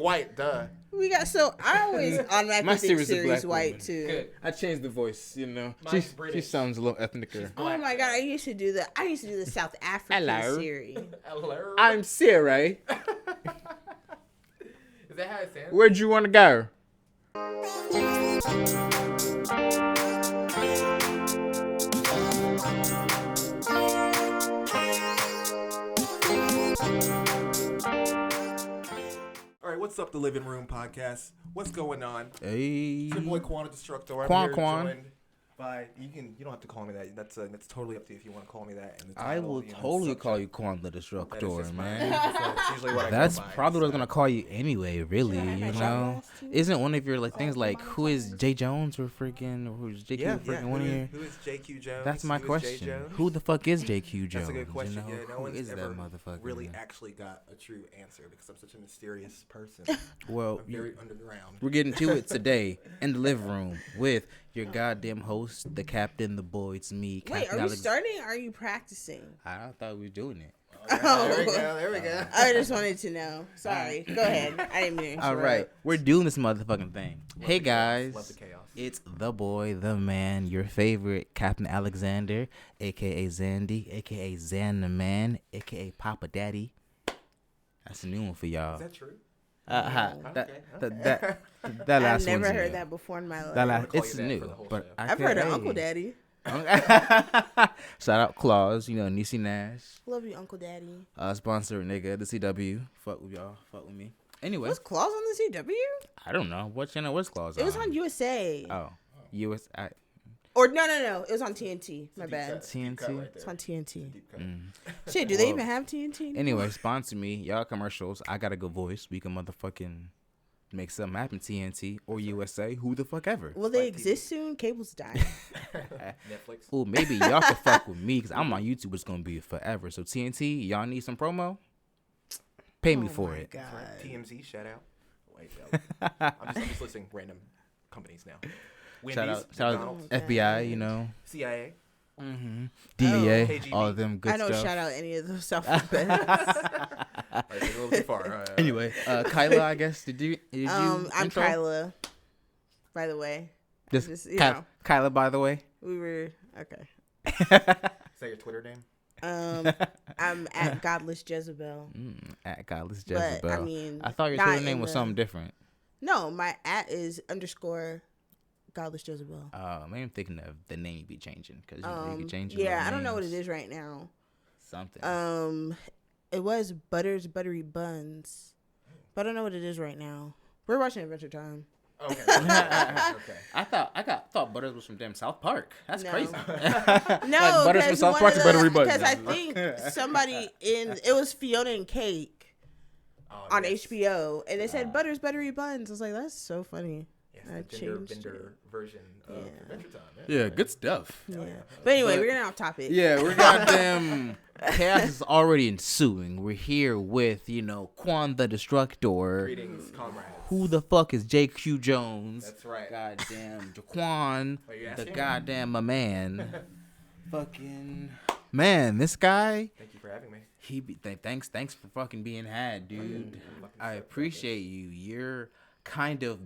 white, duh. I always automatically think Siri's white woman. too. Good. I changed the voice, you know. She sounds a little ethnicer. Oh my god, I used to do the South African Hello. Siri. Hello. I'm Siri. Is that how it sounds? Where'd you want to go? All right, what's up, the Livin Room podcast? What's going on? Hey. It's your boy Quan the Destructor. I'm Quan. joined by you don't have to call me that. That's totally up to you if you want to call me that. And the I title, will totally call you Quan the Destructor, man. That's usually what That's I go by, probably what I was gonna call you anyway. Really, you know. Isn't one of your things like who is Jay Jones or who's JQ one of your? Who is JQ Jones? That's my question. Who the fuck is JQ Jones? That's a good question. You know? Yeah, no who one's is ever that motherfucker? really actually got a true answer because I'm such a mysterious person. Well, I'm very underground. We're getting to it today in the living room with your goddamn host, the captain, the boy, it's me. Wait, are we starting or are you practicing? I thought we were doing it. There we go. I just wanted to know. Sorry. Go ahead. I didn't mean to All right. We're doing this motherfucking thing. Hey, guys. Love the chaos. It's the boy, the man, your favorite Captain Alexander, a.k.a. Zandy, a.k.a. Zan the Man, a.k.a. Papa Daddy. That's a new one for y'all. Is that true? That last I've never one's heard new. that before in my life. It's new, but I've heard of Uncle Daddy. Shout out Claus, Niecy Nash. Love you, Uncle Daddy. Sponsor nigga, the CW. Fuck with y'all. Fuck with me. Anyway. Was Claus on the CW? I don't know. What channel was Claus on? It was on USA. Oh. USA. Or no. It was on TNT. My bad. TNT? Right, it's on TNT. Mm. Shit, do they even have TNT? Anyway, sponsor me. Y'all commercials. I got a good voice. We can motherfucking make something happen. TNT or USA. Who the fuck ever. Will they exist soon? Cable's dying. Netflix. Well, maybe y'all can fuck with me because I'm on YouTube. It's going to be forever. So TNT, y'all need some promo? Pay me for it. God. TMZ, shout out. Wait, no. I'm just listing random companies now. Wendy's, Shout out FBI, CIA. Mm-hmm. DEA, KGB. all of them good I don't stuff. shout out any of those alphabets. Right, a little too far. Anyway, Kyla, I guess, did you I'm intro? Kyla, by the way. Just Kyla, by the way. We were, okay. Is that your Twitter name? I'm at Godless Jezebel. At Godless Jezebel. But, I mean, I thought your Twitter name was something different. No, my at is _ Godless Jezebel. Maybe I'm thinking of the name you be changing because you can change. Yeah, I don't know what it is right now. Something. It was Butter's Buttery Buns, but I don't know what it is right now. We're watching Adventure Time. Okay. I thought Butters was from damn South Park. That's crazy. No, Butters from South Park's Buttery Buns. Because I think somebody it was Fiona and Cake on HBO, and they said Butter's Buttery Buns. I was like, that's so funny. Yes, the gender bender version of Adventure Time. Yeah, good stuff. Yeah. But anyway, we're getting off topic. Yeah, we're goddamn chaos is already ensuing. We're here with, Quan the Destructor. Greetings, comrades. Who the fuck is JQ Jones? That's right. Goddamn Jaquan, the goddamn my man. Fucking man, this guy. Thank you for having me. Thanks for fucking being had, dude. I appreciate you. You're kind of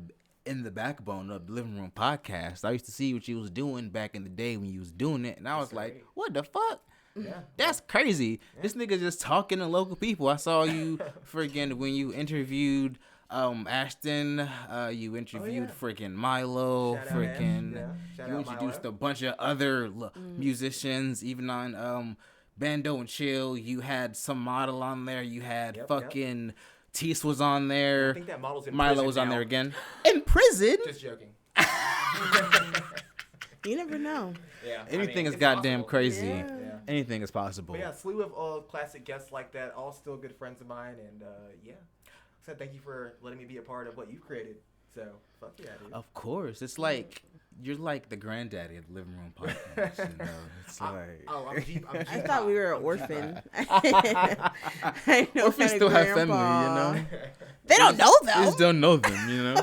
in the backbone of the Livin Room podcast. I used to see what you was doing back in the day when you was doing it, and I was like, what the fuck? Yeah. That's crazy. Yeah. This nigga just talking to local people. I saw you friggin' when you interviewed Ashton, you interviewed freaking Milo, you introduced a bunch of other musicians, even on Bando and Chill. You had some model on there. You had fucking Tease was on there. I think that model's in Milo prison was on now. there again. In prison? Just joking. You never know. Yeah. Anything is goddamn possible. crazy. Yeah. Anything is possible. But yeah, slew of classic guests like that, all still good friends of mine, and so thank you for letting me be a part of what you've created. So fuck yeah, dude. Of course, it's like you're like the granddaddy of the Livin Room podcast. It's like I'm Jeep. I thought we were an orphan. I know orphans still have family, They don't know them. They just don't know them, you know.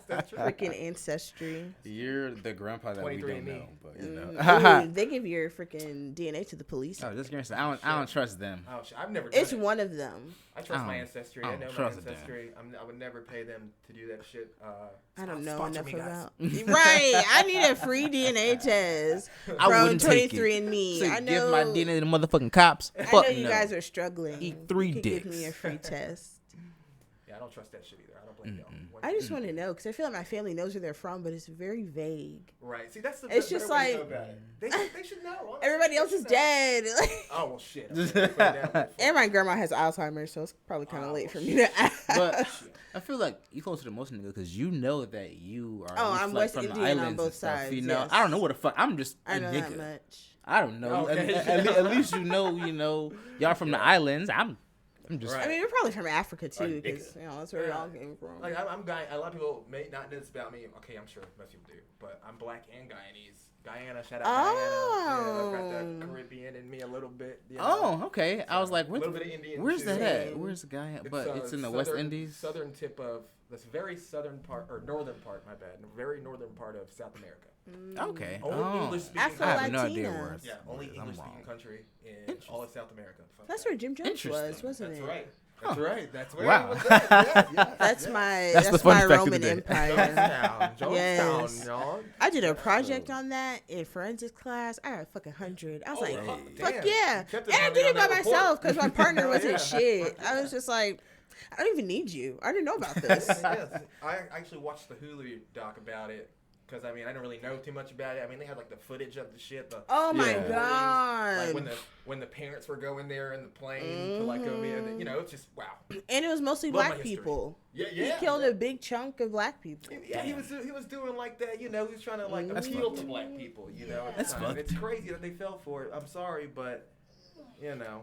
That's true. Freaking ancestry. You're the grandpa that we don't know, but you know. Ooh, they give your freaking DNA to the police. Oh, just gonna say, I don't trust them. Oh, shit. I've never done It's it. one of them. I trust my ancestry. I know my trust ancestry. I would never pay them to do that shit. I don't know sponsor enough me, guys. about. Right. I need a free DNA test I from wouldn't take it. 23andMe. So I know. give my DNA to the motherfucking cops. I Fuck know you no. guys are struggling. Eat 3 you could dicks. Give me a free test. Yeah, I don't trust that shit either. I don't blame y'all. I just want to know because I feel like my family knows where they're from, but it's very vague. Right. See, that's the It's better just way to like- go about it. They should know. Honestly. Everybody They else should is know. dead. Oh, well, shit. Okay, put it down. And my grandma has Alzheimer's, so it's probably kind of Oh, late for me to ask. But I feel like you close to the most nigga because you know that you are. Oh, at least, I'm like, West from Indian the on islands both and stuff, sides, You know, yes. I don't know what the fuck. I'm just a I know nigga. that much. I don't know. Okay. At least you know, y'all from the islands. I'm just. Right. I mean, we're probably from Africa too, Right, because that's where we all came from. Like, I'm Guy. A lot of people may not know this about me. Okay, I'm sure most people do. But I'm black and Guyanese. Guyana, shout out Guyana. Yeah, I've got the Caribbean in me a little bit. You know? Oh, okay. I was like, a what little bit of Indian. where's too. that at? Where's the guy at? But it's in the West southern- Indies. Southern tip of this very southern part or northern part. My bad. Very northern part of South America. Okay. Only English speaking. Afro I have no idea Latina. where it's. Yeah, only I'm English wrong. speaking country in all of South America. Fuck That's that. where Jim Jones was, Interesting. wasn't That's it? right. That's right. That's where Wow. it was at. Yes. That's That's the that's fun my fact of the Roman day. Empire. Jonestown, Yes. y'all. I did a project on that in forensics class. I got a fucking 100. I was like, fuck damn. yeah. Kept And us I on did it by that report. myself because my partner wasn't Yeah. shit. I was just like, I don't even need you. I didn't know about this. Yes. I actually watched the Hulu doc about it because I didn't really know too much about it. I mean, they had like the footage of the shit. Oh my Yeah. god. Like when the parents were going there in the plane to like go in, you know, it's just wow. And it was mostly Love my black history. people. Yeah. He killed a big chunk of black people. Yeah, he was doing like that, you know. He was trying to like That's appeal fucked. to black people, you know. at the That's time. fucked. It's crazy that they fell for it. I'm sorry, but you know,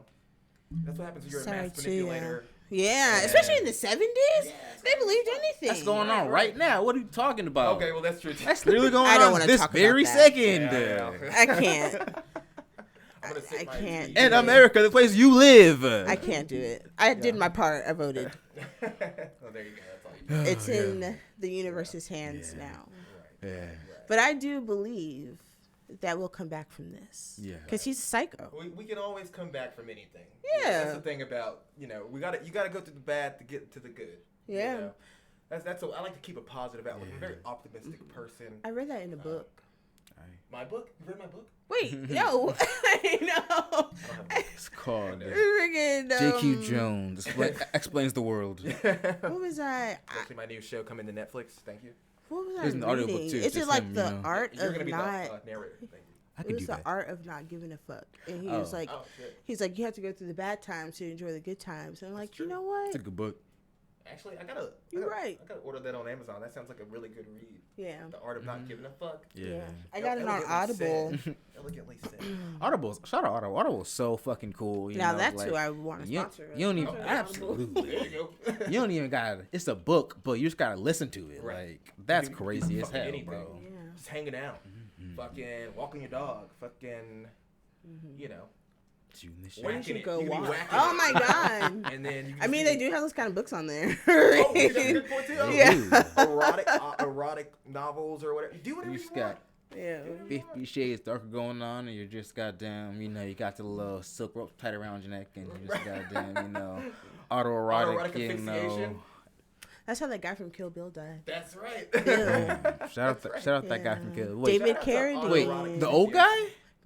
that's what happens when you're a Sorry mass to manipulator. Yeah, especially in the 70s. They believed anything. That's going on right now. What are you talking about? Okay, well that's true. That's literally going I don't on wanna this talk about very that. second. Yeah. I can't. I'm gonna sit I my can't. feet. In America, the place you live. I can't do it. I did my part. I voted. Oh, there you go. That's all you do. It's in the universe's hands now. Yeah. But I do believe that we'll come back from this. Yeah. Because he's a psycho. We can always come back from anything. Yeah. That's the thing about, you know, you gotta go through the bad to get to the good. Yeah. You know? That's I like to keep a positive outlook. I'm a very optimistic person. I read that in a book. My book? You read my book? Wait, no. No. It's called Friggin', J.Q. Jones explains the world. What was I? Actually, my new show coming to Netflix. Thank you. What was I There's an audiobook, reading? too. Is it Just like him, the you know. art You're of gonna be not? the narrator. Thank you. I It can was do the that. art of not giving a fuck, and he was like, Oh shit. he's like, you have to go through the bad times to enjoy the good times. And I'm like, you true. know what? It's a good book. Actually, I You're right. I gotta order that on Amazon. That sounds like a really good read. Yeah. The art of not giving a fuck. Yeah. I got it on Elegantly Audible. said. Elegantly said. Audible's shout out Audible. Audible's so fucking cool. You Now know, that's like, who I want to you, sponsor. you don't even Oh, absolutely. There you go. You don't even gotta. It's a book, but you just gotta listen to it. Right. Like that's You can do crazy as fucking hell, anything. bro. Yeah. Just hanging out. Fucking walking your dog. Fucking, you know. You and this shit. Where you whacking should it. go You can be watch. whacking Oh it. my god. And then you can I mean, just they be- do have those kind of books on there. Oh, that's a good point too. Oh, Yeah. erotic novels or whatever. Do whatever You you just want. got Yeah. 50 shades darker going on, and you're just goddamn. You know, you got the little silk rope tied around your neck, and you just goddamn. You know, autoerotic. Autoerotic You asphyxiation. know. That's how that guy from Kill Bill died. That's right. Yeah. Shout out that guy from Kill. Wait, David Shout out to Carradine. wait, autoerotic the old guy?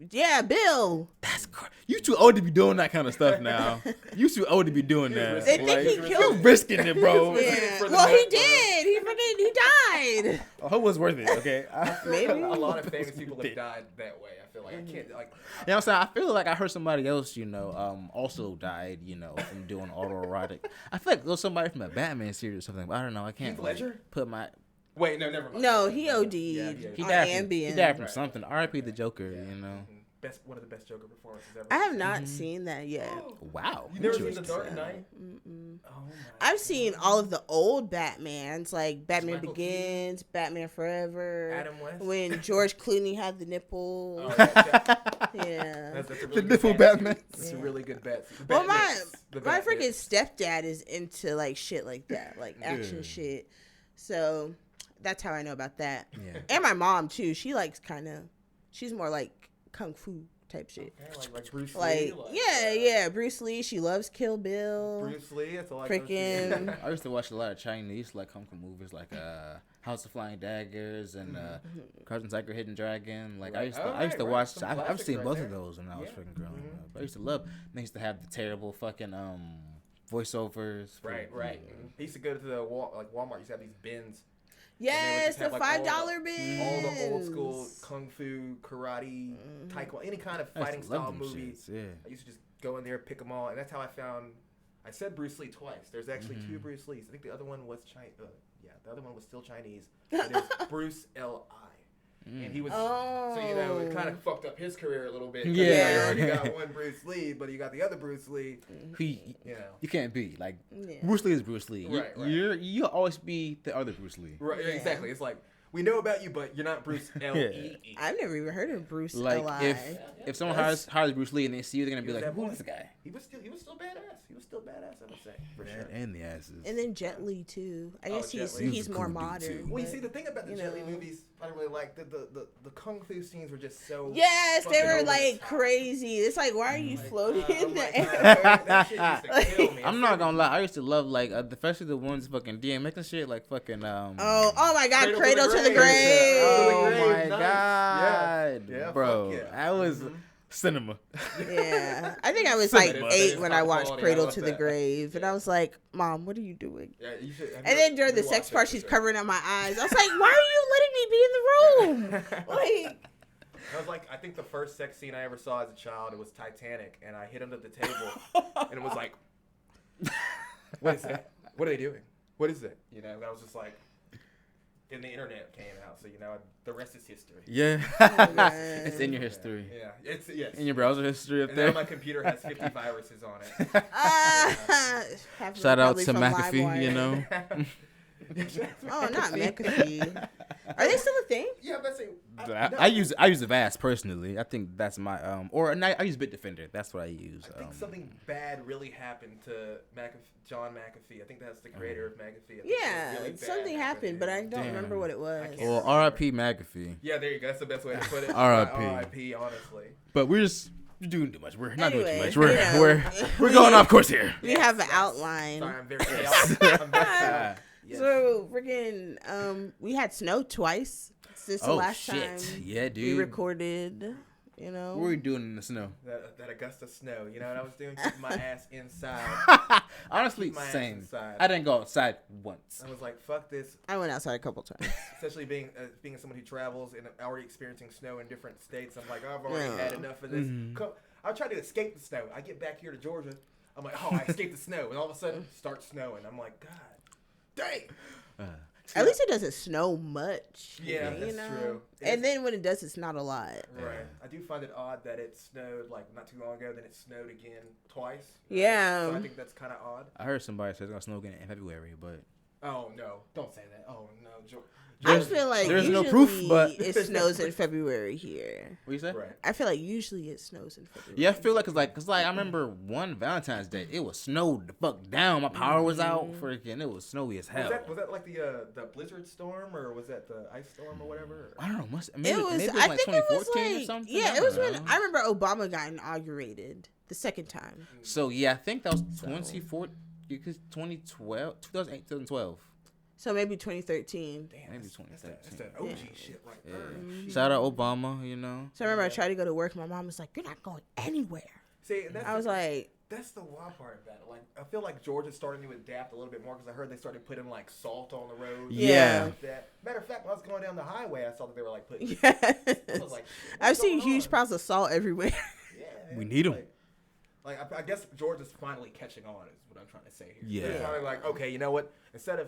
Yeah, Bill. That's you too old to be doing that kind of stuff now. You too old to be doing that. They think he You're killed. risking it, bro. Yeah. for the Well, he background. did. He died. I hope it was worth it. Okay. Maybe. A lot of famous people have died that way. I feel like I can't like. You know what I'm saying? I feel like I heard somebody else, you know, also died, you know, from doing autoerotic. I feel like it was somebody from a Batman series or something, but I don't know. I can't Heath Ledger? put my. Wait, no, never mind. No, he OD'd Yeah, He on died from, Ambien. he died from Right. something. R.I.P. the Joker, you know. One of the best Joker performances ever. I have not seen that yet. Wow. You never seen The Interesting. Dark Knight? Oh my. I've seen all of the old Batmans, like Batman Michael Begins, Batman Forever. Adam West? When George Clooney had the nipple. Oh, Yeah. that's a really The good nipple bet. Batman. It's a really good bet. Well, my My freaking stepdad is into like shit like that, like action shit. So that's how I know about that. Yeah. And my mom too. She likes she's more like kung fu type shit. Okay, like Bruce Lee. Yeah, Bruce Lee. She loves Kill Bill. Bruce Lee. That's all I freaking. I used to watch a lot of Chinese like kung fu movies, like House of Flying Daggers and Crouching Tiger, Hidden Dragon. Like I used to watch. I've seen both of those when I was freaking growing up. I used to love. They used to have the terrible fucking voiceovers. Right. I used to go to the Walmart. Used to have these bins. Yes, the $5 bins. All the old school kung fu, karate, taekwondo, any kind of fighting style movie. I used to just go in there, pick them all, and that's how I found. I said Bruce Lee twice. There's actually two Bruce Lees. I think the other one was the other one was still Chinese. It is Bruce L.I. And he was, so it kind of fucked up his career a little bit. Yeah, you already got one Bruce Lee, but you got the other Bruce Lee. You can't be like Bruce Lee is Bruce Lee. Right. You'll always be the other Bruce Lee. Right, exactly. It's like we know about you, but you're not Bruce L.E. I've never even heard of Bruce L.I. If someone hires Bruce Lee and they see you, they're gonna be like, "Who's this guy?" He was still badass. He was still badass. I would say for sure. And the asses. And then Jet Li too. I guess he's more modern. Well, you see, the thing about the Jet Li movies, I really like the kung fu scenes were just so. Yes, they were like crazy. It's like, why are you floating in the air? That shit used to kill me. I'm not gonna lie. I used to love like especially the ones fucking DMX and shit, like fucking. Oh my God, Cradle to the Grave. Oh my God, yeah, bro, that was cinema. Yeah, I think I was like 8 when I watched Cradle to the Grave, and I was like, "Mom, what are you doing?" Yeah, you should. And then during the sex part, she's covering up my eyes. I was like, "Why are you letting me be in the room?" Like, I was like, I think the first sex scene I ever saw as a child, it was Titanic, and I hit him at the table, and it was like, "What is that? What are they doing? What is it?" You know, and I was just like. And the internet came out, so the rest is history. Yeah, it's in your history. Yeah, it's in your browser history up there. Now my computer has 50 viruses on it. Shout out to McAfee, you know. Oh, not McAfee. Are they still a thing? Yeah, that's it. I use Avast personally. I think that's my I use Bitdefender. That's what I use. I think something bad really happened to John McAfee. I think that's the creator of McAfee. Yeah, really something happened, but I don't remember what it was. Well, R.I.P. McAfee. Yeah, there you go. That's the best way to put it. R.I.P. Honestly. But we're doing too much. We're not doing too much. We're going off course here. We have an outline. Sorry, I'm very chaotic. Yes. So freaking we had snow twice since the last time we recorded. You know, what were you doing in the snow? That Augusta snow. You know what I was doing? Keeping my ass inside. Honestly, same. I didn't go outside once. I was like, fuck this. I went outside a couple times. Especially being someone who travels and already experiencing snow in different states. I'm like, I've already had enough of this. I tried to escape the snow. I get back here to Georgia. I'm like, I escaped the snow. And all of a sudden, it starts snowing. I'm like, God. Dang. At least it doesn't snow much. Yeah, that's true. And then when it does, it's not a lot. Right. I do find it odd that it snowed like not too long ago, then it snowed again twice. Yeah. So I think that's kind of odd. I heard somebody say it's gonna snow again in February, but. Oh no! Don't say that. Oh no, I feel like there's no proof, but it snows in February here. What you say? Right. I feel like usually it snows in February. Yeah, I feel like cause I remember one Valentine's Day, it was snowed the fuck down. My power was out. Freaking, it was snowy as hell. Was that like the blizzard storm or was that the ice storm or whatever? I don't know. Maybe it was like 2014 or something. Yeah, it was when I remember Obama got inaugurated the second time. So yeah, I think that was 2014. Because 2012. So maybe 2013. Damn, maybe 2013. That's that OG shit right there. Mm-hmm. Shout out Obama, you know. So I remember I tried to go to work. My mom was like, "You're not going anywhere." See, I was like, "That's the wild part about it." Like, I feel like Georgia's starting to adapt a little bit more because I heard they started putting like salt on the road. Yeah. Like that. Matter of fact, when I was going down the highway, I saw that they were like putting. Yes. I was like, I've seen huge piles of salt everywhere. Yeah. We need them. Like I guess Georgia's finally catching on. Is what I'm trying to say here. Yeah. They're finally like, okay, you know what? Instead of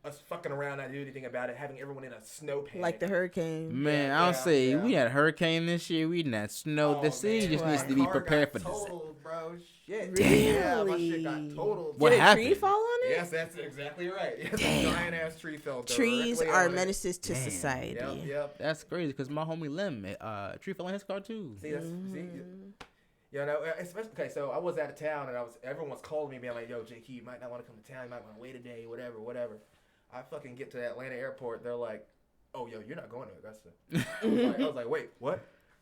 us fucking around, not doing anything about it, having everyone in a snow panic. Like the hurricane. Man, I'll say we had a hurricane this year. We didn't have snow. The city just needs to be prepared for this. Totaled, bro. Shit. Really? Yeah, my shit got totaled. What happened? Did a tree fall on it? Yes, that's exactly right. Yes, a giant ass tree fell. Trees are menaces to society. Yep. That's crazy because my homie Lim, tree fell on his car too. See, You know, especially so I was out of town and everyone was calling me, being like, "Yo, JK, you might not want to come to town. You might want to wait a day, whatever." I fucking get to the Atlanta airport. They're like, "Oh, yo, you're not going to Augusta." I was like, "Wait, what?"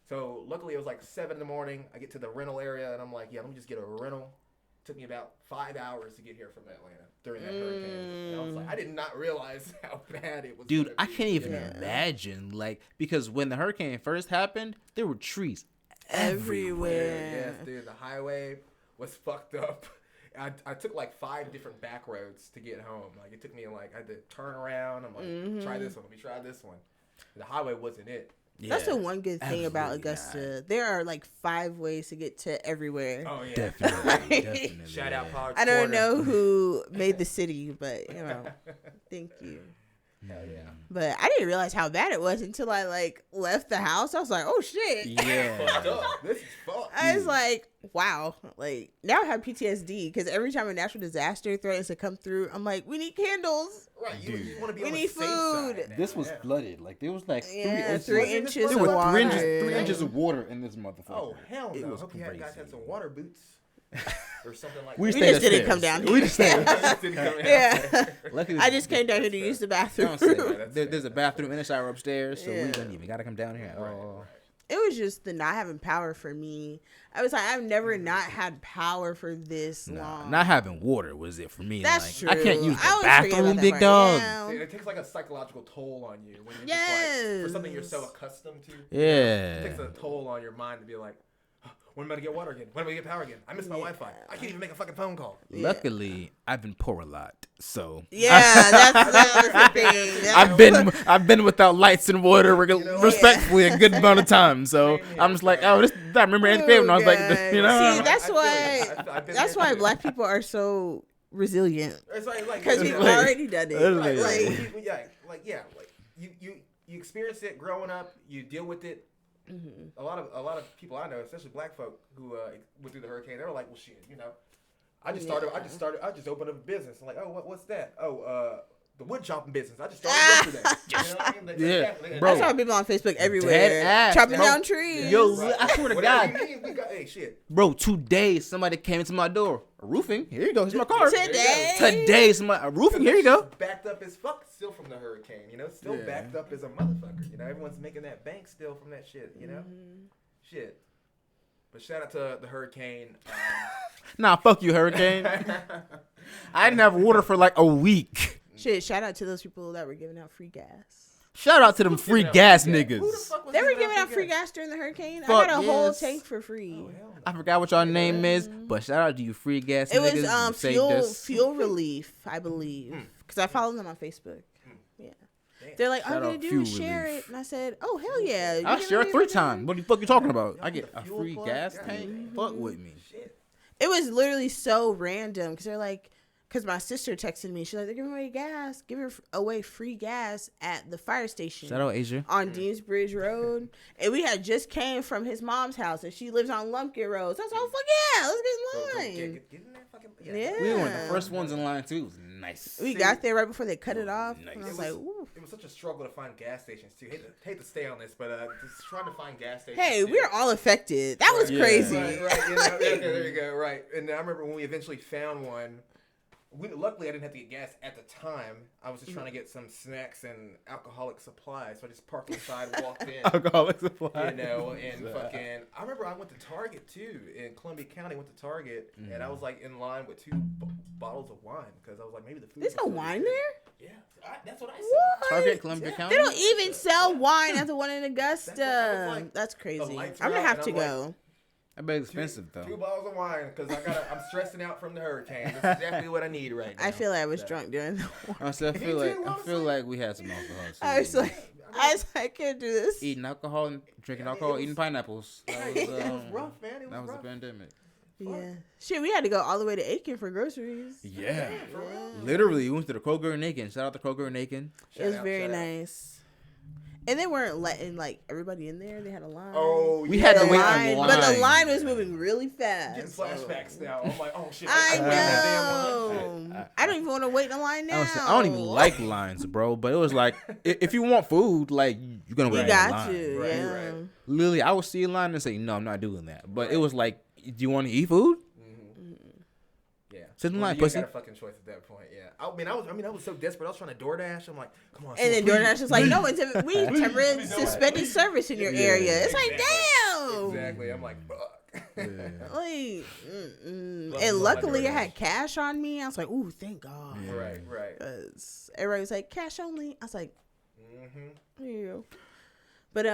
So luckily it was like 7 in the morning. I get to the rental area and I'm like, "Yeah, let me just get a rental." Took me about 5 hours to get here from Atlanta during that hurricane. And I was like, I did not realize how bad it was. Dude, I can't even imagine. Like, because when the hurricane first happened, there were trees everywhere. Yes, dude, the highway was fucked up. I took like 5 different back roads to get home. Like, it took me like, I had to turn around. I'm like, try this one. Let me try this one. The highway wasn't it. Yeah, that's the one good thing about Augusta. Not. There are like 5 ways to get to everywhere. Oh yeah, definitely. Shout out Pogs I don't know who made the city, but you know, thank you. Hell yeah. But I didn't realize how bad it was until I like left the house. I was like, oh shit. Yeah. Fucked up. This is fucked. I was like, wow. Like now I have PTSD because every time a natural disaster threatens to come through, I'm like, we need candles. Right. You want to be we on need the safe food. Side. This was flooded. Like there was like 3 inches. 3 inches. There were were 3 inches, water. 3 inches of water in this motherfucker. Oh hell no! It was I hope you guys had some water boots. Or something like that. We just didn't come down here. We just stayed. Yeah. Luckily, I just came down here to use the bathroom. There's a bathroom and a shower upstairs, so we don't even gotta come down here. Right. It was just the not having power for me. I was like, I've never not had power for this long. Not having water was it for me. That's like, true. I can't use the bathroom, big dog. See, it takes like a psychological toll on you when you're yes. just like, for something you're so accustomed to. Yeah. It takes a toll on your mind to be like, when am I going to get water again? When am I going to get power again? I miss my Wi-Fi. I can't even make a fucking phone call. Luckily, I've been poor a lot, so. Yeah, that's the thing. I've been without lights and water respectfully a good amount of time, so I'm just like, I remember anything when I was like, you know. See, that's why black people are so resilient. It's like because we've already done it. You experience it growing up. You deal with it. Mm-hmm. A lot of people I know, especially black folk who went through the hurricane, they were like, "Well, shit, you know, I just opened up a business." I'm like, "Oh, what's that? Oh, the wood chopping business. I just started yesterday." You know what I mean? Bro. I saw people on Facebook everywhere chopping down trees. Yo, I swear to God, hey, shit, bro. Today somebody came into my door. Roofing. Here you go. Here's my car. Today somebody roofing. Here you go. Backed up as fuck still from the hurricane. You know, still backed up as a motherfucker. You know, everyone's making that bank still from that shit. You know, shit. But shout out to the hurricane. Nah, fuck you, hurricane. I didn't have water for like a week. Shit, shout out to those people that were giving out free gas. Shout out to them free gas niggas. They were giving out free gas during the hurricane. I got a whole tank for free. Oh, I forgot what y'all name is, but shout out to you free gas niggas. It was fuel relief, I believe, because I follow them on Facebook. Yeah. They're like, all I'm going to do is share it. And I said, oh, hell yeah. I share it 3 times. What the fuck you talking about? I get a free gas tank? Fuck with me. It was literally so random because they're like, because my sister texted me. She's like, they're giving away free gas at the fire station. Shout out Asia. On Deansbridge Road. And we had just came from his mom's house, and she lives on Lumpkin Road. So I was like, oh, fuck yeah, let's get in line. Get in there, fucking, yeah. We were one of the first ones in line, too. It was nice. We got there right before they cut it off. Nice. And I was like, ooh. It was such a struggle to find gas stations, too. Hate to stay on this, but just trying to find gas stations. Hey, we were all affected. That was crazy. Right. You know, there you go. Right. And I remember when we eventually found one. Luckily, I didn't have to get gas at the time. I was just trying to get some snacks and alcoholic supplies. So I just parked inside, walked in. Alcoholic supplies. You know, and fucking... I remember I went to Target, too. In Columbia County, went to Target. And I was, like, in line with 2 bottles of wine. Because I was like, maybe the food... There's no wine there? Yeah. That's what I said. What? Target, Columbia County? They don't even sell wine at the one in Augusta. That's crazy. I'm going to have to go. I bet it's expensive, though. 2 bottles of wine because I'm stressing out from the hurricane. That's exactly what I need right now. I feel like I was drunk during the I feel like we had some alcohol. Too. I was like, I can't do this. Eating alcohol and drinking alcohol, eating pineapples. That was rough, man. It was that was rough. the pandemic. Yeah. Shit, we had to go all the way to Aiken for groceries. Yeah. Literally, we went to the Kroger in Aiken. Shout out to Kroger in Aiken. It was very nice. And they weren't letting like everybody in there. They had a line. Oh, we had to wait in line. But the line was moving really fast. Getting flashbacks now. I'm like, oh shit. I know. I don't even want to wait in a line now. I don't even like lines, bro. But it was like, if you want food, like you're gonna wait in line. You got to. Yeah. Right. Literally, I would see a line and say, no, I'm not doing that. But it was like, Do you want to eat food? Yeah. Something well, like you pussy. Got a fucking choice at that point. Yeah. I was so desperate. I was trying to DoorDash. I'm like, come on. And then DoorDash is like, no, we temporarily suspended service in your area. It's like, damn. Exactly. I'm like, fuck. Like, and luckily I had cash on me. I was like, ooh, thank God. Right. Because everybody was like, cash only. I was like, yeah. But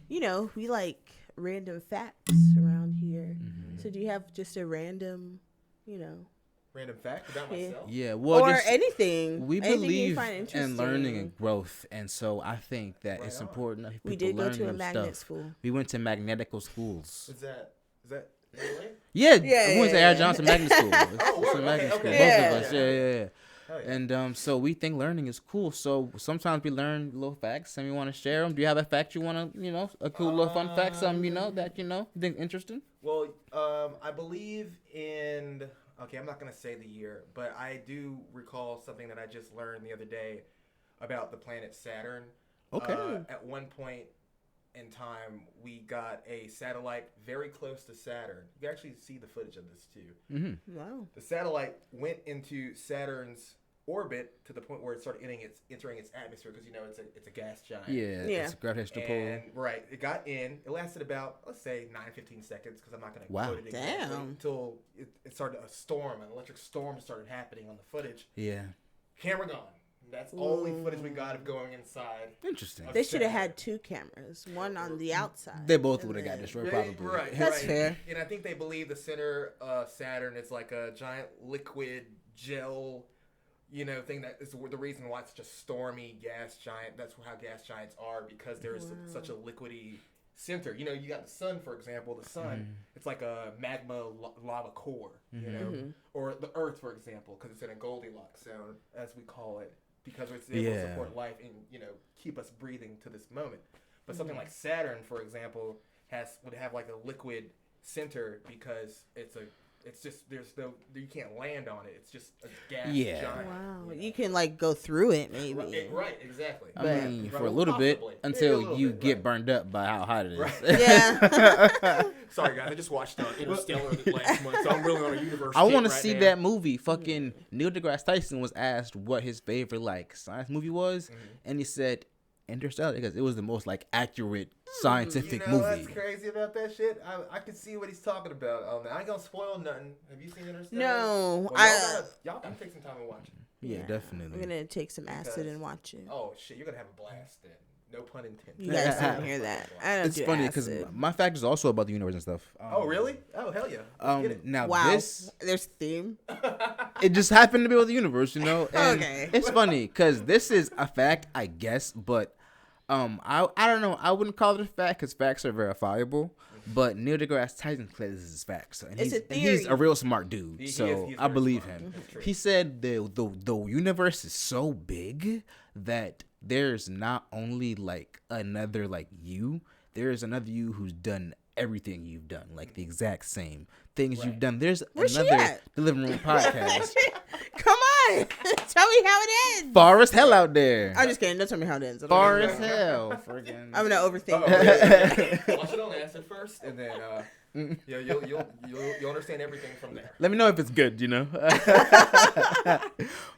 we like random facts around here. So do you have just a random, random fact about myself? Yeah, well, or anything. We anything believe in learning and growth, and so I think that it's important that people we did go to a magnet magnet school. We went to magnetical schools. Is that really? Yeah, we went to Air Johnson Magnet School. It's a magnet school. Okay. Both of us. Yeah. And so we think learning is cool. So sometimes we learn little facts and we want to share them. Do you have a fact you want to, a cool little fun fact, something that you think interesting? Well, I believe in. Okay, I'm not gonna say the year, but I do recall something that I just learned the other day about the planet Saturn. Okay. At one point in time, we got a satellite very close to Saturn. You can actually see the footage of this too. Mm-hmm. Wow. The satellite went into Saturn's orbit to the point where it started entering its atmosphere because it's a gas giant. Yeah. It's a gravitational pull. Right, it got in. It lasted about, let's say, 9-15 seconds because I'm not going to quote it exactly until it started a storm, an electric storm started happening on the footage. Yeah. Camera gone. That's only footage we got of going inside. Interesting. They should have had 2 cameras, one on the outside. They both would have got destroyed, probably. Right. That's fair. And I think they believe the center of Saturn is like a giant liquid gel, thing that is the reason why it's such a stormy gas giant. That's how gas giants are, because there's such a liquidy center. You got the sun, for example. The sun, it's like a magma lava core, or the Earth, for example, because it's in a Goldilocks zone, as we call it, because it's able to support life and keep us breathing to this moment. But something like Saturn, for example, would have like a liquid center because it's just you can't land on it. It's just a gas giant. Wow. You can go through it maybe. Right, exactly. I mean, for a little bit until you get burned up by how hot it is. Right. Yeah. Sorry guys, I just watched Interstellar last month, so I'm really on a universe. I want to see that movie. Fucking Neil deGrasse Tyson was asked what his favorite science movie was, and he said Interstellar because it was the most accurate scientific movie. What's crazy about that shit? I can see what he's talking about. I ain't gonna spoil nothing. Have you seen Interstellar? No, well, y'all gotta take some time and watch it. Yeah, definitely. I'm gonna take some acid and watch it. Oh shit, you're gonna have a blast then. No pun intended. You guys didn't hear that. I don't It's funny because my fact is also about the universe and stuff. Oh really? Oh hell yeah. Now there's a theme. It just happened to be with the universe, And okay. It's funny because this is a fact, I guess, but I don't know. I wouldn't call it a fact because facts are verifiable. But Neil deGrasse Tyson claims this is facts, and he's a real smart dude. He's I believe him. He said the universe is so big that there's not only another you. There's another you who's done everything you've done, the exact same things you've done. There's another The Livin Room podcast. Come on, tell me how it ends. Far as hell out there. I'm just kidding. Don't tell me how it ends. Far as hell. Friggin'. I'm gonna overthink it. Watch it on acid first, and then you'll understand everything from there. Let me know if it's good,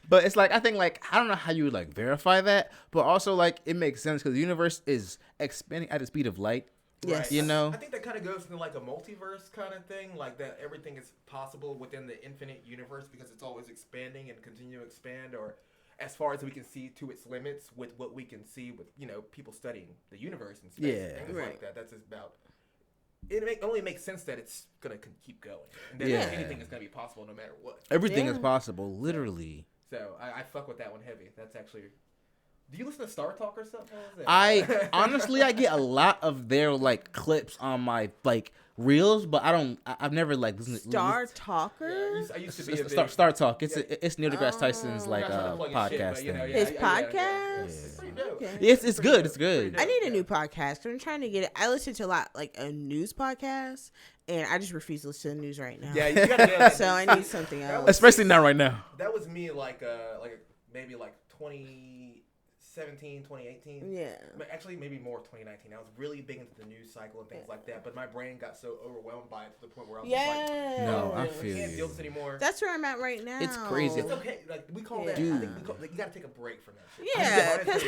But it's I think I don't know how you would verify that, but also it makes sense because the universe is expanding at the speed of light. Yes. I think that kind of goes into a multiverse kind of thing, that everything is possible within the infinite universe because it's always expanding and continue to expand, or as far as we can see to its limits with what we can see with people studying the universe and space and things like that. That's about. It only makes sense that it's gonna keep going, and that anything is gonna be possible no matter what. Everything is possible, literally. So I fuck with that one heavy. That's actually. Do you listen to Star Talk or something? I honestly I get a lot of their clips on my reels, but I've never listened to Star Talker. Yeah, I used to be a Star Talk. It's Neil deGrasse Tyson's podcast thing. His podcast. Okay. It's good. It's good. I need a new podcast. I'm trying to get it. I listen to a lot a news podcast, and I just refuse to listen to the news right now. Yeah, you gotta get so I need something else. Especially not right now. That was me maybe 20 2018. Yeah. But actually, maybe more 2019. I was really big into the news cycle and things like that, but my brain got so overwhelmed by it to the point where I was just like, no, I feel you. Can't deal with this anymore. That's where I'm at right now. It's crazy. It's okay. Like, we call that, Dude. I think you got to take a break from that shit. Yeah, because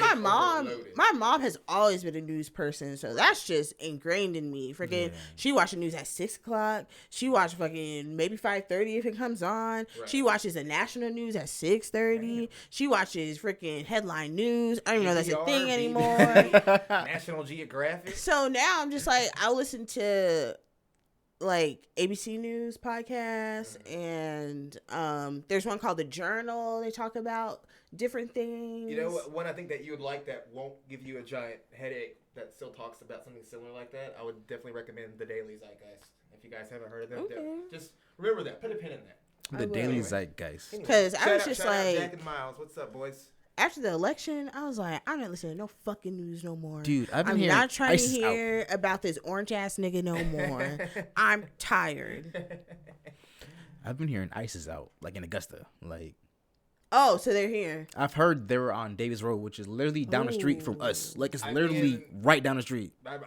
my mom has always been a news person, so that's just ingrained in me. Freaking, she watches news at 6:00. She watches fucking maybe 5:30 if it comes on. Right. She watches the national news at 6:30. She watches freaking headline news. I don't even know that's a thing anymore. National Geographic. So now I'm just like, I'll listen to like ABC News podcast, and there's one called The Journal. They talk about different things. You know, one I think that you would like that won't give you a giant headache that still talks about something similar like that, I would definitely recommend The Daily Zeitgeist. If you guys haven't heard of them, just remember that. Put a pin in that. The Daily Zeitgeist. Because I was just like, Jack and Miles, what's up, boys? After the election, I was like, I'm not listening to no fucking news no more. Dude, I'm not trying to hear about this orange ass nigga no more. I'm tired. I've been hearing ICE is out, like in Augusta. Like, oh, so they're here. I've heard they were on Davis Road, which is literally down the street from us. Like, it's literally right down the street. I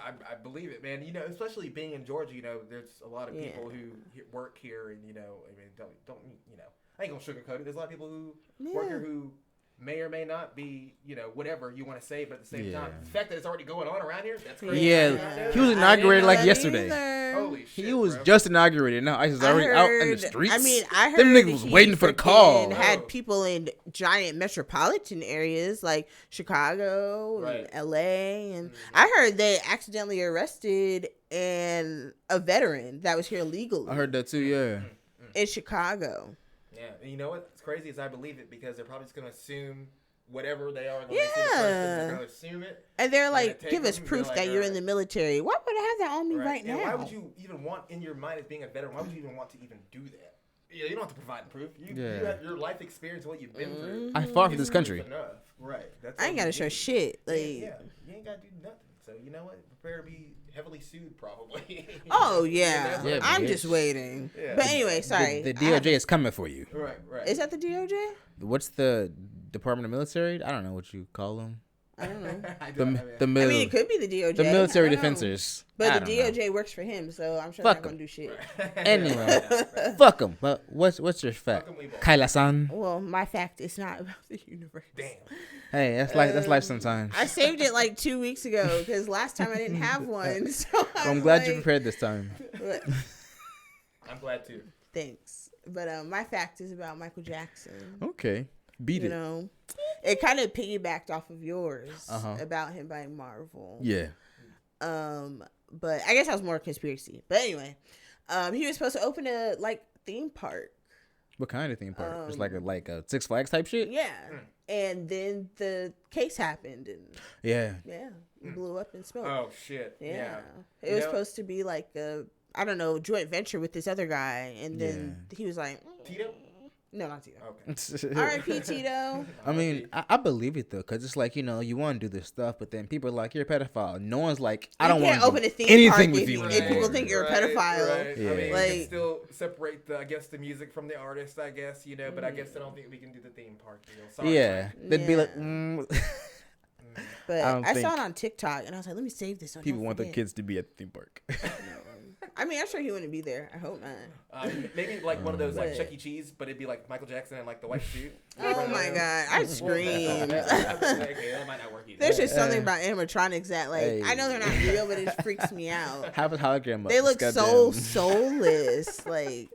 believe it, man. You know, especially being in Georgia, you know, there's a lot of people who work here, and, you know, I mean, don't you know, I ain't gonna sugarcoat it. There's a lot of people who work here who may or may not be, you know, whatever you want to say, but at the same time, the fact that it's already going on around here, that's crazy. Yeah, he was inaugurated like yesterday. Holy shit, he was just inaugurated. Now ICE is already out in the streets. I mean, I heard them niggas was waiting for the call. Had people in giant metropolitan areas like Chicago and LA, and I heard they accidentally arrested a veteran that was here legally. I heard that too. Yeah, in Chicago. Yeah, and you know what's crazy is I believe it because they're probably just going to assume whatever they are. They're going to assume it. And they're like, give us proof that you're in the military. Why would I have that on me right now? Why would you even want in your mind as being a veteran? Why would you even want to even do that? You don't have to provide proof. You have your life experience, what you've been through. I fought for this country. Enough. Right. I ain't got to show shit. Like, you ain't got to do nothing. So, you know what? Prepare to be heavily sued, probably. Oh, yeah. I'm just waiting. Yeah. But anyway, sorry. The DOJ is coming for you. Right. Is that the DOJ? What's the Department of Military? I don't know what you call them. I don't know. I mean, it could be the DOJ. The military defenders. But the DOJ works for him, so I'm sure they're not going to do shit. Anyway, fuck him. But what's your fact? Kyla-san? Well, my fact is not about the universe. Damn. Hey, that's life sometimes. I saved it like 2 weeks ago because last time I didn't have one. So I'm glad you prepared this time. I'm glad too. Thanks. But my fact is about Michael Jackson. Okay. Beat it. You know, it kind of piggybacked off of yours about him buying Marvel. Yeah. But I guess that was more conspiracy. But anyway, he was supposed to open a theme park. What kind of theme park? It's like a Six Flags type shit? Yeah. And then the case happened and it blew up in smoke. Oh shit. Yeah. It was supposed to be like a joint venture with this other guy, and then he was like Tito? No, not Tito. Okay. R.I.P. Tito. I mean, I believe it though, because it's like, you know, you want to do this stuff, but then people are like, you're a pedophile. No one's like, I don't want to open a theme anything park with you. If people think you're a pedophile. Right. Yeah. I mean, we can still separate the music from the artist, I guess, you know, but I guess I don't think we can do the theme park deal. Sorry. They'd be like, But I saw it on TikTok, and I was like, let me save this. People want their kids to be at the theme park. I mean, I'm sure he wouldn't be there. I hope not. Maybe like one of those like Chuck E. Cheese, but it'd be like Michael Jackson and like the white suit. Oh my god, I screamed. That might not work either. There's just something about animatronics that I know they're not real, but it freaks me out. Have a hologram. They look so soulless. Like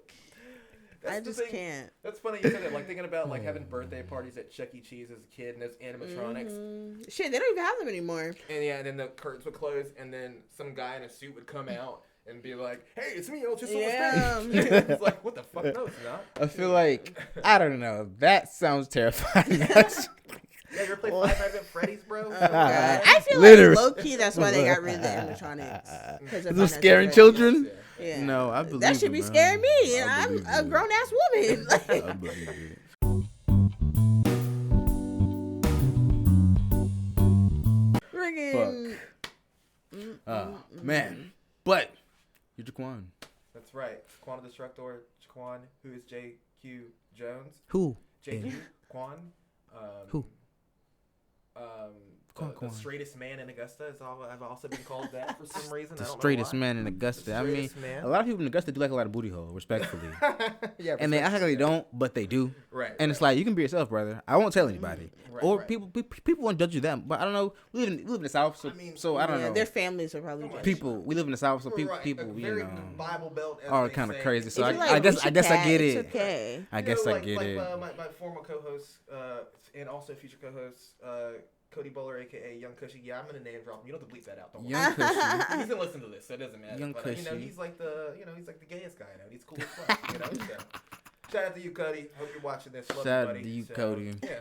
I just can't. That's funny you said that. Like thinking about like having birthday parties at Chuck E. Cheese as a kid and those animatronics. Shit, they don't even have them anymore. And then the curtains would close, and then some guy in a suit would come out and be like, "Hey, it's me, just on the stage." It's like, what the fuck? No, it's not. I feel like I don't know. That sounds terrifying. You ever play Five Nights at Freddy's, bro? I feel like low key that's why they got rid of the animatronics. They're scaring children. Yeah. No, I believe that should be scaring me, and I'm a grown ass woman. I believe it. Friggin'. Man, but you're Jaquan. That's right, Quan the Destructor. Jaquan, who is J.Q. Jones? Who? J.Q. Quan. Who? the straightest man in Augusta is all. I've also been called that for some reason. The straightest man in Augusta. I mean, a lot of people in Augusta do like a lot of booty hole, respectfully. Yeah, and they act like they don't, but they do. Right. And it's like, you can be yourself, brother. I won't tell anybody. People won't judge you that. But I don't know. We live in the South, so I don't know. Their families are probably we live in the South, so people, very Bible Belt, are kind of crazy. So I guess I get it. It's okay. I guess I get it. My former co-host and also future co-host. Cody Bowler, aka Young Cushy. Yeah, I'm gonna name drop him. You don't have to bleep that out. Don't worry. Young Cushy. He's gonna listen to this, so it doesn't matter. Young Cushy. He's like the gayest guy now. He's cool as fuck. So. Shout out to you, Cody. Hope you're watching this. Love Shout you, out buddy. to you, Cody. Yeah.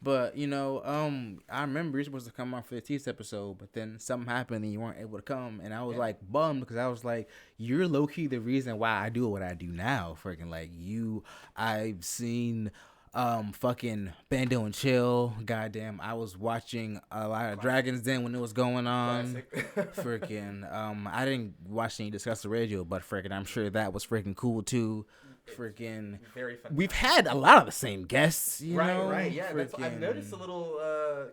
But I remember you were supposed to come on for the Tease episode, but then something happened and you weren't able to come, and I was like bummed because I was like, you're low key the reason why I do what I do now. Freaking like you, I've seen. Fucking Bando and Chill. Goddamn, I was watching a lot of Dragon's Den when it was going on. Freaking, I didn't watch any Discuss the Radio, but freaking, I'm sure that was freaking cool too. Freaking, very fun. We've had a lot of the same guests, you know? Right, yeah. I've noticed a little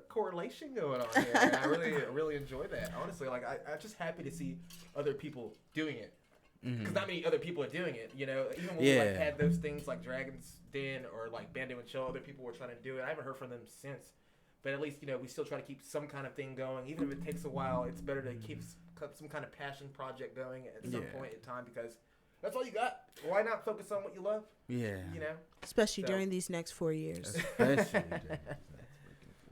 correlation going on here. And I really enjoy that. Honestly, like I'm just happy to see other people doing it. Because not many other people are doing it, you know. Even when we had those things like Dragon's Den or like Bando and Chill, other people were trying to do it. I haven't heard from them since, but at least we still try to keep some kind of thing going. Even if it takes a while, it's better to keep some kind of passion project going at some point in time because that's all you got. Why not focus on what you love? Yeah, especially during these next 4 years.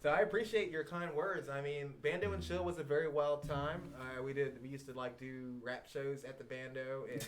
So I appreciate your kind words. I mean, Bando and Chill was a very wild time. We used to like do rap shows at the Bando, and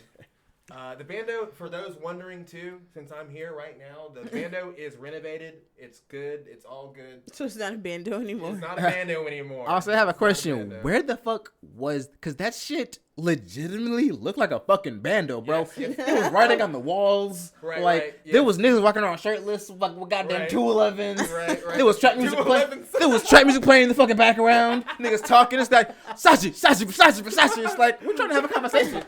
the Bando, for those wondering too, since I'm here right now, the Bando is renovated. It's good. It's all good. So it's not a Bando anymore. It's not a Bando anymore. Also, I have a question. Where the fuck because that shit legitimately looked like a fucking Bando, bro. Yes. It was writing on the walls. There was niggas walking around shirtless like with goddamn 211s. Right. There was trap music playing. There was trap music playing in the fucking background. Niggas talking. It's like Sachi. It's like we're trying to have a conversation.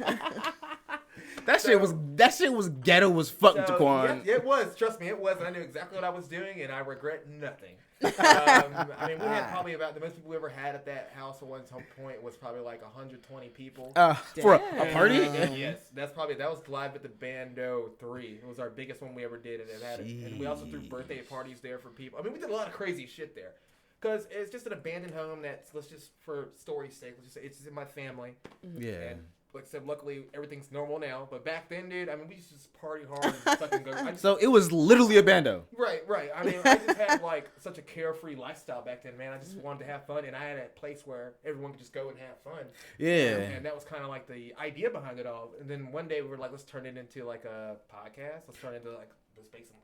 That shit was ghetto as fuck, Jaquan. Yeah, it was. Trust me, it was. And I knew exactly what I was doing, and I regret nothing. I mean, we had probably about the most people we ever had at that house at one point was probably like 120 people. For a party? Yes, that was live at the Bando 3. It was our biggest one we ever did, and we also threw birthday parties there for people. I mean, we did a lot of crazy shit there. Because it's just an abandoned home let's just, for story's sake, let's just say it's in my family. Yeah. And like I said, luckily everything's normal now. But back then, dude, I mean, we used to just party hard and fucking go. So it was literally a Bando. Right. I mean, I just had like such a carefree lifestyle back then, man. I just wanted to have fun, and I had a place where everyone could just go and have fun. Yeah. And that was kind of like the idea behind it all. And then one day we were like, let's turn it into like a podcast. Let's turn it into like let's make some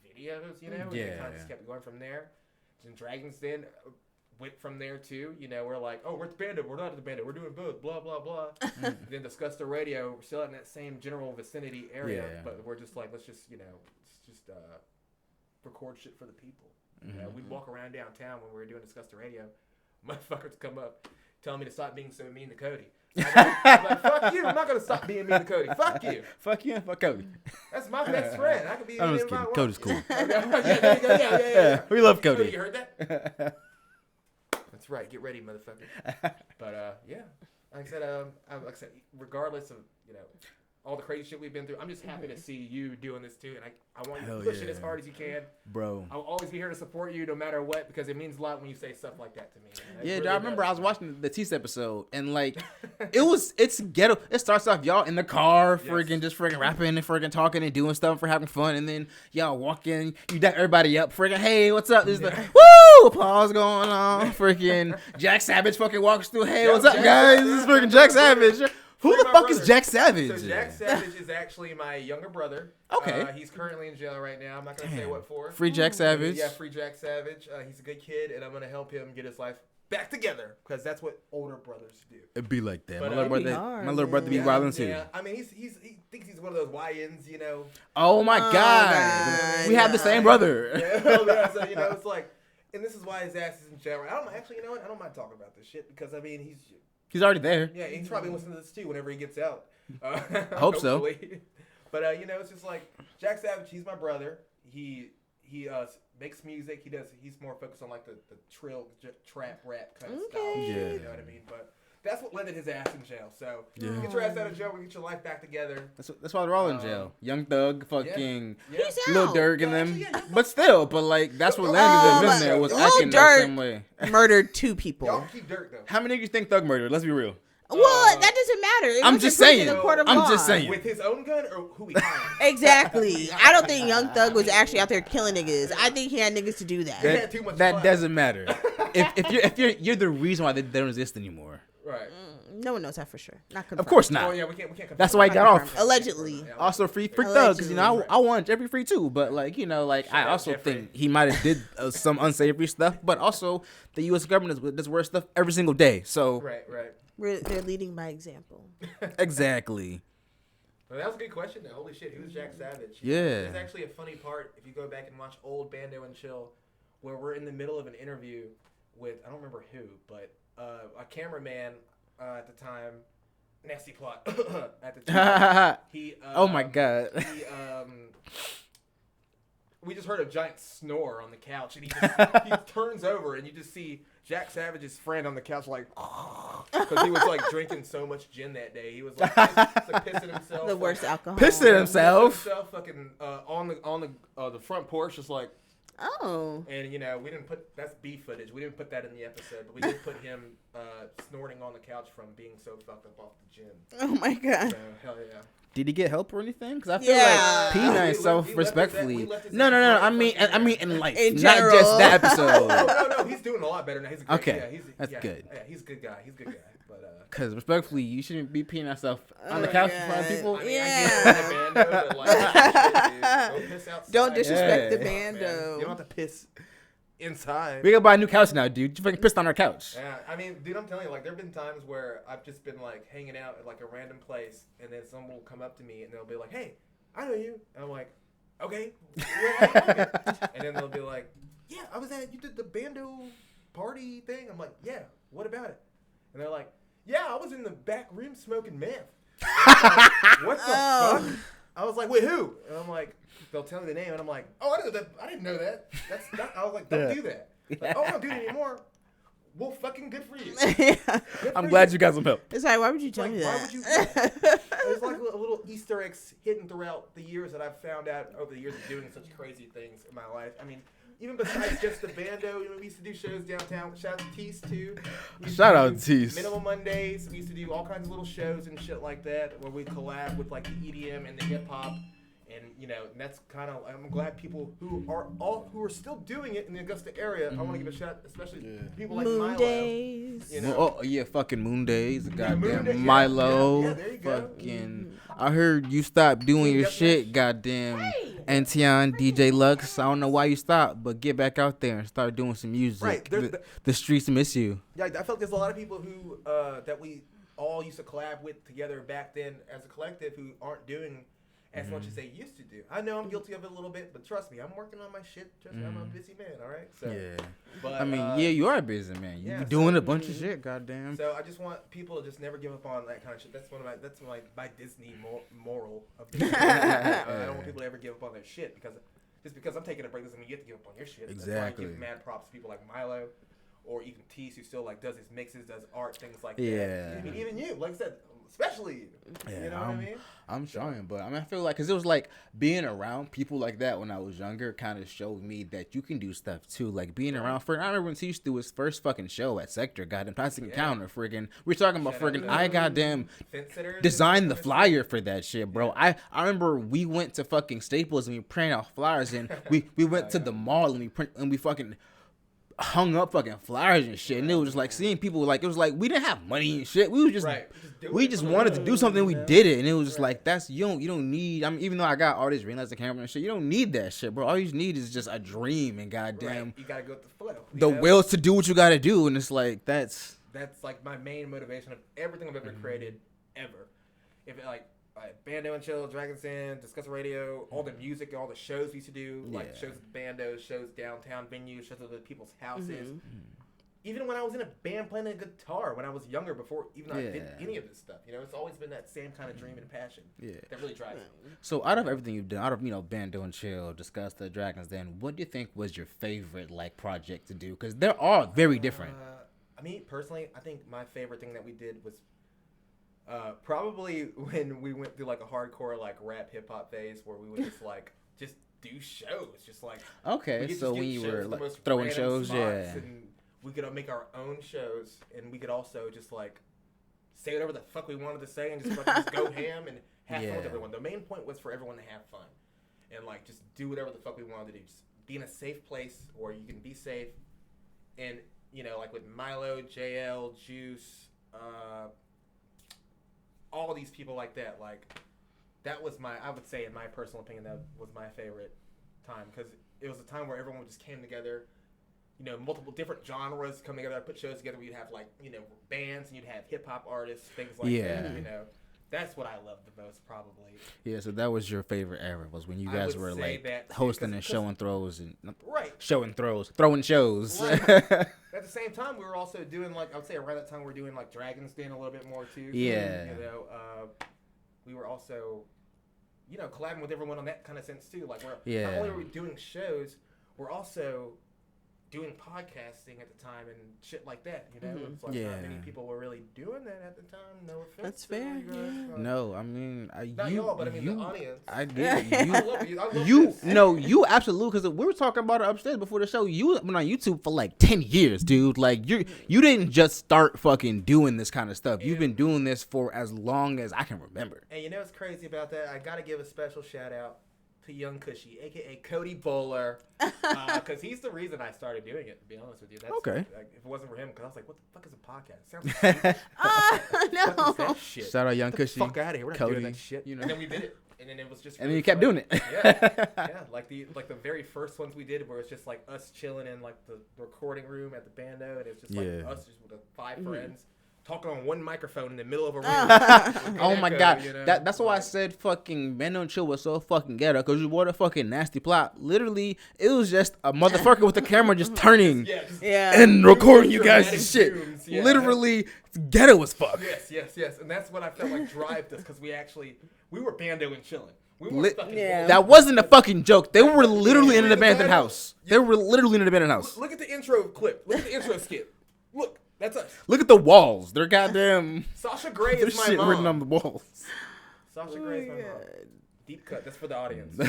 videos, you know. Yeah. And it kind of just kept going from there. And Dragon's Den went from there too. We're like, oh, we're at the Bando. We're not at the Bando. We're doing both. Blah blah blah. Then Discuss the Radio. We're still in that same general vicinity area, but we're just like, let's just record shit for the people. We'd walk around downtown when we were doing Discuss the Radio. Motherfuckers come up, telling me to stop being so mean to Cody. I'm like, fuck you. I'm not gonna stop being mean to Cody. Fuck you. Fuck you and fuck Cody. That's my best friend. I could be. I'm just kidding. Cody's cool. Yeah. We love Cody. You heard that? That's right. Get ready, motherfucker. But like I said, regardless of all the crazy shit we've been through, I'm just happy to see you doing this too, and I want you to push it as hard as you can, bro. I'll always be here to support you no matter what, because it means a lot when you say stuff like that to me. Really I remember I was watching the Tease episode, and like it's ghetto. It starts off y'all in the car, just rapping and talking and doing stuff for having fun, and then y'all walk in, you dap everybody up, hey, what's up? There's the woo applause going on. Jack Savage walks through. Hey, what's up, guys? This is Jack Savage. Who the fuck is Jack Savage? So Jack Savage is actually my younger brother. Okay. He's currently in jail right now. I'm not going to say what for. Free Jack Savage. Yeah, free Jack Savage. He's a good kid, and I'm going to help him get his life back together, because that's what older brothers do. It'd be like that. But, my little brother be wildin' too. Yeah, I mean, he thinks he's one of those YNs, Oh my God. We have the same brother. Yeah, so, it's like, and this is why his ass is in jail. I don't mind talking about this shit, because, I mean, he's already there. Yeah, he's probably listening to this too whenever he gets out. I hope so. But it's just like Jack Savage. He's my brother. He he makes music. He's more focused on like the trill trap rap kind of style. Yeah. You know what I mean? But that's what landed his ass in jail. So get your ass out of jail. We get your life back together. That's why they're all in jail. Young Thug, fucking Lil Durk and them. But like that's what landed them in there was Lil acting the same way. Murdered 2 people. Y'all keep Durk though. How many do you think Thug murdered? Let's be real. Well, that doesn't matter. I'm just saying. I'm just saying. With his own gun or who he hired? Exactly. I don't think Young Thug was actually out there killing niggas. I think he had niggas to do that. He had too much that fun. doesn't matter. if you're the reason why they don't exist anymore. Right. No one knows that for sure. Not confirmed. Of course not. Oh yeah, we can't. That's why he got off. Allegedly. Also free Thug, because I want Jeffrey free too. But like I also think he might have did some unsavory stuff. But also the U.S. government does worse stuff every single day. So right. They're leading by example. Exactly. Well, that was a good question though. Holy shit, who's Jack Savage? Yeah. There's actually a funny part if you go back and watch old Bando and Chill, where we're in the middle of an interview with I don't remember who, but a cameraman at the time. Nasty plot at the time. Oh my god. We just heard a giant snore on the couch, and he turns over, and you just see Jack Savage's friend on the couch, like, because he was like drinking so much gin that day. He was like pissing himself. The worst alcohol. Pissing himself. Fucking on the front porch, just like. Oh. And we didn't that's B footage. We didn't put that in the episode, but we did put him snorting on the couch from being so fucked up off the gin. Oh my god. So, hell yeah. Did he get help or anything? Because I feel like P9 self-respectfully. No. I mean in life, in not general. just that episode. No. He's doing a lot better now. He's a good, okay. That's good. Yeah, he's a good guy. But because respectfully, you shouldn't be peeing yourself on the couch in front of people. I mean, I get the bando, but don't piss outside. Don't disrespect the Man, bando. you don't have to piss inside. We gotta buy a new couch now, dude. You fucking pissed on our couch. Yeah, I mean, dude, I'm telling you, like, there have been times where I've just been like hanging out at like a random place, and then someone will come up to me and they'll be like, "Hey, I know you," and I'm like, "Okay, and then they'll be like, "Yeah, I was at you did the bando party thing." I'm like, "Yeah, what about it?" And they're like, "Yeah, I was in the back room smoking meth." Like, what the fuck? I was like, "Wait, who?" And I'm like, they'll tell me the name, and I'm like, "Oh, I didn't know that. That's not." I was like, "Don't do that." Like, "Oh, don't do it anymore." Well, fucking good for you. I'm glad you got some help. It's like, why would you tell me that? Why would you? There's like a little Easter eggs hidden throughout the years that I've found out over the years of doing such crazy things in my life. I mean, even besides just the bando, we used to do shows downtown. Shout out to Tease too. Shout out to Tease. Minimal Mondays. We used to do all kinds of little shows and shit like that where we collab with like the EDM and the hip hop. And and that's kind of. I'm glad people who are still doing it in the Augusta area. I want to give a shout, especially people like Moon Milo. Days. Oh yeah, fucking Moon Days. Goddamn Moon Day, Milo. Yeah, there you go. Fucking. I heard you stopped doing your shit. Goddamn. Antion, DJ Lux. I don't know why you stopped, but get back out there and start doing some music. Right. The streets miss you. Yeah, I felt like there's a lot of people who that we all used to collab with together back then as a collective who aren't doing as much as they used to do. I know I'm guilty of it a little bit, but trust me, I'm working on my shit. Trust me, I'm a busy man, all right? So, Yeah. But, I mean, you are a busy man. You be doing a bunch of shit, goddamn. So I just want people to just never give up on that kind of shit. That's my Disney moral of the I don't want people to ever give up on their shit because I'm taking a break doesn't mean you have to give up on your shit. Exactly. That's why I give mad props to people like Milo or even Tease who still like does his mixes, does art, things like that. Yeah. I mean, even you, like I said, especially you. Yeah, you know what I mean? I'm trying, but I mean, I feel like, because it was like being around people like that when I was younger kind of showed me that you can do stuff too. Like being around, I remember when Teach threw his first fucking show at Sector, goddamn Plastic Encounter, friggin'. We're talking about friggin', I goddamn designed the flyer for that shit, bro. I remember we went to fucking Staples and we printed out flyers, and we went to the mall and we fucking hung up fucking flyers and shit, and it was just like seeing people, like it was like we didn't have money and shit. We was just we just wanted to do something. We did it, and it was just like that's you don't need. I mean, even though I got all this ring lights, the camera and shit, you don't need that shit, bro. All you need is just a dream and goddamn you gotta go with the flow. The will to do what you gotta do, and it's like that's like my main motivation of everything I've ever created ever. If it like Bando and Chill, Dragon's Den, Discuss Radio, all the music, all the shows we used to do, like shows at the bandos, shows downtown venues, shows at the people's houses. even when I was in a band playing a guitar when I was younger, before even I did any of this stuff, it's always been that same kind of dream and passion that really drives me. So out of everything you've done, out of Bando and Chill, Discuss the Dragons Den, what do you think was your favorite project to do? Because they're all very different. I mean, personally, I think my favorite thing that we did was probably when we went through like a hardcore like rap hip hop phase where we would just do shows, just like so when you were like throwing shows, and we could make our own shows, and we could also just like say whatever the fuck we wanted to say and just go ham and have fun with everyone. The main point was for everyone to have fun and like just do whatever the fuck we wanted to do. Just be in a safe place where you can be safe, and like with Milo, JL, Juice, all these people like that, like that was I would say in my personal opinion, that was my favorite time, because it was a time where everyone just came together, multiple different genres come together, put shows together where you'd have like, bands, and you'd have hip hop artists, things like that, That's what I loved the most, probably. Yeah, so that was your favorite era, was when you guys were like hosting and showing throws and throwing shows. Right. At the same time, we were also doing like, I would say around that time we were doing like Dragon's Den a little bit more too. Yeah. We were also, collabing with everyone on that kind of sense too. Like not only were we doing shows, we're also doing podcasting at the time and shit like that, It's like not many people were really doing that at the time. No offense. That's fair. No, I mean, not y'all, but I mean the audience. I get I love you. I love you. this. No, you absolutely, because we were talking about it upstairs before the show. You been on YouTube for like 10 years, dude. Like you didn't just start fucking doing this kind of stuff. You've been doing this for as long as I can remember. And what's crazy about that? I gotta give a special shout out to Young Cushy, aka Cody Bowler, because he's the reason I started doing it. To be honest with you, that's okay. Like, if it wasn't for him, because I was like, "What the fuck is a podcast?" It sounds no. What is that shit? Shout out Young Cushy. Fuck out of here. We're not Cody, doing that shit. And then we did it, and then it was just. And then you kept doing it. Yeah. Like the very first ones we did, where it's just like us chilling in like the recording room at the Bando, and it's just like us just with the 5 friends. Talking on one microphone in the middle of a room. Oh my god. That's why I said fucking Bando and Chill was so fucking ghetto, because you wore a fucking nasty plot. Literally, it was just a motherfucker with the camera just turning and recording you guys' shit. Fumes, Literally, it's ghetto as fuck. Yes. And that's what I felt like drived us, because we were Bando and chilling. We were That wasn't a fucking joke. They were literally in an abandoned house. They were literally in an abandoned house. Look at the intro clip. Look at the intro skit. Look. That's us. Look at the walls. They're goddamn. Sasha Grey is my shit mom. written on the walls. Sasha Grey is my mom. Deep cut. That's for the audience.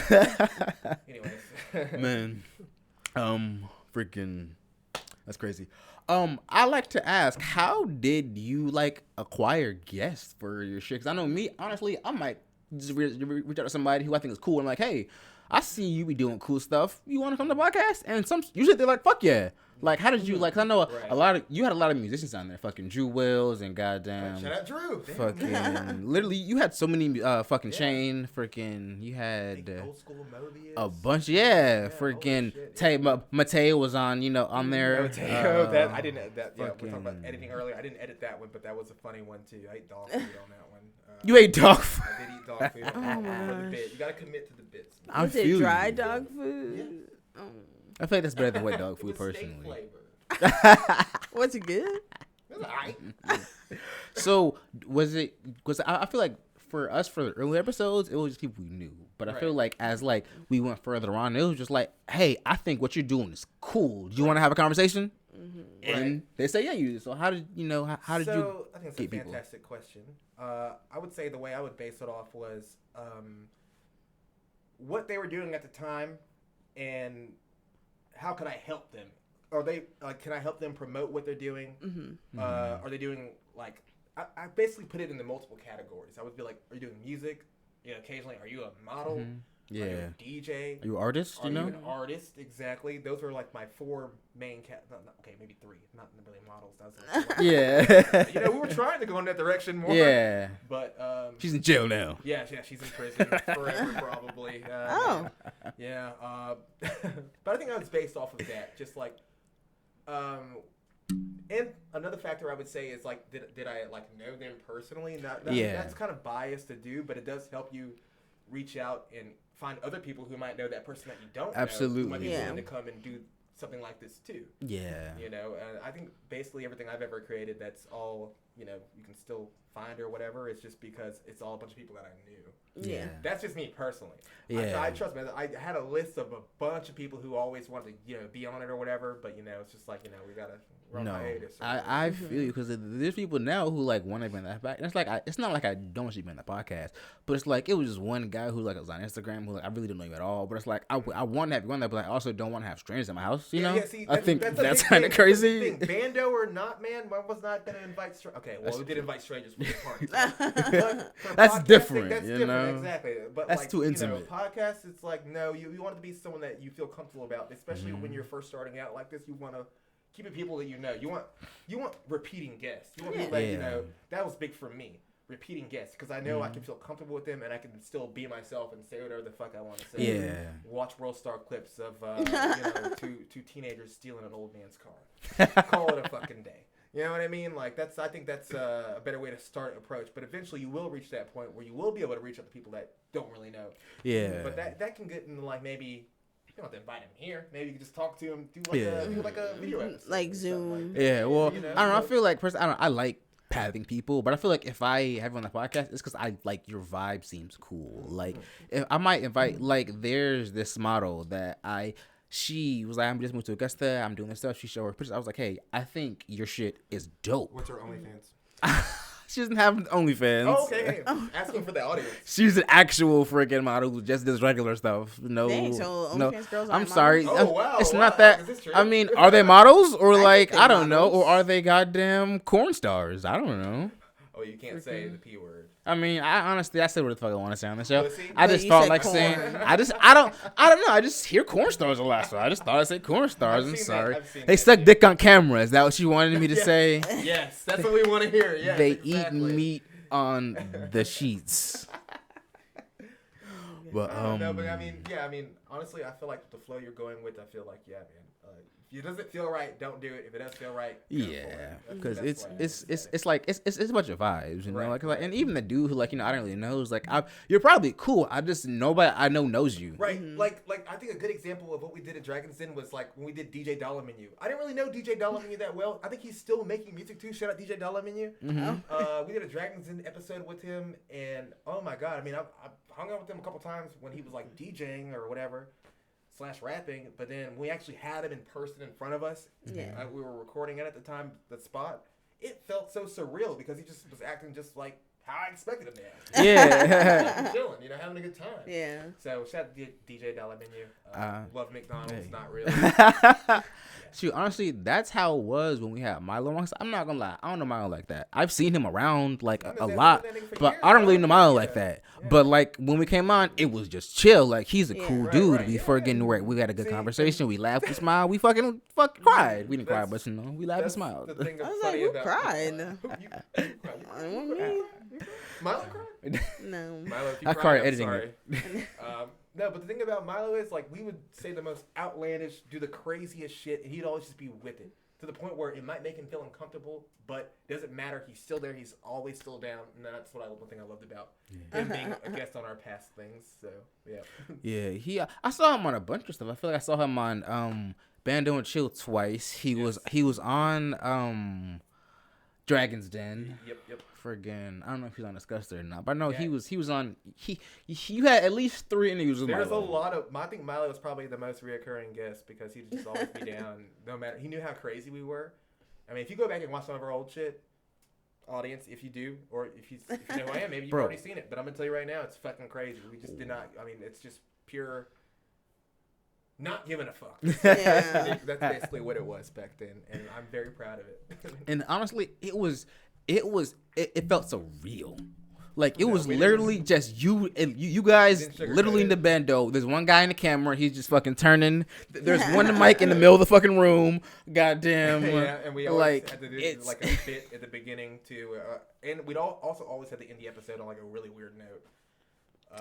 Anyways. Man. Freaking. That's crazy. I like to ask, how did you like acquire guests for your shit? Because I know me, honestly, I might just reach out to somebody who I think is cool. I'm like, hey, I see you be doing cool stuff. You want to come to the podcast? And usually they're like, fuck yeah. Like, how did you, like, I know you had a lot of musicians on there, fucking Drew Wells and goddamn. Shout out Drew. Fucking, literally, you had so many, fucking Shane, freaking, you had old school Mobius. A bunch, freaking, Mateo was on, on there. Mateo, I didn't edit that. Yeah, we're talking about editing earlier. I didn't edit that one, but that was a funny one, too. I ate dog food on that one. You ate dog food? I did eat dog food. For the bit. You gotta commit to the bits. Was it dry dog food? Yeah. I feel like that's better than wet dog food, personally. Was it good? It was alright. So I feel like for us, for the early episodes, it was just people we knew. But I feel like as like we went further on, it was just like, hey, I think what you're doing is cool. Do you want to have a conversation? Mm-hmm. And they say, yeah, you do. So how did you I think it's a fantastic question. I would say the way I would base it off was what they were doing at the time, and how could I help them? Are they can I help them promote what they're doing? Mm-hmm. Are they doing like I basically put it into multiple categories. I would be like, are you doing music? Occasionally, are you a model? Mm-hmm. Yeah. Are you a DJ? Are you an artist? Are you an artist? Exactly. Those are like my 4 main maybe 3. Not really models. That was yeah. We were trying to go in that direction more. Yeah. But she's in jail now. Yeah, she's in prison forever probably. Yeah. But I think I was based off of that. Just like, and another factor I would say is like, did I like know them personally? That's kind of biased to do, but it does help you reach out and find other people who might know that person that you don't know. Absolutely. Who might be willing to come and do something like this too. Yeah. You know, and I think basically everything I've ever created that's all, you know, you can still find or whatever, it's just because it's all a bunch of people that I knew. Yeah. That's just me personally. Yeah. I trust me. I had a list of a bunch of people who always wanted to, you know, be on it or whatever, but, you know, it's just like, you know, we got to run hiatus. I feel you because there's people now who like want to be in that back. It's like it's not like I don't want you to be in the podcast, but it's like it was just one guy who like was on Instagram who like I really didn't know you at all. But it's like I want to have you on there, but I also don't want to have strangers in my house. You know? Yeah, see, I think that's kind of crazy. Bando or not, man, I was not gonna invite strangers. Okay, well, we did invite strangers for the party. That's different. That's you different, know? Exactly. But that's like, too intimate. You know, podcasts, it's like no, you want it to be someone that you feel comfortable about, especially when you're first starting out like this. You want to keep it people that you know. You want repeating guests. You want people that you know. That was big for me. Repeating guests, because I know I can feel comfortable with them and I can still be myself and say whatever the fuck I want to say. Yeah. Watch World Star clips of you know, two teenagers stealing an old man's car. Call it a fucking day. You know what I mean? Like I think that's a better way to start approach. But eventually you will reach that point where you will be able to reach out to people that don't really know. Yeah. But that can get into like maybe. You don't have to invite him here. Maybe you can just talk to him, do like a video episode. Like Zoom. Like yeah, well, you know, I don't know. I feel like, personally, I like having people, but I feel like if I have you on the podcast, it's because I like your vibe seems cool. Like, if I might invite, like, there's this model that she was like, I'm just moved to Augusta, I'm doing this stuff. She showed her pictures. I was like, hey, I think your shit is dope. What's her OnlyFans? She doesn't have OnlyFans. Oh, okay. Asking for the audience. She's an actual freaking model who just does regular stuff. No, Dang, so OnlyFans girls I'm aren't sorry. models? Oh, wow. It's wow. not that. Is this true? I mean, are they models or like I don't know, models. or are they goddamn corn stars? I don't know. Oh, you can't say the P word. I mean, I honestly said what the fuck I want to say on the show. Pussy? I But just you felt said like corn. saying. I don't know. I just hear corn stars a lot, so I just thought I'd say corn stars. I'm sorry. They suck dick on camera. Is that what you wanted me to say? Yes, that's what we want to hear. Yes, They exactly. eat meat on the sheets. But no, but I mean, honestly, I feel like the flow you're going with, I feel like, yeah, man. If it doesn't feel right, don't do it. If it does feel right, go for it. Because it's like it's a bunch of vibes, you know. Right, like and even the dude who like I don't really know is like you're probably cool. I just nobody I know knows you. Right, like I think a good example of what we did at Dragon's Den was like when we did DJ Dollar Menu. I didn't really know DJ Dollar Menu that well. I think he's still making music too. Shout out DJ Dollar Menu. We did a Dragon's Den episode with him, and oh my god, I mean, I hung out with him a couple times when he was like DJing or whatever. / rapping, but then we actually had him in person in front of us. Yeah. We were recording it at the time, the spot. It felt so surreal because he just was acting just like how I expected him to act. Yeah. Chilling, you know, having a good time. Yeah. So shout out to DJ Dollar Menu. Love McDonald's, hey. not really. Shoot, honestly, that's how it was when we had Milo. I'm not gonna lie, I don't know Milo like that. I've seen him around like a lot, but I don't really know Milo like that. Yeah. But like when we came on, it was just chill. Like he's a cool dude. We friggin' we had a good conversation. We laughed, we smiled, we fucking cried. We didn't cry, but you know, we laughed and smiled. I was like, who cried? Milo cried? No. Milo, if you I cried editing it. No, but the thing about Milo is, like, we would say the most outlandish, do the craziest shit, and he'd always just be with it. To the point where it might make him feel uncomfortable, but it doesn't matter. He's still there. He's always still down. And that's one thing I loved about him being a guest on our past things. So, yeah. Yeah, I saw him on a bunch of stuff. I feel like I saw him on Bando and Chill twice. He was on Dragon's Den. Yep. Friggin', I don't know if he's on Disgusted or not, but I know he was on. You had at least 3 interviews with There's Milo. a lot of. I think Milo was probably the most reoccurring guest because he'd just always be down, no matter. He knew how crazy we were. I mean, if you go back and watch some of our old shit, audience, if you do, or if you know who I am, maybe you've already seen it. But I'm gonna tell you right now, it's fucking crazy. We just did not. I mean, it's just pure. Not giving a fuck. Yeah. That's basically what it was back then, and I'm very proud of it. And honestly, it felt so real. Like it was literally just you guys literally in the bando. There's one guy in the camera. He's just fucking turning. There's one mic in the middle of the fucking room. Goddamn. Yeah, and we always had to do like a bit at the beginning too, and we'd also always had to end the episode on like a really weird note.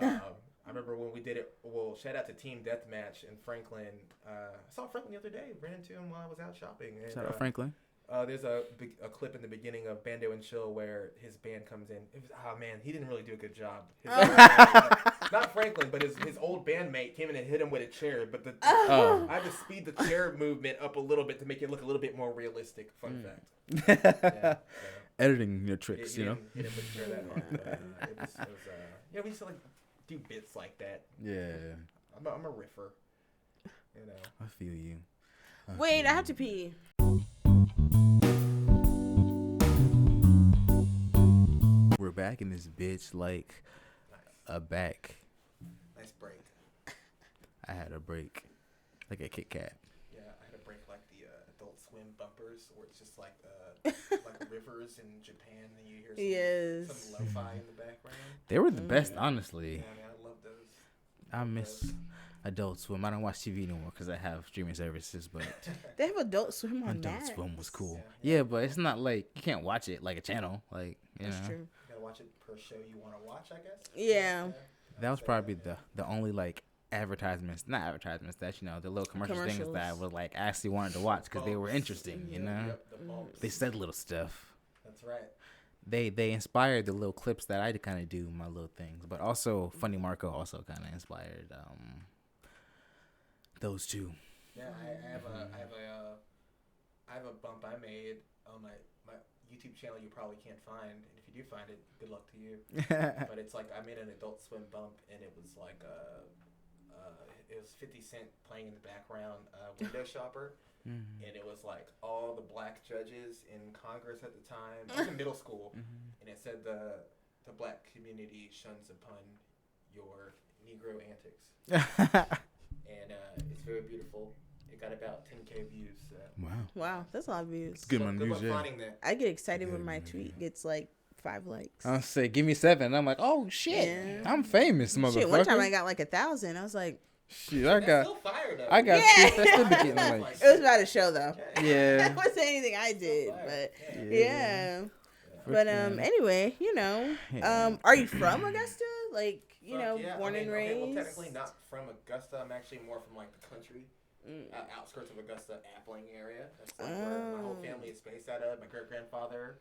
I remember when we did it. Well, shout out to Team Deathmatch in Franklin. I saw Franklin the other day. Ran into him while I was out shopping. And, Shout out Franklin. There's a clip in the beginning of Bando and Chill where his band comes in. He didn't really do a good job. Not Franklin, but his old bandmate came in and hit him with a chair. But I had to speed the chair movement up a little bit to make it look a little bit more realistic. Fun fact. Editing your tricks, He didn't hit him with the chair that hard. But, we used to like do bits like that. Yeah. I'm a riffer. You know. I feel you. Wait, I have to pee. We're back in this bitch like a back. Nice break. I had a break. Like a Kit Kat. Yeah, I had a break like the Adult Swim bumpers where it's just like like rivers in Japan and you hear some lo-fi in the background. They were the best, honestly. Yeah, man, I love those. I miss Adult Swim. I don't watch TV anymore because I have streaming services, but they have Adult Swim on Adult Max. Swim was cool. Yeah, but it's not like you can't watch it like a channel. Like That's true. You gotta watch it per show you want to watch, I guess. Yeah. That was probably the only like advertisements, not advertisements, that the little commercials things that I was like actually wanted to watch because they were interesting. Yep, they said little stuff. That's right. They inspired the little clips that I kind of do my little things, but also Funny Marco also kind of inspired those two. Yeah, I have a bump I made on my YouTube channel you probably can't find, and if you do find it, good luck to you. But it's like I made an Adult Swim bump, and it was like it was 50 Cent playing in the background, Window Shopper. Mm-hmm. And it was like all the black judges in Congress at the time. I was in middle school, and it said the black community shuns upon your Negro antics. And it's very beautiful. It got about 10K views. Wow, that's a lot of views. It's good news, yeah. I get excited when my tweet gets like 5 likes. I'll say, give me 7. I'm like, oh shit, I'm famous, motherfucker. Shit, one time I got like 1,000. I was like, shit, I got that's still getting like. It was about a show though. Yeah. It wasn't anything I did, but yeah. But anyway, are you from Augusta? Like, born and raised? Well, technically not from Augusta. I'm actually more from like the country, outskirts of Augusta, Appling area. That's like where my whole family is based out of. My great grandfather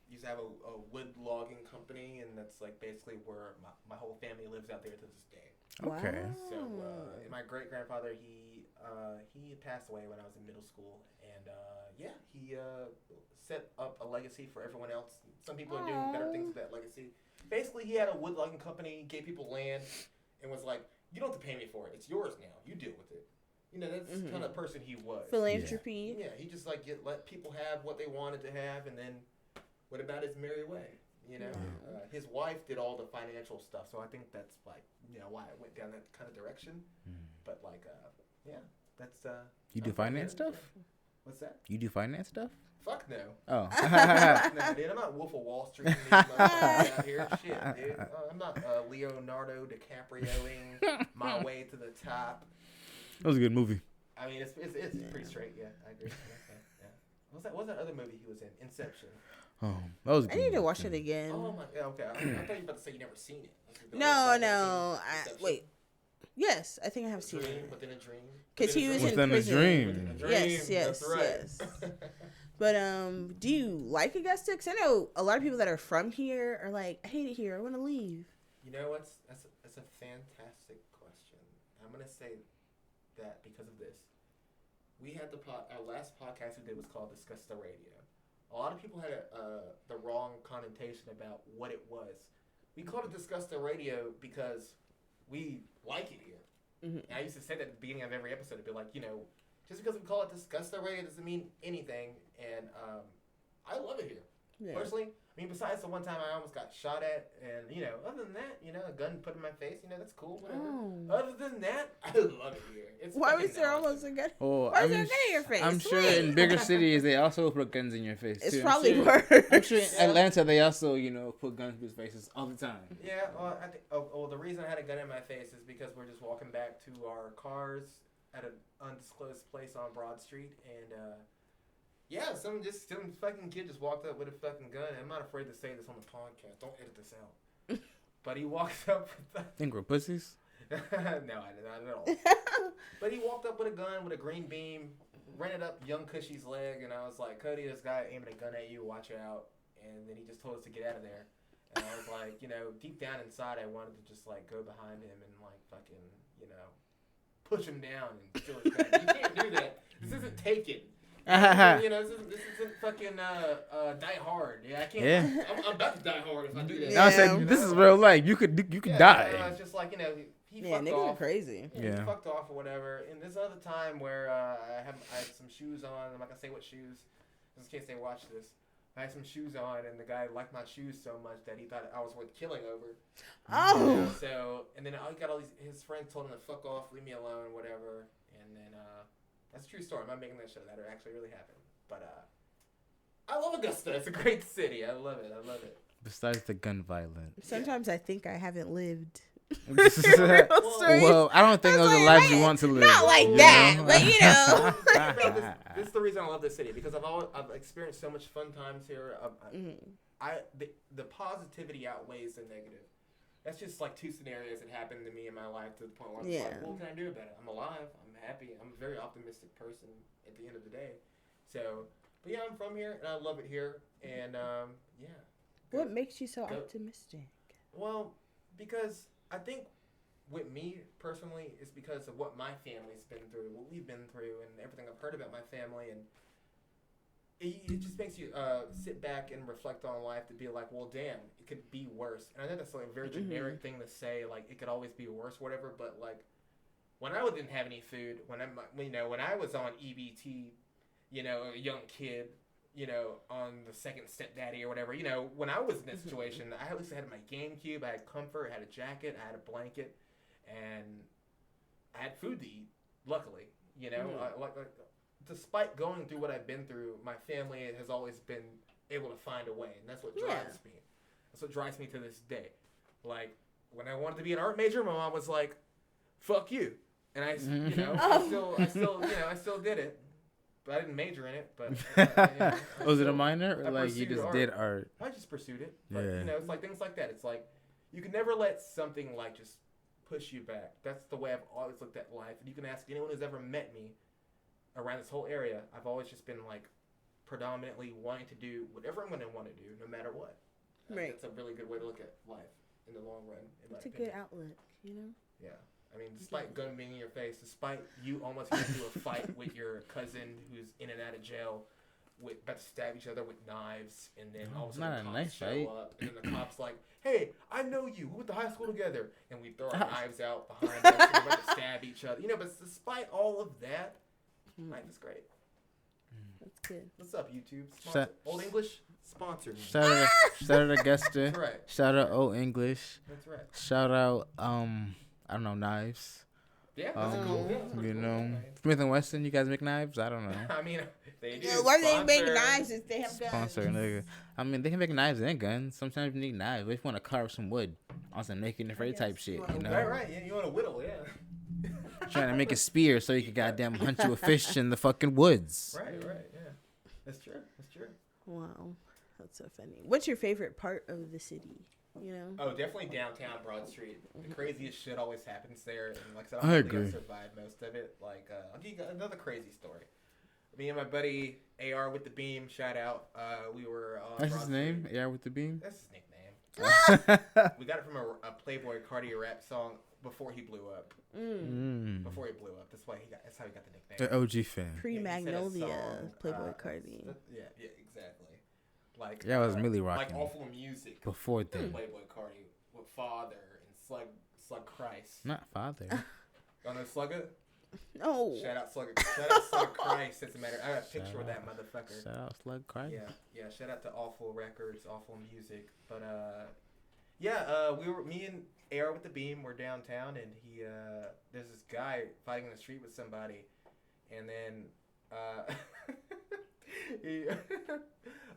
used to have a wood logging company, and that's like basically where my whole family lives out there to this day. Okay. So my great grandfather, he passed away when I was in middle school, and he set up a legacy for everyone else. Some people are doing better things with that legacy. Basically, he had a wood logging company, gave people land, and was like, "You don't have to pay me for it. It's yours now. You deal with it." That's the kind of person he was. Philanthropy. Yeah, he just like let people have what they wanted to have, and then went about his merry way. His wife did all the financial stuff, so I think that's like why it went down that kind of direction. But like, that's you do finance stuff? What's that? You do finance stuff? Fuck no. Oh. No, dude, I'm not Wolf of Wall Street out here. Shit, dude. I'm not Leonardo DiCaprioing my way to the top. That was a good movie. I mean, it's pretty straight. Yeah, I agree. Yeah. What was that other movie he was in? Inception. Oh, that was good. I need to watch it again. Oh my. Yeah, okay. I thought you were about to say you never seen it. No. Wait. Yes, I think I have seen it. Within a dream. Because he was in prison. Within a dream. Yes. But do you like Augusta? Because I know a lot of people that are from here are like, I hate it here. I want to leave. You know what's? That's a fantastic question. I'm gonna say that because of this. We had our last podcast we did was called Discuss the Radio. A lot of people had the wrong connotation about what it was. We called it Discuss the Radio because we like it here. Mm-hmm. And I used to say that at the beginning of every episode. It'd be like, just because we call it Discuss the Radio doesn't mean anything. And I love it here. Yeah. Personally, I mean, besides the one time I almost got shot at, and other than that, a gun put in my face, that's cool, whatever. Oh. Other than that, I love it here. Why was there almost a gun? Oh, why is there a gun in your face? I'm sure in bigger cities they also put guns in your face. It's too. probably worse. I'm sure in Atlanta they also, put guns in people's faces all the time. Yeah, well, I think. The reason I had a gun in my face is because we're just walking back to our cars at an undisclosed place on Broad Street, and some fucking kid just walked up with a fucking gun. I'm not afraid to say this on the podcast. Don't edit this out. But he walks up with think we're pussies? No, not at all. But he walked up with a gun with a green beam, rented up Young Cushy's leg, and I was like, Cody, this guy aiming a gun at you, watch out. And then he just told us to get out of there. And I was like, deep down inside, I wanted to just, like, go behind him and, like, fucking, push him down and steal his gun. You can't do that. This isn't Taken. This isn't fucking Die Hard. Yeah, I can't. Yeah. I'm about to die hard if I do that. I said, this is real life. You could die. It's just like, he fucked niggas are crazy. He fucked off or whatever. And there's another time where I had some shoes on. I'm not going to say what shoes, just in case they watch this. I had some shoes on, and the guy liked my shoes so much that he thought I was worth killing over. Oh. And then I got all these. His friends told him to fuck off, leave me alone, whatever. And then that's a true story. I'm not making that shit. That actually really happened. But I love Augusta. It's a great city. I love it. Besides the gun violence. Sometimes I think I haven't lived. Well, I don't think those are lives you want to live. Not like that, but This is the reason I love this city, because I've experienced so much fun times here. The positivity outweighs the negative. That's just like two scenarios that happened to me in my life to the point where I'm like, what can I do about it? I'm alive. I'm happy. I'm a very optimistic person at the end of the day. So, but yeah, I'm from here and I love it here. And What makes you so optimistic? Well, because I think with me personally, it's because of what my family's been through, what we've been through, and everything I've heard about my family, and it just makes you sit back and reflect on life to be like, well, damn, it could be worse. And I know that's like a very generic thing to say, like it could always be worse, whatever. But like when I didn't have any food, when I was on EBT, a young kid. On the second stepdaddy or whatever, when I was in that situation, I at least had my GameCube, I had comfort, I had a jacket, I had a blanket, and I had food to eat, luckily, despite going through what I've been through, my family has always been able to find a way, and that's what drives me. That's what drives me to this day. Like, when I wanted to be an art major, my mom was like, fuck you. And I still did it. But I didn't major in it. But was it a minor, or like you just did art? I just pursued it. But, it's like things like that. It's like you can never let something like just push you back. That's the way I've always looked at life. And you can ask anyone who's ever met me around this whole area. I've always just been like predominantly wanting to do whatever I'm going to want to do, no matter what. Right. That's a really good way to look at life in the long run. It's a good outlet, Yeah. I mean, despite gun being in your face, despite you almost getting into a fight with your cousin who's in and out of jail, about to stab each other with knives, and then all of a sudden the cops show up, and then the cops like, hey, I know you, we went to high school together, and we throw our knives out behind us, and we're about to stab each other. But despite all of that, life is great. That's good. What's up, YouTube? Old English? Sponsor me. Shout out Augusta. That's right. Shout out Old English. That's right. Shout out, I don't know, knives. Yeah, that's cool. Yeah, Smith & Wesson, you guys make knives? I don't know. I mean, they do. Why do they make knives if they have guns? Sponsor, nigga. I mean, they can make knives and guns. Sometimes you need knives. If you want to carve some wood on some naked and afraid type shit, Right. Yeah, you want to whittle, yeah. Trying to make a spear so you can goddamn hunt you a fish in the fucking woods. Right, yeah. That's true. Wow, that's so funny. What's your favorite part of the city? Oh, definitely downtown Broad Street. The craziest shit always happens there, and like I said, I don't think I survived most of it. Like, I'll give you another crazy story. Me and my buddy AR with the Beam, shout out. We were on That's Broad his name? Street. AR with the Beam? That's his nickname. We got it from a Playboy Cardi rap song before he blew up. Before he blew up. That's how he got the nickname. The OG fan. Pre-Magnolia, Playboy Cardi. Yeah, exactly. Like, I was really rocking. Like Awful Music. Before then. Playboy Cardi with Father and Slug Christ. Not Father. Y'all know Slugger? No. Shout out Slug Christ. As a matter, I got a picture of that motherfucker. Shout out Slug Christ. Yeah. Shout out to Awful Records, Awful Music. But me and AR with the Beam were downtown, and there's this guy fighting in the street with somebody, and then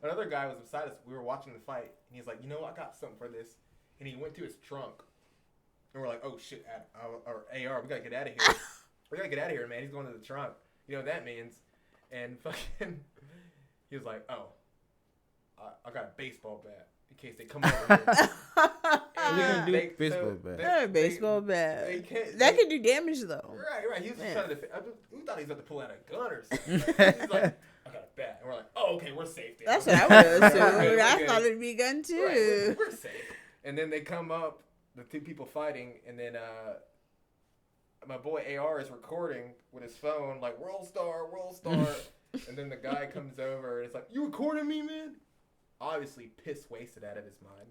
another guy was beside us. We were watching the fight, and he's like, I got something for this. And he went to his trunk. And we're like, oh, shit, or AR, we got to get out of here. We got to get out of here, man. He's going to the trunk. You know what that means. And fucking, he was like, oh, I got a baseball bat. in case they come over here. We're gonna do baseball bat. Baseball bat. That can do damage though. Right. He was just trying to defend. We thought he was about to pull out a gun or something. He's like, I got a bat. And we're like, oh, okay, we're safe. Then. That's what I would assume. I thought it'd be a gun too. Right, we're safe. And then they come up, the two people fighting, and then my boy AR is recording with his phone, like, World Star. And then the guy comes over and it's like, you recording me, man? Obviously piss wasted out of his mind.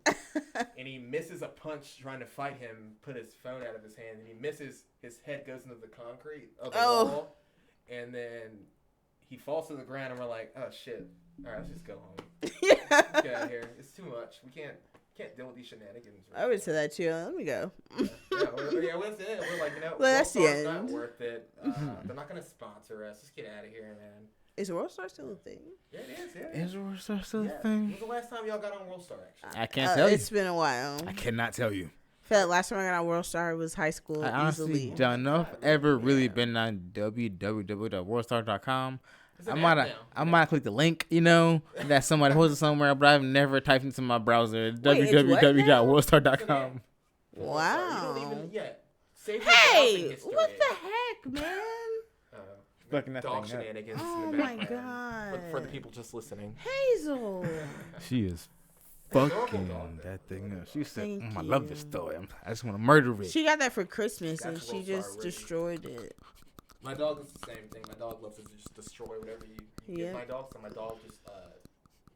And he misses a punch trying to fight him, put his phone out of his hand, and he misses, his head goes into the concrete of the wall. And then he falls to the ground and we're like, oh shit. Alright, let's just go home. Let's get out of here. It's too much. We can't deal with these shenanigans. Right? I would say that too. Let me go. That's it. We're like, well, that's the end. It's not worth it. They're not gonna sponsor us. Let's get out of here, man. Is World Star still a thing? Yeah, it is. Yeah. Is World Star still a thing? When was the last time y'all got on World Star? Actually, I can't tell you. It's been a while. I cannot tell you. I feel like last time I got on World Star was high school. I honestly don't know if I've ever really been on www.worldstar.com. I might click the link, that somebody posted somewhere, but I've never typed into my browser www.worldstar.com. Wow. You don't even yet. Hey, what the heck, man? Dog shenanigans. Oh my god! For the people just listening. Hazel. She is fucking that thing up. She said, I love this toy. I just want to murder it. She got that for Christmas and she just destroyed it. My dog is the same thing. My dog loves to just destroy whatever you give my dog. So my dog just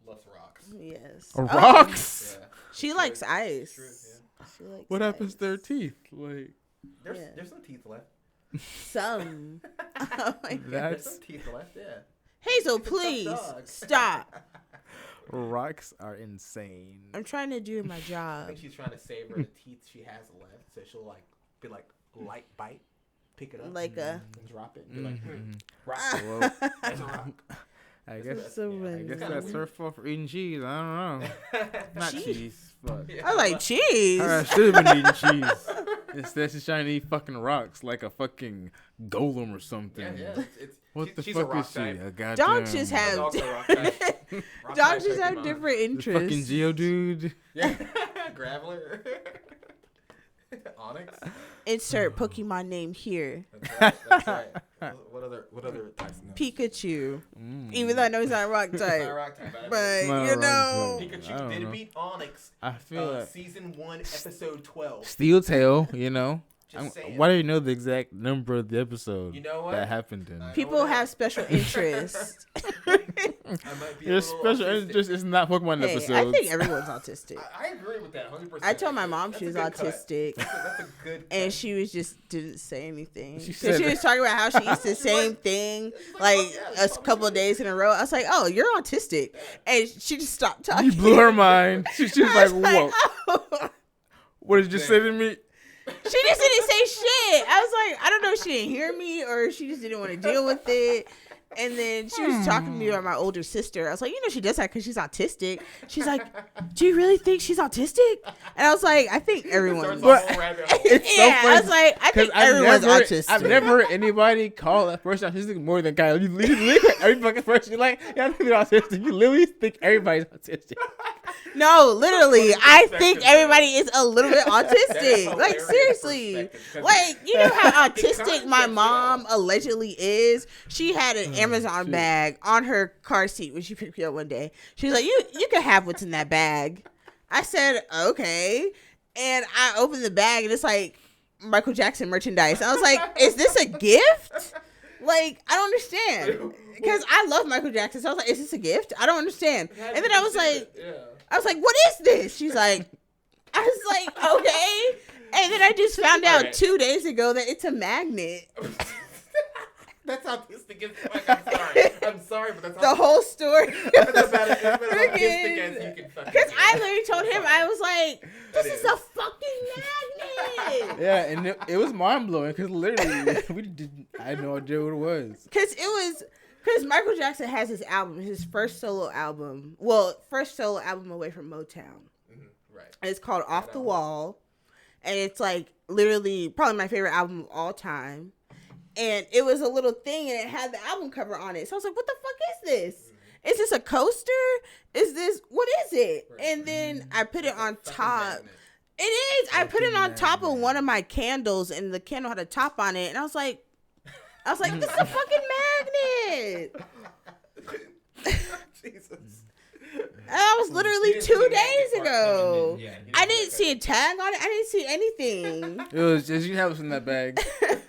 loves rocks. Yes. Rocks? Yeah. She likes ice. True, yeah. She likes what ice. happens to their teeth? Like there's some teeth left. Some. Oh my God. There's some teeth left, yeah. Hazel, please stop. Rocks are insane. I'm trying to do my job. I think she's trying to savor the teeth she has left, so she'll be like light bite, pick it up, and drop it, and be like, rock. Well, That's a rock. I guess that's that's her fault for eating cheese. I don't know. Not cheese, but I like cheese. I should have been eating cheese. Instead, she's trying to eat fucking rocks like a fucking golem or something. Yeah. What the fuck is she? A goddamn dogs just have different interests. The fucking Geodude. Yeah, Graveler. Onyx. Insert Pokemon name here. That's right. What other types? Pikachu. Even though I know he's not a rock type. But Pikachu did beat Onyx. I feel like season 1, episode 12. Steel Tail, why do you know the exact number of the episode that happened in? People have special interests. Your special interest is not Pokemon episodes. I think everyone's autistic. I agree with that 100%. I told my mom she was autistic. That's a good and she was didn't say anything. She was talking about how she eats the same thing like a couple of days in a row. I was like, oh, you're autistic. And she just stopped talking. You blew her mind. She was like, whoa. Oh. What did you just say to me? She just didn't say shit. I was like, I don't know if she didn't hear me or she just didn't want to deal with it. And then she was talking to me about my older sister. I was like, she does that because she's autistic. She's like, do you really think she's autistic? And I was like, I think everyone's. It's so funny. I was like, I think everyone's autistic. I've never heard anybody call that person autistic more than Kyle. You literally every fucking person you're like, yeah, I think they're autistic. You literally think everybody's autistic. No, literally, I think everybody is a little bit autistic. Like, seriously. Like, you know how autistic my mom allegedly is? She had an Amazon bag on her car seat when she picked me up one day. She's like, you can have what's in that bag. I said, okay. And I opened the bag, and it's like Michael Jackson merchandise. I was like, is this a gift? Like, I don't understand. Because I love Michael Jackson. So I was like, is this a gift? I don't understand. And then I was like, what is this? She's like, I was like, okay. And then I just found out 2 days ago that it's a magnet. That's autistic. I'm sorry, but that's the whole story. That's about as autistic as you can fucking. Because I literally told him, I was like, this is a fucking magnet. Yeah, and it was mind blowing because literally I had no idea what it was. Because Michael Jackson has his album, his first solo album away from Motown. Right. And it's called Off the Wall. And it's like literally probably my favorite album of all time. And it was a little thing and it had the album cover on it. So I was like, what the fuck is this? is this a coaster? Is this, what is it? And then I put it on top. It is. I put it on top of one of my candles, and the candle had a top on it, and I was like, this is a fucking magnet. Jesus. That was literally 2 days ago. I didn't see a tag on it. I didn't see anything. It was just, you have what's in that bag.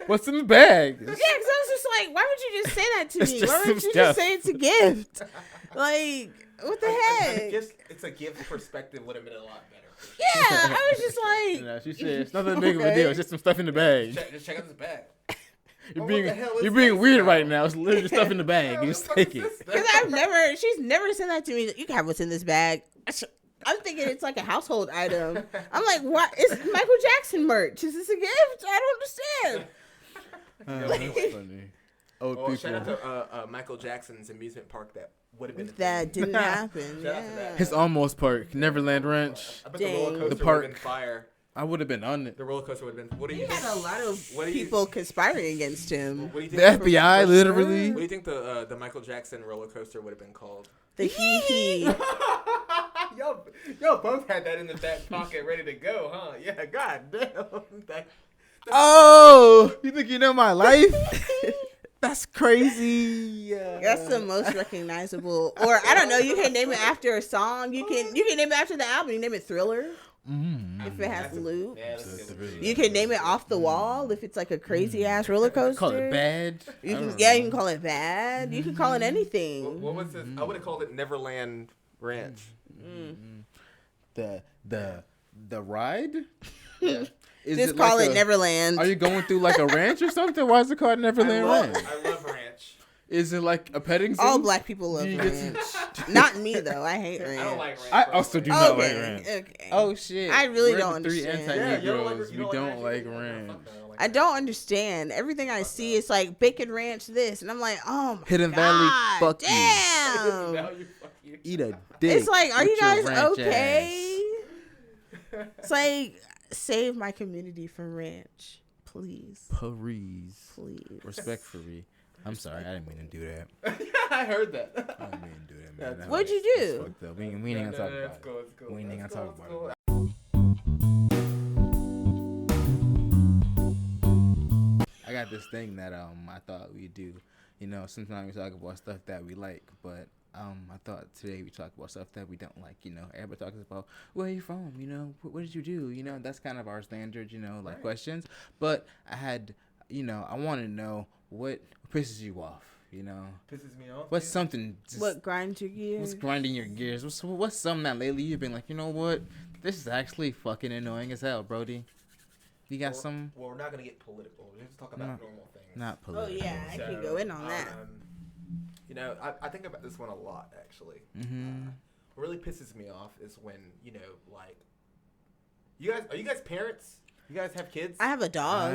What's in the bag? Yeah, because I was just like, why would you just say that to me? Why would you just say it's a gift? Like, what the heck? It's a gift perspective would have been a lot better. Yeah, I was just like. No, she said it's nothing big of a deal. It's just some stuff in the bag. Just check out this bag. You're being weird right now. It's literally stuff in the bag. You just take it. Because she's never said that to me. You can have what's in this bag. I'm thinking it's like a household item. I'm like, what? It's Michael Jackson merch. Is this a gift? I don't understand. That's funny. Oh, shout out to Michael Jackson's amusement park that would have been. That didn't happen. Yeah. His almost park, Neverland Ranch. I bet the roller coaster the park. would have been fire. I would have been on it. The roller coaster would have been. He had a lot of people conspiring against him. What do you think the FBI, literally. What do you think the Michael Jackson roller coaster would have been called? The hee. Y'all both had that in the back pocket, ready to go, huh? Yeah, goddamn. Oh, you think you know my life? That's crazy. That's the most recognizable. Or I don't know. You can name it after a song. You can name it after the album. You name it Thriller. If it has loops. You can name it Off the Wall if it's like a crazy ass roller coaster. Call it Bad. You can call it Bad. You can call it anything. What was this? I would have called it Neverland Ranch. The ride? Just call it Neverland. Are you going through like a ranch or something? Why is it called Neverland Ranch? I love ranch. Is it like a petting zoo? All black people love ranch. Not me though. I hate ranch. I don't like ranch. I also do not like ranch. Okay. Oh shit. I really We're don't the three understand. anti-Negroes. We don't like ranch. I don't understand. Everything I see is like bacon ranch this, and I'm like, oh my Hidden God, Valley, fuck damn. you. Eat a dick. It's like, are you guys okay? It's like, save my community from ranch, please. Please. Respectfully. I'm sorry, I didn't mean to do that. I heard that. I didn't mean to do that, man. What'd you do? We ain't gonna talk about it. We ain't gonna talk about it. I got this thing that I thought we'd do. You know, sometimes we talk about stuff that we like, but I thought today we talk about stuff that we don't like. You know, everybody talks about where are you from? You know, what did you do? You know, that's kind of our standard, you know, like questions. But I had, you know, I want to know what pisses you off. You know, pisses me off. What's something? What grinds your gears? What's grinding your gears? What's something that lately you've been like, you know what? This is actually fucking annoying as hell, Brody. You got some? Well, we're not gonna get political. We're just talking about normal things. Not political. Oh yeah, I can go in on that. You know, I think about this one a lot actually. What really pisses me off is when, you know, like, are you guys parents? You guys have kids? I have a dog.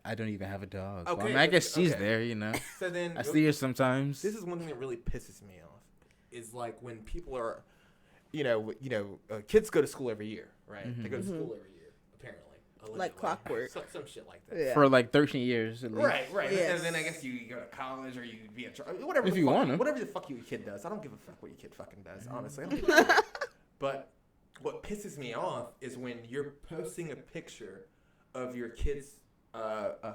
I don't even have a dog. Okay, well, I guess she's there, you know. So then I see her sometimes. This is one thing that really pisses me off. Is like when people are, you know, kids go to school every year, right? They go to school every year, apparently. Allegedly. Like clockwork. Some shit like that. Yeah. For like 13 years at least. Right. Yes. And then I guess you go to college or you be a whatever. If you want to. Whatever the fuck your kid does. I don't give a fuck what your kid fucking does, honestly. I don't give a fuck. But what pisses me off is when you're posting a picture of your kid's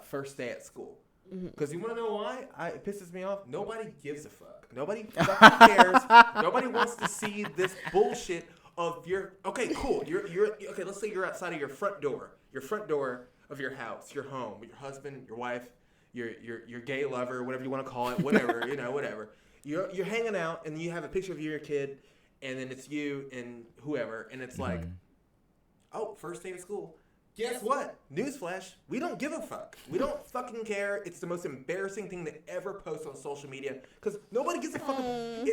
first day at school. Because you want to know why it pisses me off? Nobody gives a fuck. Nobody fucking cares. Nobody wants to see this bullshit of your... Okay, cool. You're okay, let's say you're outside of your front door of your house, your home, with your husband, your wife, your gay lover, whatever you want to call it, whatever, you know, whatever. You're hanging out, and you have a picture of your kid, and then it's you and whoever, and it's like, oh, first day of school. Guess what? Newsflash, we don't give a fuck. We don't fucking care. It's the most embarrassing thing to ever post on social media because nobody gives a fuck.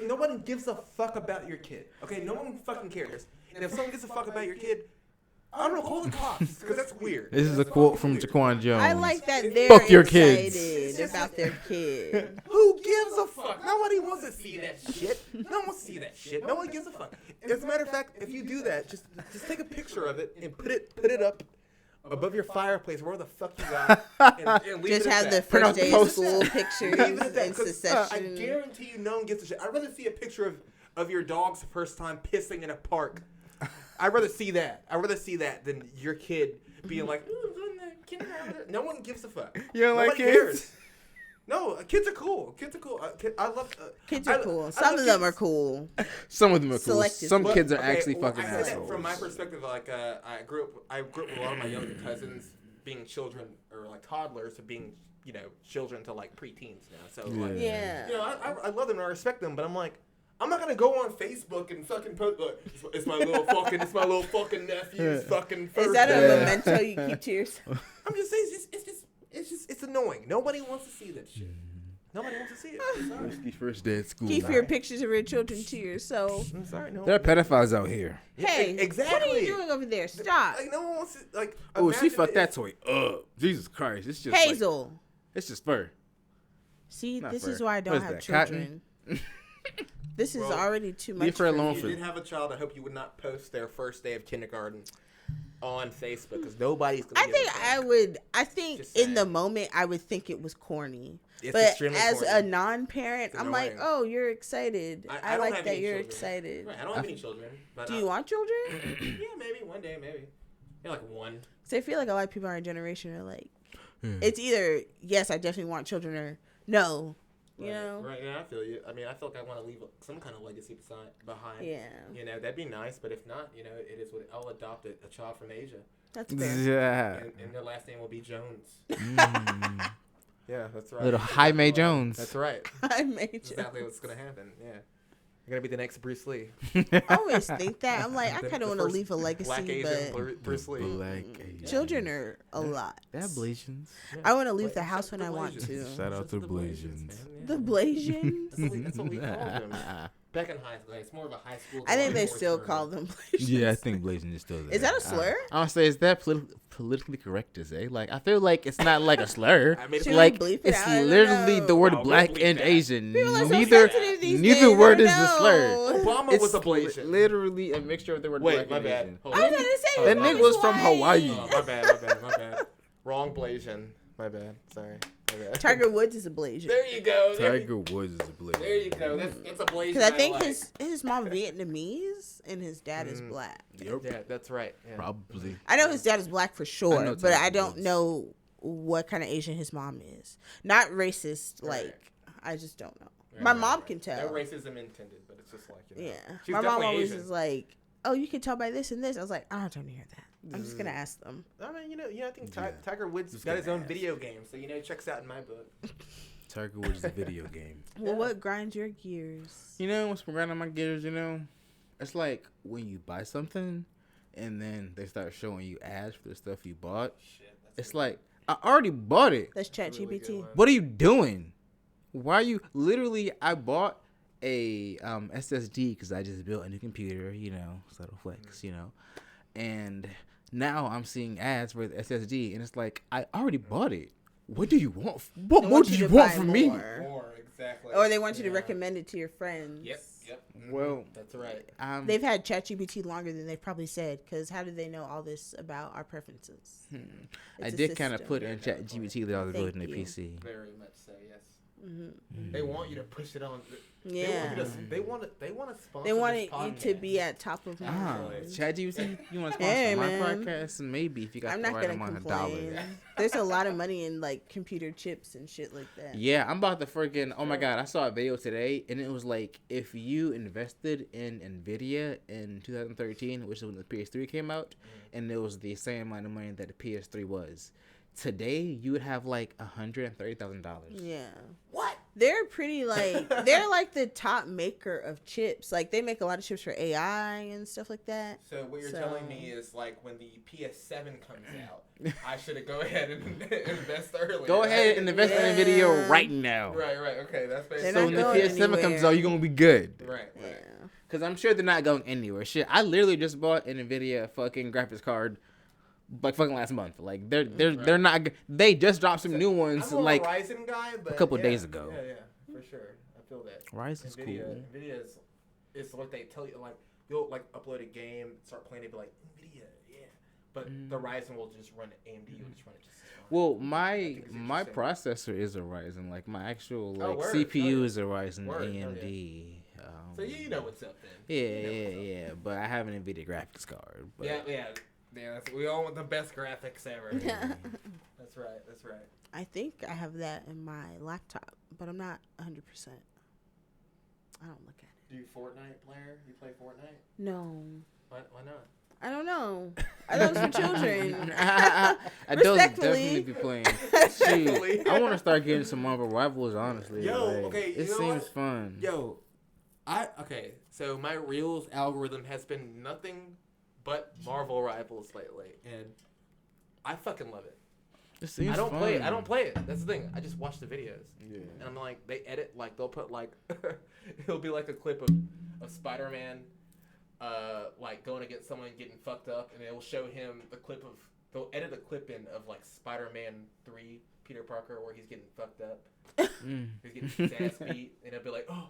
Nobody gives a fuck about your kid. Okay, no one fucking cares. And if someone gives a fuck about your kid, I don't know, call the cops because that's weird. This is a quote from Jaquan Jones. I like that they're fuck your excited kids. about their kid. Who gives a fuck? Nobody wants to see that shit. No one wants to see that shit. No one gives a fuck. As a matter of fact, if you do that, just take a picture of it and put it up above your fireplace, where the fuck you got, and just have the first day of school pictures in succession. I guarantee you, no one gives a shit. I'd rather see a picture of your dog's first time pissing in a park. I'd rather see that. I'd rather see that than your kid being like, "Ooh, I'm doing the kindergarten." No one gives a fuck. You don't like kids? Cares. No, kids are cool. I love. Kids are cool. Some of them are cool. Some of them are cool. Some kids are actually fucking assholes. assholes. From my perspective, like I grew up with a lot of my younger cousins being children or like toddlers to being children to like preteens now. So I love them and I respect them, but I'm like, I'm not gonna go on Facebook and fucking post like, it's my little fucking nephew's fucking first. Is that a memento you keep to yourself? I'm just saying, it's annoying. Nobody wants to see that shit. Nobody wants to see it. I'm sorry. Risky first day at school. Keep your pictures of your children to yourself. I'm sorry. No. There are pedophiles out here. Hey, exactly. What are you doing over there? Stop. Like no one wants to like. Oh, she fucked that toy up. Jesus Christ! It's just Hazel. Like, it's just fur. See, Not this fur. is why I don't have children. This is already too much. Leave her alone. If you did have a child, I hope you would not post their first day of kindergarten on Facebook because nobody's gonna. I think in the moment I would think it was corny. It's but as corny. A non-parent, I'm like, oh, you're excited. I like that you're children. Excited. Right, I don't have any children. But do you want children? Yeah, maybe one day, maybe. Yeah, like one. So I feel like a lot of people in our generation are like, it's either yes, I definitely want children, or no. You know? Right, yeah, I feel you. I mean, I feel like I want to leave some kind of legacy behind. Yeah. That'd be nice, but if not, it is what I'll adopt a child from Asia. That's fair. Yeah. And their last name will be Jones. Yeah, that's right. Little Jaime Jones. That's right. Jaime Jones. Exactly what's going to happen, yeah. You're going to be the next Bruce Lee. I always think that. I'm like, I kind of want to leave a legacy, Black Asian Bruce Lee. Children are a lot. They're Blasians. Yeah. I want to leave the house when I want to. Shout out to Blasians. The Blasians? That's what we call them. Back in high school, it's more of a high school. I think they still call them Blasians. Yeah, I think Blasians is still there. Is that a slur? I want to say, is that politically correct to say? Like, I feel like it's not like a slur. Like, it's literally the word black and Asian. Neither word is the slur. Obama was a Blasian. Literally a mixture of the word black and Asian. I was going to say that nigga was from Hawaii. Oh, my bad. Wrong Blasian. My bad. Sorry. Tiger Woods is a Blasian. There you go. Tiger Woods is a Blasian. There you go. It's a Blasian. Because I think his mom Vietnamese and his dad is black. Yep. Yeah, that's right. Yeah. Probably. I know his dad is black for sure, but I don't know what kind of Asian his mom is. Not racist, I just don't know. Right. My mom can tell. No racism intended, but it's just like, yeah. My mom always is like, oh, you can tell by this and this. I was like, I don't want to hear that. I'm just gonna ask them. I mean, I think Tiger Woods got his own video game, so he checks out in my book. Tiger Woods is a video game. Well, what grinds your gears? What's grinding my gears? It's like when you buy something, and then they start showing you ads for the stuff you bought. Shit, it's like I already bought it. That's ChatGPT. Really what are you doing? Why are you literally? I bought a SSD because I just built a new computer. Subtle flex. And now I'm seeing ads for the SSD, and it's like, I already bought it. What do you want? What more do you want from me? More, exactly. Or they want you to recommend it to your friends. Yep. Well, that's right. They've had ChatGPT longer than they've probably said, because how do they know all this about our preferences? I did kind of put in ChatGPT that I was building a PC. Very much so, yes. Mm-hmm. They want you to push it on. Yeah. They want to sponsor. They want you to be at top of mind. ChatGPT, you want to sponsor my podcast? Maybe if you got the right amount of dollars. There's a lot of money in computer chips and shit like that. Yeah, I'm about to freaking. Oh my god, I saw a video today, and it was like, if you invested in Nvidia in 2013, which is when the PS3 came out, and it was the same amount of money that the PS3 was. Today, you would have $130,000. Yeah. What? They're pretty they're the top maker of chips. They make a lot of chips for AI and stuff like that. So what you're telling me is when the PS7 comes out, I should go ahead and invest early. Go ahead and invest in Nvidia right now. Right. Okay, that's basically. So when the PS7 comes out, you're gonna be good. Right. Yeah. Because I'm sure they're not going anywhere. Shit, I literally just bought an Nvidia fucking graphics card. Fucking last month, they're not. They just dropped some new ones I'm a Ryzen guy, but a couple days ago. Yeah, for sure. I feel that. Ryzen's cool. Nvidia is what they tell you. You'll upload a game, start playing it, be like Nvidia, yeah. But the Ryzen will just run AMD. Will just run it just as fine. Well, my processor is a Ryzen. Like my actual CPU is a Ryzen AMD. So you know what's up then. Yeah. But I have an NVIDIA graphics card. But Yeah. We all want the best graphics ever. That's right. I think I have that in my laptop, but I'm not 100%. I don't look at it. Do you Fortnite player? You play Fortnite? No. Why not? I don't know. I thought it was for children. Adults definitely be playing. Shoot, I want to start getting some Marvel Rivals, honestly. It seems fun. So my Reels algorithm has been nothing but Marvel Rivals lately, and I fucking love it. It seems I don't fun. play it. I don't play it. That's the thing. I just watch the videos. Yeah. And I'm like, they edit, like, they'll put, like, it'll be like a clip of Spider-Man, like, going against someone getting fucked up, and it will show him they'll edit a clip in of, like, Spider-Man 3, Peter Parker, where he's getting fucked up. He's getting his ass beat, and it'll be like, oh,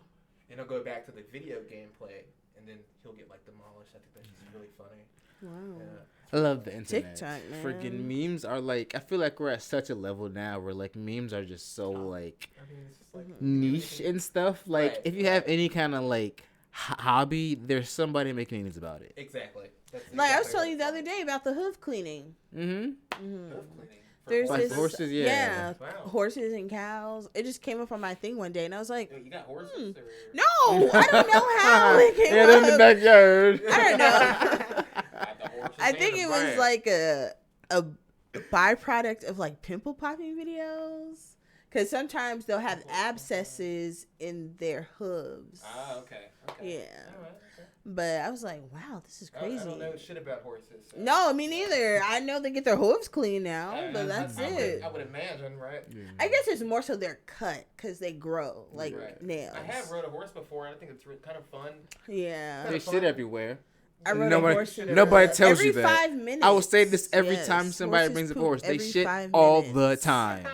and he'll go back to the video gameplay, and then he'll get, like, demolished. I think that's just really funny. Wow. Yeah. I love the internet. TikTok, man. Freaking memes are like, I feel like we're at such a level now where like memes are just so like It's just like niche and stuff. Like if you have any kind of like hobby, there's somebody making memes about it. Exactly. I was telling you the other day about the hoof cleaning. Hoof cleaning. There's like this horses, yeah. Wow. Horses and cows. It just came up on my thing one day, and I was like, You got horses? Or... no, I don't know how it came Yeah, up. in the backyard. I don't know. I think it was like a byproduct of like pimple popping videos, because sometimes they'll have abscesses in their hooves. Ah, okay. Yeah. All right, okay. But I was like, wow, this is crazy. I don't know shit about horses. So. No, me neither. I know they get their hooves clean now, but that's it. I would imagine, right? Yeah. I guess it's more so they're cut because they grow like nails. I have rode a horse before, and I think it's kind of fun. Yeah. There's shit everywhere. I rode a horse. Nobody tells every you that. 5 minutes. I will say this every time somebody Horses brings up a poop horse. They every shit 5 all minutes. the time.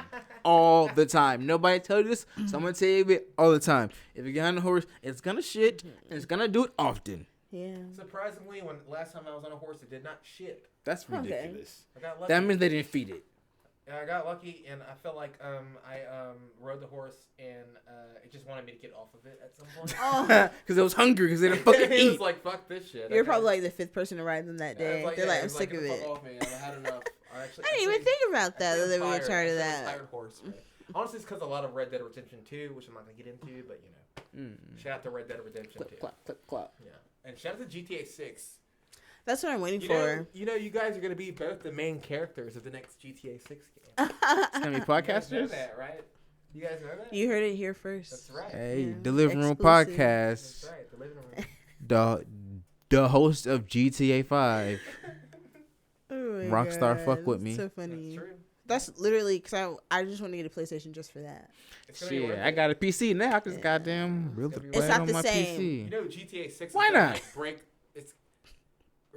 All the time. Nobody tells you this. Someone tell you it all the time. If you get on a horse, it's gonna shit, and it's gonna do it often. Yeah. Surprisingly, when last time I was on a horse, it did not shit. That's ridiculous. I got lucky. That means they didn't feed it. I got lucky, and I felt like I rode the horse, and it just wanted me to get off of it at some point. Oh, Because it was hungry because they didn't fucking It eat. was like, fuck this shit. you're probably like the 5th person to ride them that day. They're like, I'm sick of it. Fuck off, man. I had enough. I didn't even think about that they were tired of that. Tired horse. Man. Honestly, it's because a lot of Red Dead Redemption 2, which I'm not gonna get into, but you know, shout out to Red Dead Redemption 2. Clap. Yeah, and shout out to GTA 6. That's what I'm waiting for. You guys are gonna be both the main characters of the next GTA 6 game. It's gonna be podcasters. You guys know that, right? You guys know that? You heard it here first. That's right. Hey, Yeah. the Livin Room Exclusive. podcast. That's right. The Livin Room. The host of GTA 5. Oh my Rockstar, God, fuck with that's me. So funny. That's true. That's literally because I just want to get a PlayStation just for that. It's gonna be worth Shit, it. I got a PC now. I just goddamn really gonna be play worth it it. on It's my not the same. PC. You know, GTA 6 Why is gonna, not? like, break. It's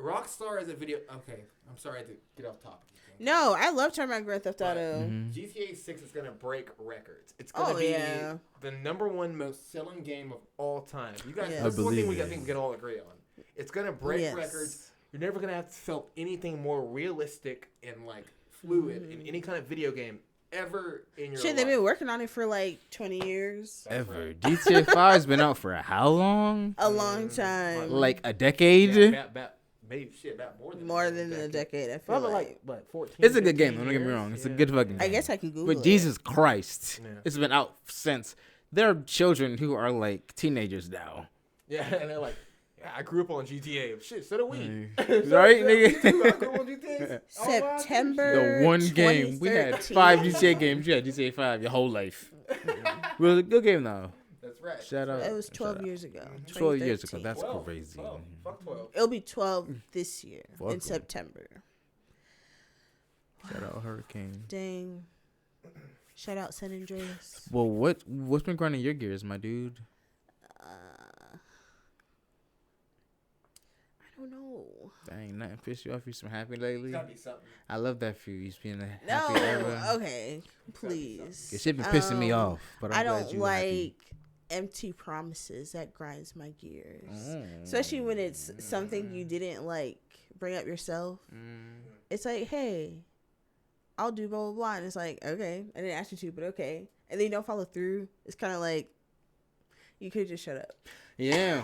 Rockstar is a video. Okay, I'm sorry I had to get off topic. No, I love talking about Grand Theft Auto. GTA 6 is gonna break records. It's gonna be the #1 most selling game of all time. You guys, Yes. that's one thing believe I think we can all agree on. It's gonna break records. You're never gonna have felt anything more realistic and like fluid in any kind of video game ever in your Shit, life. they've been working on it for like 20 years. That's Ever. right. GTA 5's been out for how long? A long time. Like a decade? Yeah, about more than a decade. I feel Probably like. like 14. It's a good 15 game. Don't get me years. wrong. It's a Yeah. good fucking game. I guess I can Google But it. Jesus Christ. Yeah. It's been out since. There are children who are like teenagers now. Yeah, and they're like, yeah, I grew up on GTA. Shit, so do we. Right, nigga? I grew up on GTA. September The one game. We had 2013. 5 GTA games. You had GTA 5 your whole life. It was a good game though. That's right. Shout out. It was 12 years ago. 12 years ago. 2013. That's 12. crazy. 12. Fuck 12. It'll be 12 this year Fuck in 'em. September. Shout out Hurricane. Dang. Shout out San Andreas. Well, what's been grinding your gears, my dude? I don't know. Dang, nothing pissed you off. You some happy lately? Gotta be something. I love that for you. You've been a No. happy era. Okay. Please. Your shit been pissing me off, but I'm I glad don't you like happy. empty promises that grinds my gears. Especially when it's something you didn't like bring up yourself. It's like, hey, I'll do blah blah blah, and it's like, okay, I didn't ask you to, but okay, and then you don't follow through. It's kind of like you could just shut up. Yeah,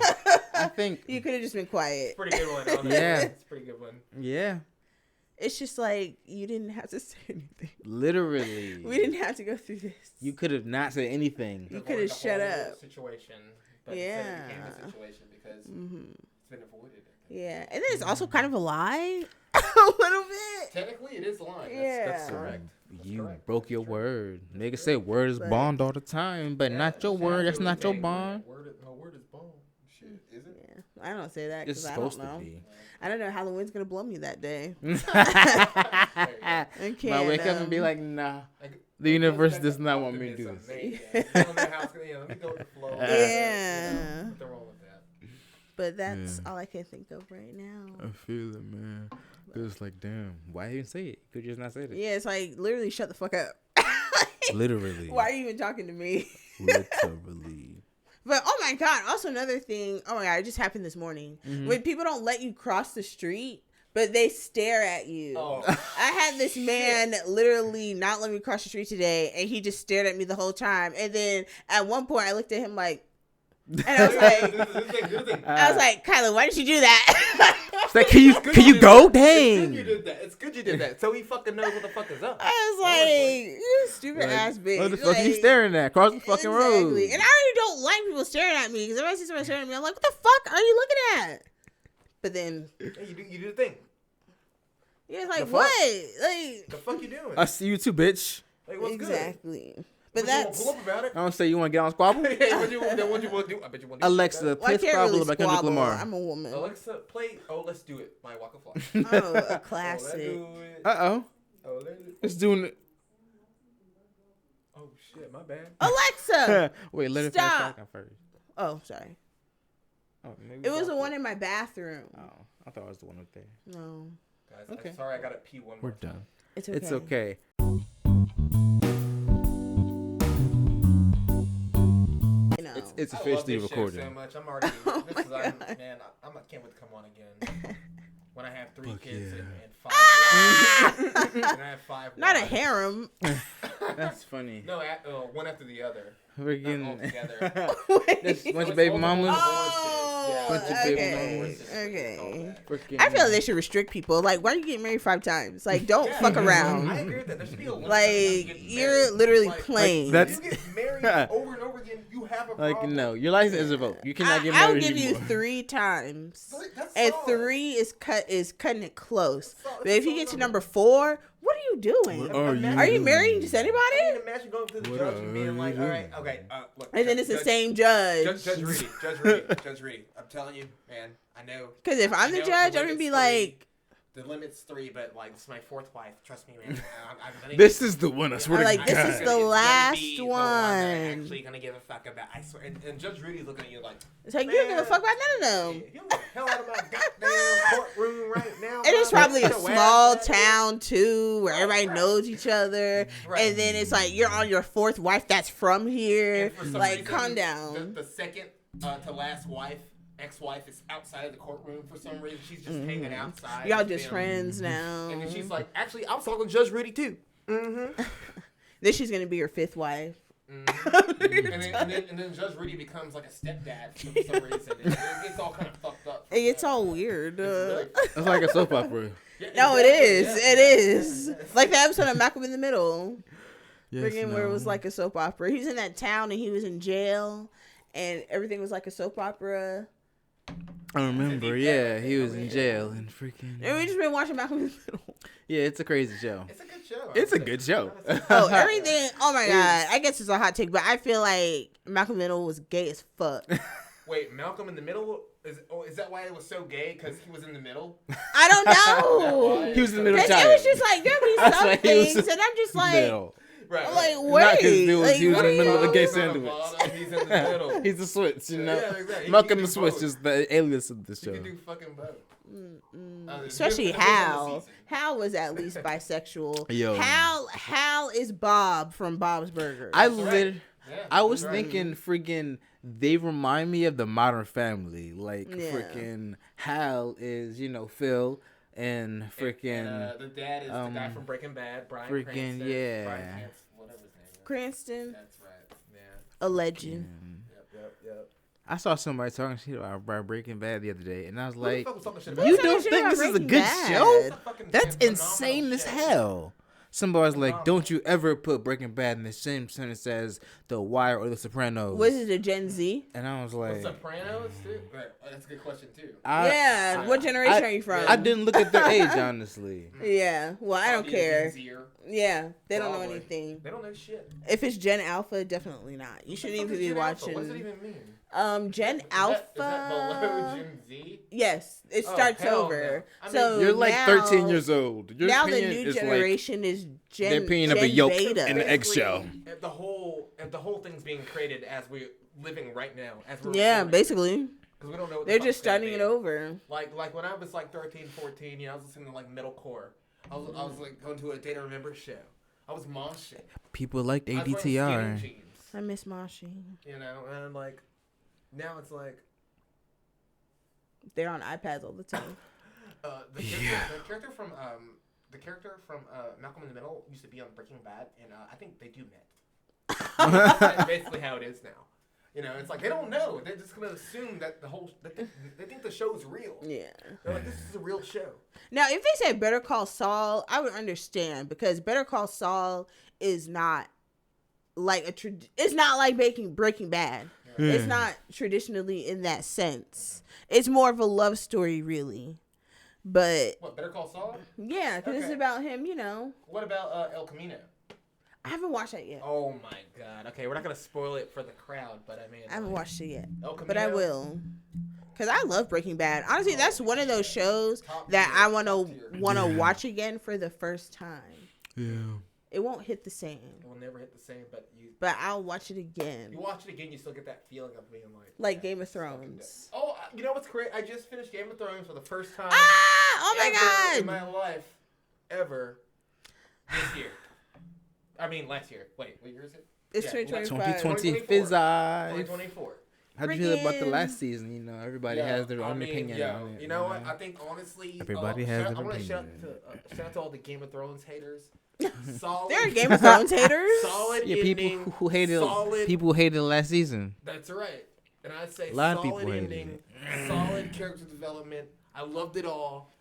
I think you could have just been quiet. It's a pretty good one. Yeah, it's a pretty good one. Yeah. It's just like you didn't have to say anything. Literally, we didn't have to go through this. You could have not said anything. You could have shut up. Situation, but yeah, it became a situation because it's been avoided. Yeah, and then it's also kind of a lie, a little bit. Technically, it is a lie. That's correct. You broke your word. Niggas say word is bond all the time, but not your word. That's not your bond. Word is bond. Shit, is it? Yeah, I don't say that because I don't know. I don't know how the wind's gonna blow me that day. I wake up and be like, nah. The universe does not want me to do this. Yeah. But that's all I can think of right now. I feel it, man. It's like, damn, why even say it? Could you just not say it? Yeah, it's like, literally, shut the fuck up. Literally. Why are you even talking to me? Literally. But, oh my God, also another thing. Oh my God, it just happened this morning. When people don't let you cross the street, but they stare at you. Oh, I had this man literally not let me cross the street today, and he just stared at me the whole time. And then at one point, I looked at him like, and I was like, Kyla, why did you do that? It's like, can you go? Dang. It's good you did that. So he fucking knows what the fuck is up. I was like, you stupid ass bitch. What the fuck are you staring at? Cross the fucking road. And I already don't like people staring at me because if I see somebody staring at me, I'm like, what the fuck are you looking at? But then you do the thing. Yeah, it's like, what? Like, the fuck you doing? I see you too, bitch. Like, what's exactly. Good? But that's. Pull up about it. I don't say you want to get on Squabble. Hey, what you want to do? I bet you want to do. Alexa, play Squabble by Kendrick Lamar. I'm a woman. Alexa, play. Oh, let's do it. My Waka Flocka. Oh, a classic. Oh, it's doing it. Oh shit, my bad. Alexa. Wait, let it stop. First. Oh, sorry. Oh, it was the one in my bathroom. Oh, I thought it was the one up there. No. Guys, okay. I'm sorry, I gotta pee one more. We're done. It's okay. It's okay. It's officially recorded. So much. I'm already. I can't wait to come on again. When I have 3 kids and 5 wives. And I have 5 wives. Not a harem. That's funny. No, one after the other. We're getting all together. Bunch of baby mamas. Okay. I feel like they should restrict people. Like, why are you getting married 5 times? Like, don't fuck around. I agree with that. There should be a limit. Like, you're literally playing. If you get married over and over again, you have a problem. Like, no, your license is revoked. You cannot get married. I'll give you 3 times, and 3 is cutting it close. But if you get to number 4. What are you doing? Are you marrying just anybody? I can imagine going to the judge and being like, all right, okay, look. And then it's the same judge. Judge Reedy. I'm telling you, man, I know. Because if I'm the judge, I'm going to be like. The limit's 3, but like this is my 4th wife. Trust me, man. This is the one. I swear to God. This is the last one. I'm actually gonna give a fuck about. I swear. And Judge Rudy's looking at you like. It's like, you don't give a fuck about none of them. You don't give the hell out of my goddamn courtroom right now. And it's probably a small town too, where everybody knows each other. Right. And then it's like you're on your 4th wife that's from here. Like, calm down. The second to last wife. Ex-wife is outside of the courtroom for some reason. She's just hanging outside. Y'all just friends now. And then she's like, actually, I was talking to Judge Rudy too. Mm-hmm. Then she's going to be your 5th wife. Mm-hmm. and then Judge Rudy becomes like a stepdad for some reason. It gets all kind of fucked up. It gets all weird. It's like a soap opera. Yeah, no, it is. Yeah. It is. Like the episode of Malcolm in the Middle. Yes, where it was like a soap opera. He was in that town and he was in jail. And everything was like a soap opera. I remember, yeah, he was in jail and freaking. And we just been watching Malcolm in the Middle. Yeah, it's a crazy show. It's a good show. It's a good show. Oh, everything. Oh my God. I guess it's a hot take, but I feel like Malcolm in the Middle was gay as fuck. Wait, Malcolm in the Middle? Is that why it was so gay? Because he was in the middle? I don't know. He was in the middle. It was just like, there be some things, and I'm just like. Middle. Right. I'm like, wait. He was in the middle of a gay sandwich. He's in the middle. He's the switch, you know? Yeah, exactly. Malcolm the Switch is the alias of the show. He can do fucking both. Especially Hal. Hal was at least bisexual. Yo. Hal is Bob from Bob's Burgers. I was thinking freaking they remind me of the Modern Family. Like freaking Hal is, Phil, and freaking the dad is the guy from Breaking Bad, Bryan freaking Cranston. yeah, Bryan Cranston, whatever his name is. Cranston. That's right. Yeah. A legend. Yep. I saw somebody talking shit about Breaking Bad the other day, and I was like, "You don't think this is a good show? That's insane as hell." Somebody was like, "Don't you ever put Breaking Bad in the same sentence as The Wire or The Sopranos?" Was it a Gen Z? And I was like, "The Sopranos, too?" That's a good question too. What generation are you from? I didn't look at their age, honestly. Yeah, well, I don't care. Yeah, they don't know Probably. anything. They don't know shit. If it's Gen Alpha, definitely not. You shouldn't even be watching. What does it even mean? Gen Alpha. Is that below Gen Z? Yes, it starts over. No. So you're like 13 years old. Your now the new generation is Gen. They're opinion of a yolk Beta. and an eggshell. The whole thing's being created as we're living right now. Basically. Because we don't know. They're just starting it over. Like when I was like 13, 14, I was listening to like metalcore. I was like going to a Day to Remember show. I was moshing. People liked ADTR. I miss moshing. And like now it's like they're on iPads all the time. The character from Malcolm in the Middle used to be on Breaking Bad, and I think they do met. That's basically how it is now. It's like they don't know. They're just gonna assume that they think the show's real. Yeah. They're like, this is a real show. Now, if they said Better Call Saul, I would understand because Better Call Saul is not like it's not like Breaking Bad. Yeah. It's not traditionally in that sense. It's more of a love story, really. But what, Better Call Saul? Yeah, because it's about him. What about El Camino? I haven't watched that yet. Oh my god. Okay, we're not gonna spoil it for the crowd, but I mean, I haven't watched it yet. El Camino? But I will. Cause I love Breaking Bad. Honestly, that's one of those shows that I wanna watch again for the first time. Yeah. It won't hit the same. It will never hit the same, but I'll watch it again. You watch it again, you still get that feeling of being like Game of Thrones. Oh, you know what's great? I just finished Game of Thrones for the first time. Oh my god! In my life, ever this year. I mean, last year. Wait, what year is it? It's 2025. 2024. How'd you feel about the last season? Everybody has their own opinion on it. You know what? I think honestly, everybody has their opinion. I want to shout out to all the Game of Thrones haters. Solid. There are Game of Thrones haters. Solid ending. People who hated the last season. That's right. And I'd say a lot solid of people ending, solid character development. I loved it all.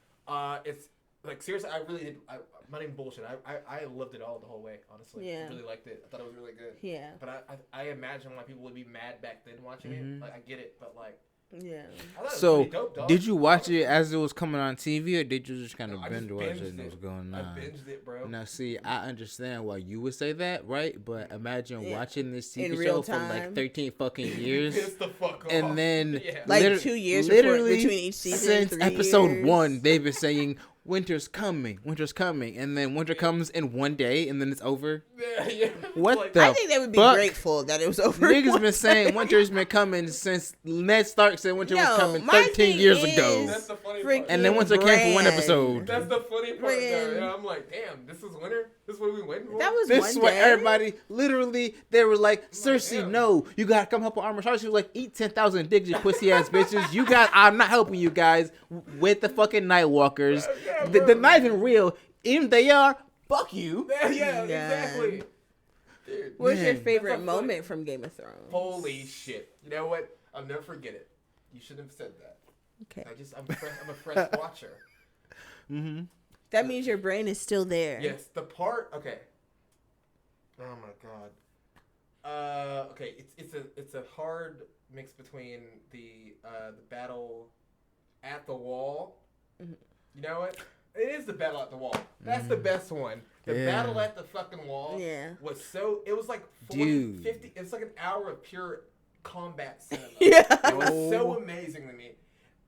It's like seriously, I really did. I'm not even bullshit. I loved it all the whole way. Honestly, I really liked it. I thought it was really good. Yeah. But I imagine why people would be mad back then watching it. Like I get it, but like. Yeah. So, did you watch it as it was coming on TV, or did you just kind of binge watch it and it was going on? I binged it, bro. Now, see, I understand why you would say that, right? But imagine watching this TV show for like 13 fucking years. Piss the fuck off. And then, like 2 years literally between each season. Since episode 1, they've been saying, winter's coming, and then winter comes in one day, and then it's over. Yeah. What the I think they would be grateful that it was over. Niggas been saying winter's been coming since Ned Stark said winter was coming 13 years ago. That's the funny part. And then winter came for one episode. That's the funny part, though. Yeah, I'm like, damn, this is winter? This is what we waiting for? That was this one is what day? Everybody, literally, they were like, Cersei, no, you gotta come help with Armor Star. She was like, eat 10,000 dicks, you pussy ass bitches. I'm not helping you guys with the fucking Night Walkers. They're not even real. Even if they are, fuck you. Yeah, exactly. Dude, what's your favorite moment from Game of Thrones? Holy shit. You know what? I'll never forget it. You shouldn't have said that. Okay. I'm a fresh watcher. Mm-hmm. That means your brain is still there. Yes, the part. Okay. Oh my god. Okay, it's a hard mix between the battle at the wall. Mm-hmm. You know what? It is the battle at the wall. That's the best one. The battle at the fucking wall was so... It was like 50... It's like an hour of pure combat cinema. Yeah. It was so amazing to me.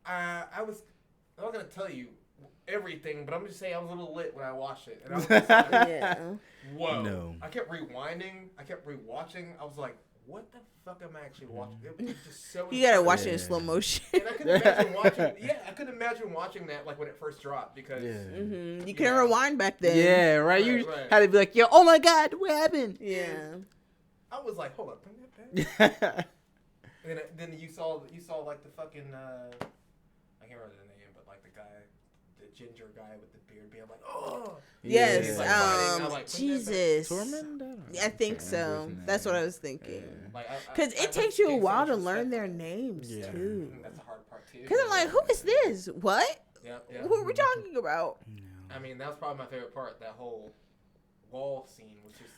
I'm not going to tell you everything, but I'm just saying I was a little lit when I watched it. And I was just like, whoa. No. I kept rewinding. I kept rewatching. I was like, what the fuck am I actually watching? It was just so... You gotta watch it in slow motion. And I couldn't imagine watching... Yeah, I couldn't imagine watching that like when it first dropped because... You couldn't rewind back then. Yeah, right? You had to be like, yo, oh my god, what happened? Yeah. I was like, hold up. And And then you saw like the fucking I can't remember the name, but like the guy, the ginger guy with the beard being like, oh yes, like, Jesus, I think so. That's what I was thinking. Because it takes you a while to learn their names too. That's the hard part too. Because I'm like, who is this? What? Yeah. Who are we talking about? I mean, that was probably my favorite part. That whole wall scene was just.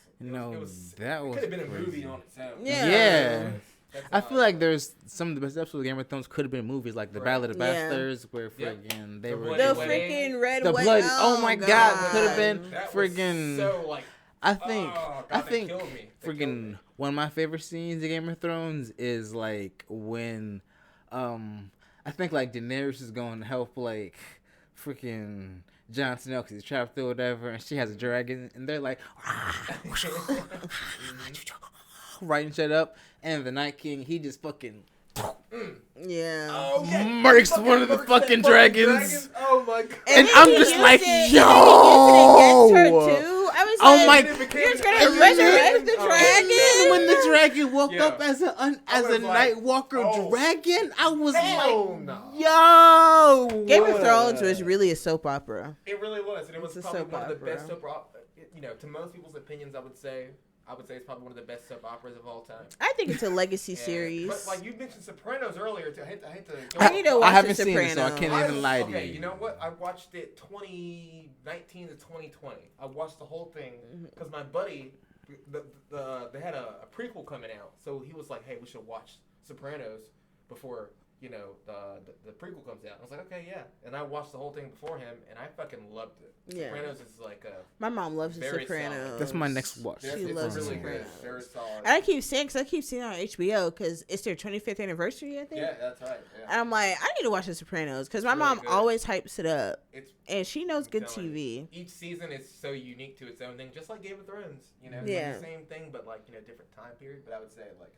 That could have been a movie on its own. Yeah. I feel like there's some of the best episodes of Game of Thrones could have been movies, like the Ballad of Bastards, where friggin' they were the freaking red the wedding. blood. Oh my God, could have been friggin'. So like, I think friggin' one of my favorite scenes of Game of Thrones is like when, I think like Daenerys is going to help like freaking Jon Snow because he's trapped or whatever, and she has a dragon, and they're like, writing shit up, and the Night King, he just fucking murks one of the fucking dragons. Oh my God! And I'm just like, yo. I was like, you're just gonna resurrect the dragon. When the dragon woke up as a Night Walker dragon, I was like, yo. Game of Thrones was really a soap opera. It really was, and it was probably one of the best soap opera. You know, to most people's opinions, I would say it's probably one of the best soap operas of all time. I think it's a legacy series. But like you mentioned Sopranos earlier, too. I need to watch I haven't seen it, so I can't even lie to you. Okay, you know what? I watched it 2019 to 2020. I watched the whole thing because my buddy, they had a prequel coming out, so he was like, "Hey, we should watch Sopranos before." You know, the prequel comes out. I was like, okay, yeah. And I watched the whole thing before him, and I fucking loved it. Yeah. Sopranos is like my mom loves the Sopranos. Solid. That's my next watch. She loves really Sopranos. Good. Very solid. And I keep seeing it on HBO because it's their 25th anniversary, I think. Yeah, that's right. Yeah. And I'm like, I need to watch the Sopranos because my mom always hypes it up. And she knows good TV. Each season is so unique to its own thing, just like Game of Thrones. You know, yeah. It's the same thing, but like, you know, different time period. But I would say like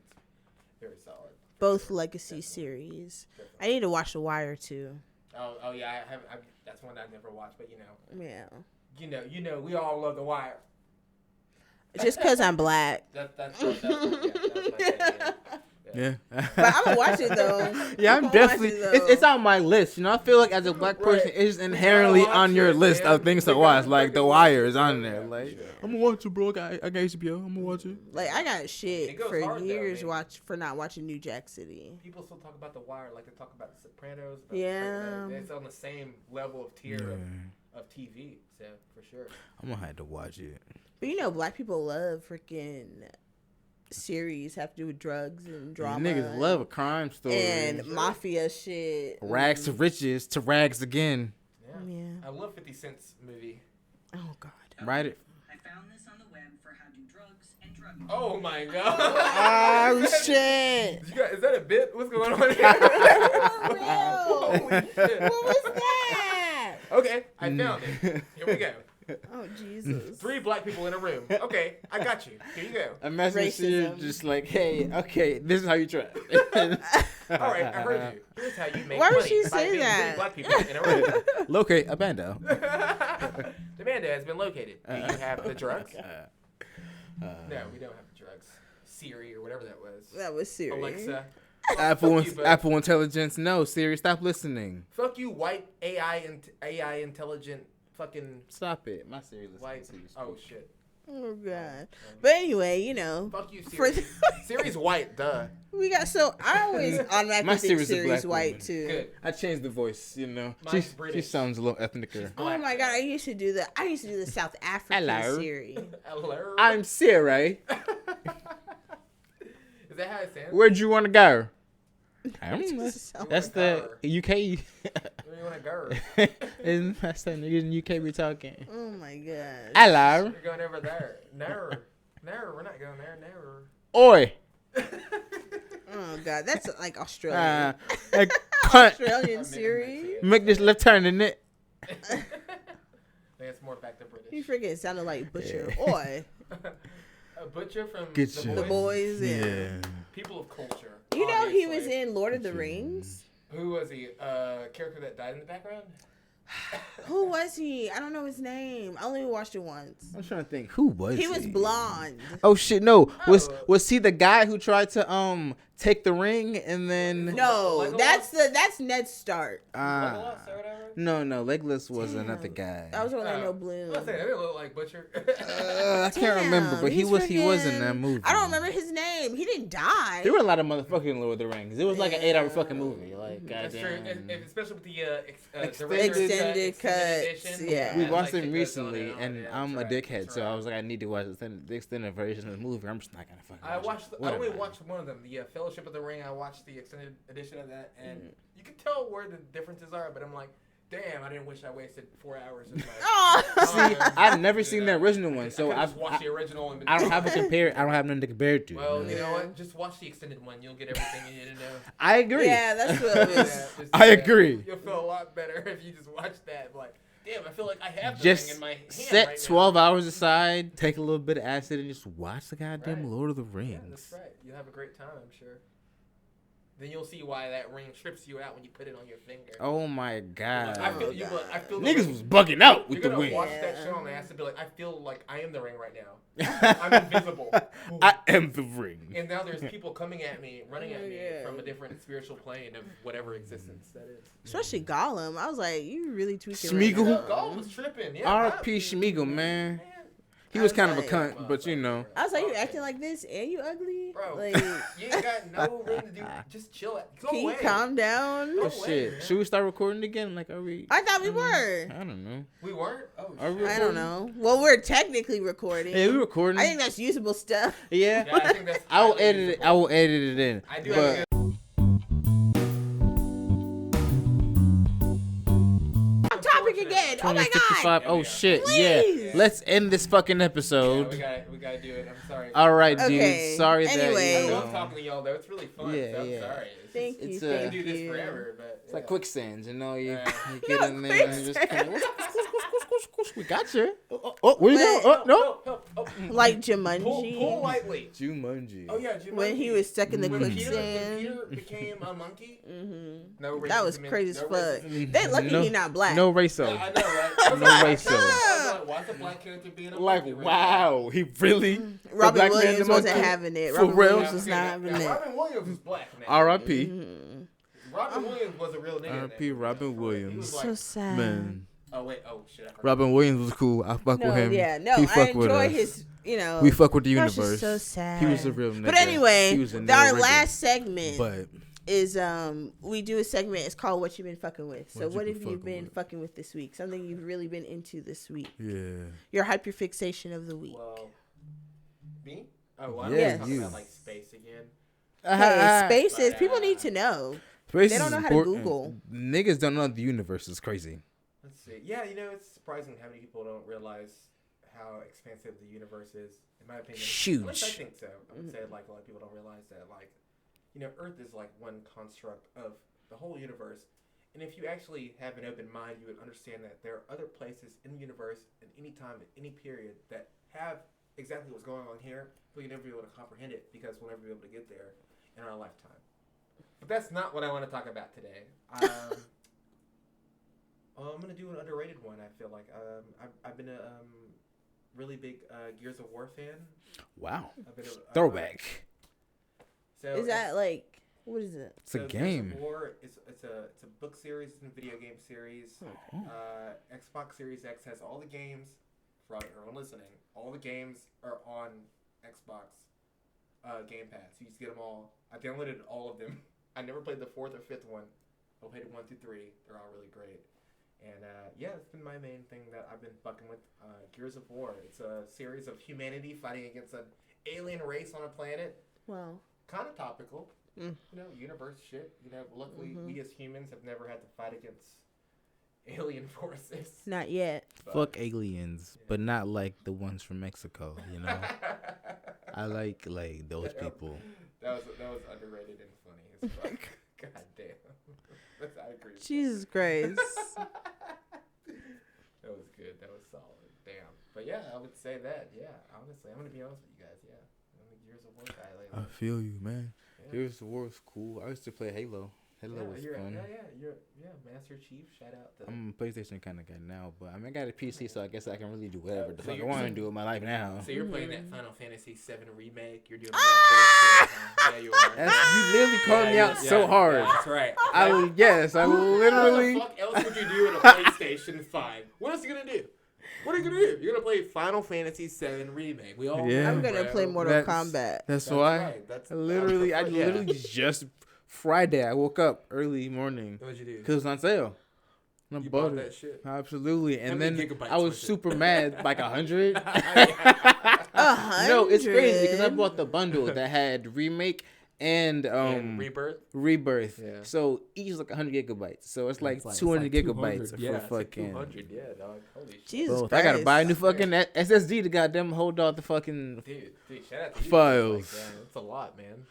it's very solid. Both legacy series. Definitely. I need to watch The Wire too. Oh yeah, I have. That's one I never watched, but you know. Yeah. You know, we all love The Wire. Just because I'm black. That's my thing, yeah. But I'm gonna watch it though. Yeah, I'm definitely. It's on my list. You know, I feel like as a black person, it's inherently on your list of things to watch. Like The Wire is on there. Like I'm gonna watch it, bro. I got HBO. I'm gonna watch it. Like I got shit for years for not watching New Jack City. People still talk about The Wire like they talk about The Sopranos. Yeah, it's on the same level of tier of TV. So for sure, I'm gonna have to watch it. But you know, black people love freaking series have to do with drugs and drama. Niggas love a crime story and mafia shit. Rags to riches to rags again. Yeah. I love 50 Cent's movie. Oh God. Write it. I found this on the web for how to do drugs and drug. Oh my God. Oh shit. Is that a bit? What's going on here? Holy shit. What was that? Okay, I found it. Here we go. Oh Jesus! 3 black people in a room. Okay, I got you. Here you go. Imagine you're just like, hey, okay, this is how you try. All right, I heard you. Here's how you make Why money. would she by say being that? 3 black people in a room. Locate a bando. The bando has been located. Do you have the drugs? No, we don't have the drugs. Siri or whatever that was. That was Siri. Alexa. Apple Intelligence. No, Siri, stop listening. Fuck you, white AI intelligent. Fucking stop it. My Siri white. Oh shit. Oh God. But anyway, you know. Fuck you, Siri. Siri's white, duh. We got I always automatically think Siri's white too. Good. I changed the voice, you know. She sounds a little ethnicer. Oh my God, I used to do the South African Siri. Hello. I'm Siri. Is that how it sounds? Where'd you want to go? I don't know. That's the UK. Where you want to go? And that's the niggas in UK we talking. Oh my God. Hello. We're going over there. No, we're not going there. No. Oi. Oh God, that's like Australian. Australian Siri. Make this left turn in it. I think it's more back to British. You freaking sounded like Butcher. Oi. A Butcher from The Boys. Yeah. People of culture. You know he was in Lord of the Rings. Who was he? Character that died in the background? Who was he? I don't know his name. I only watched it once. I'm trying to think. Who was he? He was blonde. Oh shit, no. Was he the guy who tried to take the ring and then no, that's Ned's start. No, Legolas was another guy. I was Orlando Bloom. I say they look like Butcher. I can't remember, but he was in that movie. I don't remember his name. He didn't die. There were a lot of motherfucking Lord of the Rings. It was like an 8-hour fucking movie. Like goddamn. And especially with the extended cuts. Yeah, we watched them recently, and I'm a dickhead, so I was like, I need to watch the extended version of the movie. I'm just not gonna fucking watch it. I only watched one of them, the Fellowship of the Ring. I watched the extended edition of that, and you can tell where the differences are. But I'm like, damn, I didn't wish I wasted 4 hours of my See, I've never seen the original one, so I've watched the original. I don't have nothing to compare it to. Well, you know what? Just watch the extended one. You'll get everything you need to know. I agree. Yeah, that's what it is. I agree. You'll feel a lot better if you just watch that. Like, damn, I feel like I have the just ring in my hand set right 12 hours aside, take a little bit of acid, and just watch the goddamn Lord of the Rings. Yeah, that's right. You'll have a great time, I'm sure. Then you'll see why that ring trips you out when you put it on your finger. Oh my god! I feel niggas was bugging out with the ring. You're gonna watch that show and ask to be like, I feel like I am the ring right now. I'm invisible. I am the ring. And now there's people coming at me, running at me from a different spiritual plane of whatever existence that is. Especially Gollum. I was like, you really tweaking. Schmeagol. Right Gollum was tripping. Yeah. R.P. Schmeagol, man. He was kind of a cunt, but you know. I was like, you acting like this and you ugly? Bro, like, you ain't got no room to do. Just chill. Can you calm down? Oh, shit. Man. Should we start recording again? Like, are we? I thought we were. I don't know. We weren't? Oh, shit. I don't know. Well, we're technically recording. Yeah, we're recording. I think that's usable stuff. Yeah. I think that's I will edit it. I will edit it in. I do have again. Oh my god. Oh shit. Please. Yeah. Let's end this fucking episode. Yeah, we gotta do it. I'm sorry. All right, okay. dude. Sorry anyway. I love talking to y'all though. It's really fun. Yeah, so yeah. I'm sorry. Thank you. We can do this forever, but it's like quicksands, you know. You get in there and you just kind of. We got you. Oh, where you go? Oh, no. Like Jumanji. Pull lightly. Jumanji. Oh yeah, Jumanji. When he was stuck in the when quicksand. Peter became a monkey. No racism. That was crazy as fuck. They lucky he not black. No racial. I know, right? No racial. Why's a black character being a like, monkey? Wow, he really. Robin Williams wasn't having it. Robin Williams was not having it. Robin Williams was black. R.I.P. Robin Williams was a real nigga. R.I.P. Robin Williams. So sad. Man. Oh wait, shit. Robin Williams was cool. I fuck with him. Yeah, no, he fuck I with enjoy us. his, we fuck with the universe. So sad. He was a real nigga. But anyway, our last segment but is we do a segment. It's called "What You Been Fucking With." So what have you been fucking with this week? Something you've really been into this week? Yeah. Your hyperfixation of the week. Well, me? Oh, well, yeah, I'm talking about like space again. Hey, spaces. People need to know. They don't know how to Google. Niggas don't know the universe is crazy. Let's see. Yeah, it's surprising how many people don't realize how expansive the universe is. In my opinion, huge. At least I think so. I would say like a lot of people don't realize that Earth is like one construct of the whole universe. And if you actually have an open mind, you would understand that there are other places in the universe at any time, at any period, that have exactly what's going on here, but you'll never be able to comprehend it because we'll never be able to get there in our lifetime. But that's not what I want to talk about today. I'm going to do an underrated one, I feel like. I've been a really big Gears of War fan. Wow. Throwback. So is that like, what is it? It's a game. Gears of War, it's a book series and a video game series. Xbox Series X has all the games. For everyone listening, all the games are on Xbox Game Pass. You just get them all. I downloaded all of them. I never played the 4th or 5th one. I played 1 through 3. They're all really great. And it's been my main thing that I've been fucking with. Gears of War. It's a series of humanity fighting against an alien race on a planet. Wow. Kind of topical. Universe shit. Luckily we as humans have never had to fight against alien forces. Not yet. Fuck aliens, but not like the ones from Mexico, I like those people. That was underrated and funny as fuck. God damn. I agree. Jesus Christ. That was good. That was solid. Damn. But yeah, I would say that. Yeah, honestly, I'm gonna be honest with you guys. Yeah, I'm a Gears of War guy lately. I feel you, man. Yeah. Gears of War is cool. I used to play Halo. Halo was fun. Yeah, Master Chief. Shout out. I'm a PlayStation kind of guy now, but I mean, I got a PC, so I guess I can really do whatever the fuck I want to do with my life now. So you're playing that Final Fantasy VII remake. You're doing that bullshit. Yeah, you are. You literally called me out so hard. Yeah, that's right. I literally. What the fuck else would you do in a PlayStation 5? What else are you gonna do? What are you gonna do? You're gonna play Final Fantasy VII remake. We all. I'm gonna play Mortal Kombat. That's why. Right. That's literally just Friday. I woke up early morning. What'd you do? Because it was on sale. You bought that shit. Absolutely. And then gigabytes I was super mad, like 100. 100. No, it's crazy because I bought the bundle that had remake and Rebirth. Yeah. So each is like 100 gigabytes. So it's like 200 gigabytes for Like fucking. 200, yeah, dog. Holy shit. Jesus Christ. I gotta buy a new fucking SSD to goddamn hold all the fucking dude, shout out to you. files. Like, it's a lot, man.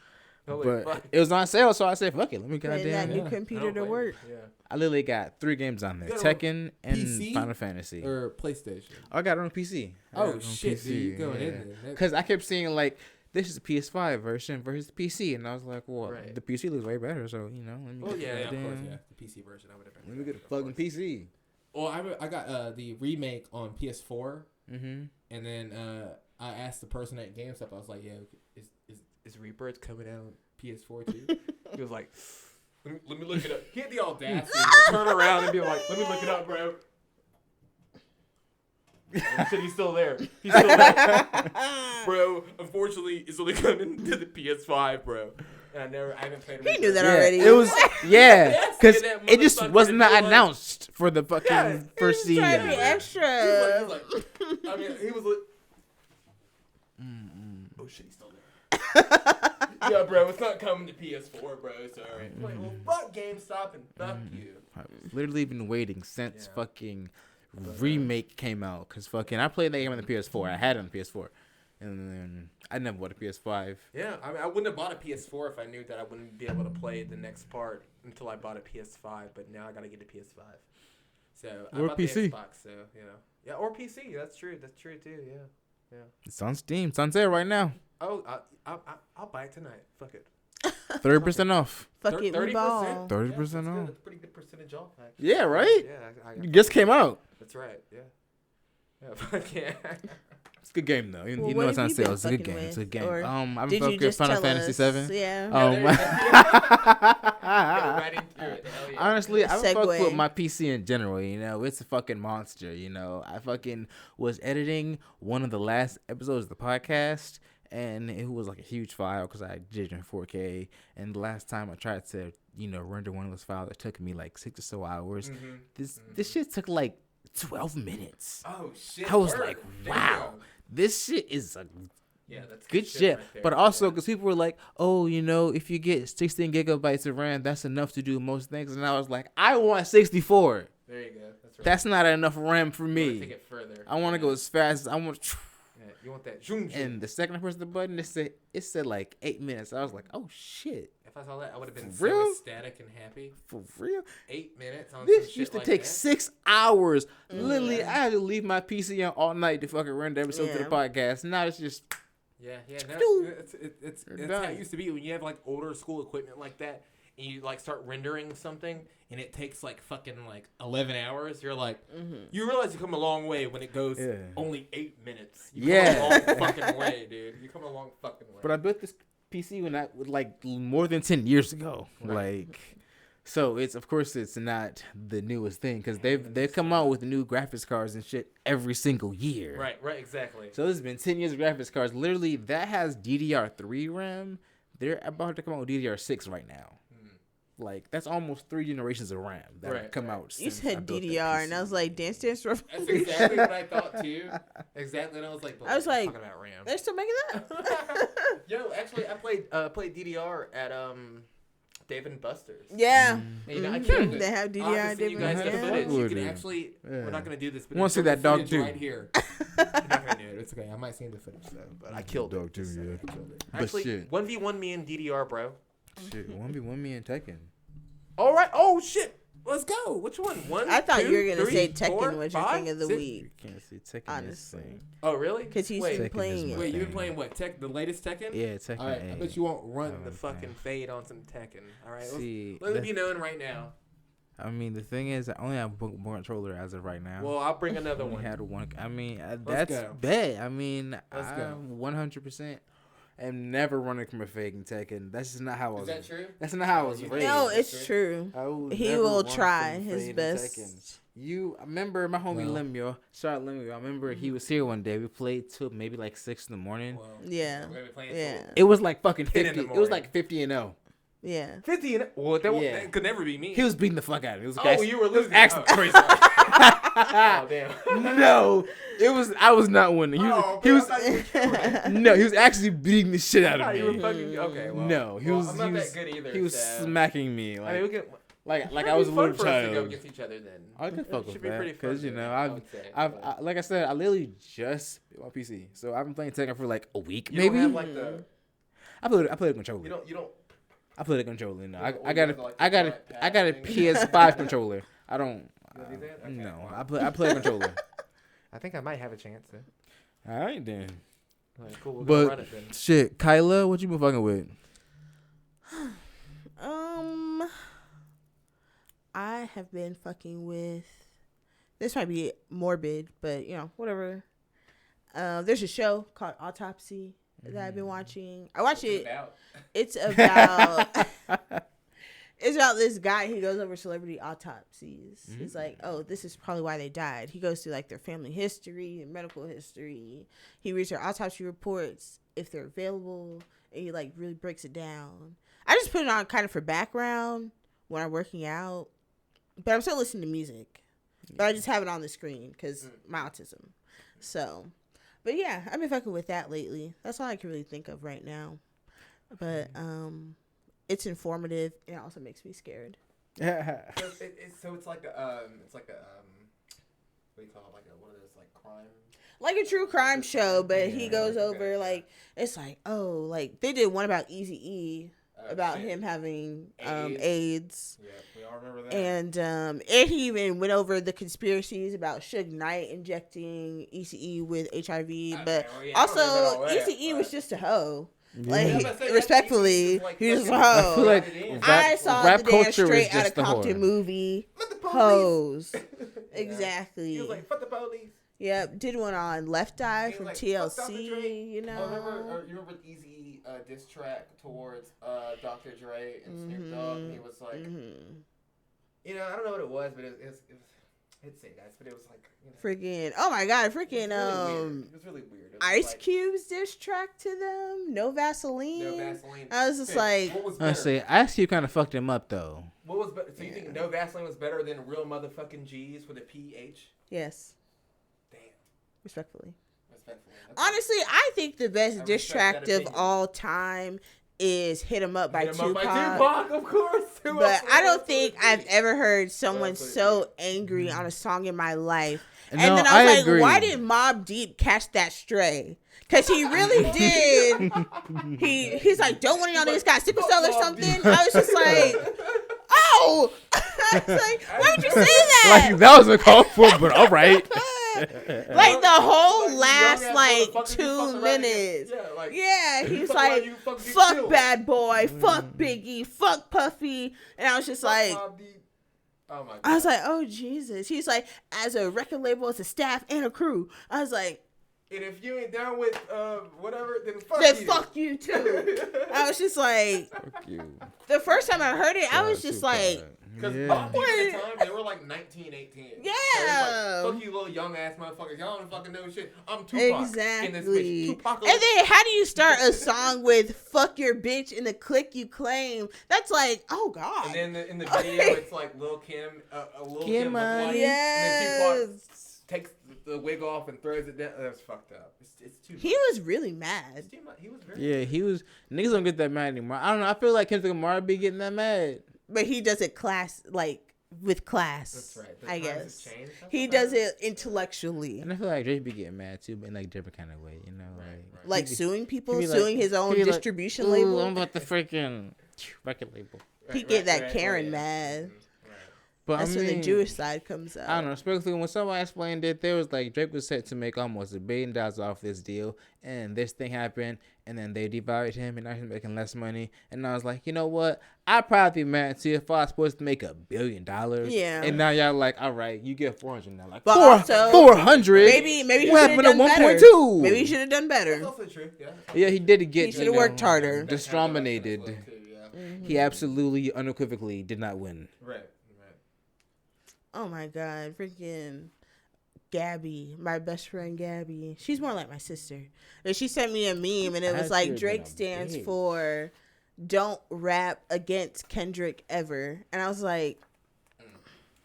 But it was on sale, so I said, "Fuck it, let me goddamn." That new computer to work. Yeah. I literally got 3 games on there: Tekken and PC Final Fantasy. Or PlayStation. I got it on PC. Oh shit, dude, you going in there? Because I kept seeing like this is the PS5 version versus the PC, and I was like, "Well, the PC looks way better." So let me. Oh yeah, of course, yeah. The PC version, I would have been. Let me get a fucking PC. Well, I got the remake on PS4, and then I asked the person at GameStop. I was like, "Yeah, is Rebirth coming out PS4 too?" He was like, let me look it up. He had the audacity to turn around and be like, let me look it up, bro. Oh, shit, he's still there. Bro, unfortunately, it's only coming to the PS5, bro. And I haven't played it. He knew that already. It was, because it just was not announced for the fucking first season. Trying to be extra. He was like, I mean, he was like, oh shit, he's still there. Yeah, bro, it's not coming to PS4, bro. Sorry. Like, well, fuck GameStop and fuck you. I've literally been waiting since fucking remake came out. Because fucking, I played that game on the PS4. I had it on the PS4. And then I never bought a PS5. Yeah, I mean, I wouldn't have bought a PS4 if I knew that I wouldn't be able to play the next part until I bought a PS5. But now I got to get a PS5. So I bought PC. the Xbox, so, you know. Yeah, or PC. That's true. That's true, too. Yeah. It's on Steam. It's on sale right now. Oh, I'll buy it tonight. Fuck it. 30% off. Fuck it, we ball. 30% Yeah, that's off. good. That's a pretty good percentage off, actually. Yeah, right? Yeah. It just came out. That's right. Yeah. Yeah, fuck yeah. It's a good game though. You Well, know it's on sale. It's a good fucking game. It's a with? game. Or I'm did you fucking just Final tell Fantasy us? 7. Yeah. Go right into it. Hell yeah. Honestly, I fuck Segue. with my PC in general. You know, it's a fucking monster. You know, I fucking was editing one of the last episodes of the podcast, and it was like a huge file because I did it in 4K. And the last time I tried to, render one of those files, it took me like 6 or so hours. This shit took like 12 minutes. Oh shit! I was like, wow, this shit is a that's good shit. right there. But also, because people were like, oh, if you get 16 gigabytes of RAM, that's enough to do most things. And I was like, I want 64. There you go. That's right. That's not enough RAM for You me. wanna take it further. I want to go as fast as I want. Yeah, you want that? Zoom. And the second I pressed the button, it said like 8 minutes. I was like, oh shit. If I saw that, I would have been For real? so ecstatic and happy. For real? 8 minutes on some This shit used to like take that? 6 hours. Literally, I had to leave my PC on all night to fucking render episodes to the podcast. Now it's just. Yeah. No, it's how done. it used to be when you have like older school equipment like that, and you like start rendering something, and it takes like fucking like 11 hours. You're like, you realize you come a long way when it goes only 8 minutes. You come a long fucking way, dude. You come a long fucking way. But I built this PC when like more than 10 years ago. Right. So it's not the newest thing because they've come out with new graphics cards and shit every single year. Right, exactly. So this has been 10 years of graphics cards. Literally, that has DDR3 RAM. They're about to come out with DDR6 right now. Like, that's almost 3 generations of RAM that have come out You since I said built that DDR, PC. and I was like, Dance Dance Revolution. That's exactly what I thought too. Exactly, and I was like, like, talking about RAM. They're still making that? Yo, actually, I played DDR at Dave & Buster's. Yeah. And, I killed it. They have DDR I'll have to send you guys the Buster's. footage. You Would can it? actually. We're not gonna do this, but Wanna there's see that dog footage too. right here. You're not gonna do it. It's okay. I might send the footage though, but I killed Dog it. too, yeah. I killed it. But Actually, shit. 1v1 me and DDR, bro. Shit, 1v1 me and Tekken. All right. Oh shit. Let's go. Which one? One. I thought 2, you were gonna 3, say Tekken 4, was your 5, thing of the 6? week. You can't say Tekken. Honestly. Oh really? Because he's been playing it. Wait, you've been playing what? The latest Tekken? Yeah, Tekken. All right, I bet you won't run the fucking fade on some Tekken. All right, let it be known right now. I mean, the thing is, I only have one controller as of right now. Well, I'll bring another one. Had one. I mean, Let's that's go. bad. I mean, Let's I go. 100% am never running from a fake Tekken. That's just not how I was. Is that true? That's not how I was raised. No, it's true. He will try his best. I remember my homie Lemuel. Shout out Lemuel. I remember he was here one day. We played till maybe like 6 in the morning. Well, Yeah. yeah. It was like fucking 10 in 50. the It was morning. like 50-0. Yeah. 50 and well, that could never be me. He was beating the fuck out of me. It was you were losing. actually crazy. Oh damn. No, I was not winning. He was no, he was actually beating the shit out of me. You were fucking, okay. Well, No, he was. I'm not that good either. He was smacking me I mean, we can. like I was a little For us to go child. against each other then. I could fuck with should be that pretty fun. because I've like I said, I literally just bought my PC, so I've been playing Tekken for like a week, You maybe. don't have like the. I played a controller. You don't. I played a controller. No, You I don't got a PS5 controller. I don't. You do that? Okay, No, well. I play a controller. I think I might have a chance then. All right then. All right, cool. We're gonna run But it then. shit, Kyla, what you been fucking with? I have been fucking with. This might be morbid, but whatever. There's a show called Autopsy that I've been watching. I watch it. It's about. It's about this guy. He goes over celebrity autopsies. He's like, oh, this is probably why they died. He goes through like their family history and medical history. He reads their autopsy reports if they're available, and he like really breaks it down. I just put it on kind of for background when I'm working out, but I'm still listening to music. But I just have it on the screen because my autism. So, but yeah, I've been fucking with that lately. That's all I can really think of right now. But it's informative and it also makes me scared. So it's like a what do you call it? Like one of those like crime. Like a true crime show, but he goes over like it's like like they did one about Eazy-E about him having AIDS. Yeah, we all remember that. And he even went over the conspiracies about Suge Knight injecting Eazy-E with HIV, but also Eazy-E was just a hoe. Like, respectfully, he was a hoe. I feel like I saw rap the damn culture Straight is just Outta Compton movie. Hoes. Exactly. He was like, fuck the police. Yep, did one on Left Eye from like, TLC, you know. You remember Eazy diss track towards Dr. Dre and Snoop Dogg? And he was like, I don't know what it was, but it was I'd say guys, but it was like freaking oh my god, freaking it was really weird. It was Ice like, Cube's diss track to them, No Vaseline. No Vaseline. I was just like, what was I better? say Ice Cube kind of fucked him up though. What was better? So you think No Vaseline was better than Real Motherfucking G's with a PH? yes, Damn. respectfully. Respectfully. Honestly, I think the best diss respect track that of opinion. all time is "Hit 'Em Up" by Tupac. Of course. But I don't think I've ever heard someone so angry on a song in my life. And No, then I was like, agree. why did Mobb Deep catch that stray? Because he really did. He's like, don't one of y'all niggas got sickle cell or something? I was just like, oh. I was like, why would you say that? Like that was a call for, but all right. Like the whole last like 2 minutes. Yeah, he was like, fuck Bad Boy, fuck Biggie, fuck Puffy. And I was just like, oh my God. I was like, oh Jesus. He's like, as a record label, as a staff and a crew. I was like, and if you ain't down with whatever, then fuck you too. I was just like, Fuck you. the first time I heard it, I was just like, because Yeah. at the time they were like 19, 18. Yeah. So it was like, fuck you little young ass motherfuckers. Y'all don't fucking know shit. I'm Tupac in this exactly. bitch. Tupac. And then how do you start a song with "fuck your bitch" in the clique you claim? That's like, oh God. And then in the video, it's like Lil Kim, Lil Kim looks like, yes. and then Tupac takes the wig off and throws it down. That's fucked up. It's too much. He was really mad. It's too much. He was very Yeah, he was. Niggas don't get that mad anymore. I don't know. I feel like Kendrick Lamar be getting that mad. But he does it with class. That's right. The I times have guess changed. he does it intellectually, And I feel like Drake be getting mad too, but in like different kind of way, you know, like suing people, he be like- suing his own he be like, distribution "Ooh, label. I'm about the freaking record label." He get that Karen mad. But that's when the Jewish side comes out. I don't know. Especially when somebody explained it, there was like Drake was set to make almost $1 billion off this deal, and this thing happened, and then they devalued him, and now he's making less money. And I was like, you know what? I'd probably be mad too if I was supposed to make $1 billion. Yeah. And now y'all like, all right, you get 400 now. Like, but 400. Maybe he should have done better. 1.2. Maybe he should have done better. That's also true. Yeah, he did get. He should have worked harder. Distrominated. He absolutely, unequivocally did not win. Right. Oh my God, freaking Gabby, my best friend Gabby. She's more like my sister. And she sent me a meme, and it was like Drake stands for "Don't rap against Kendrick ever," and I was like,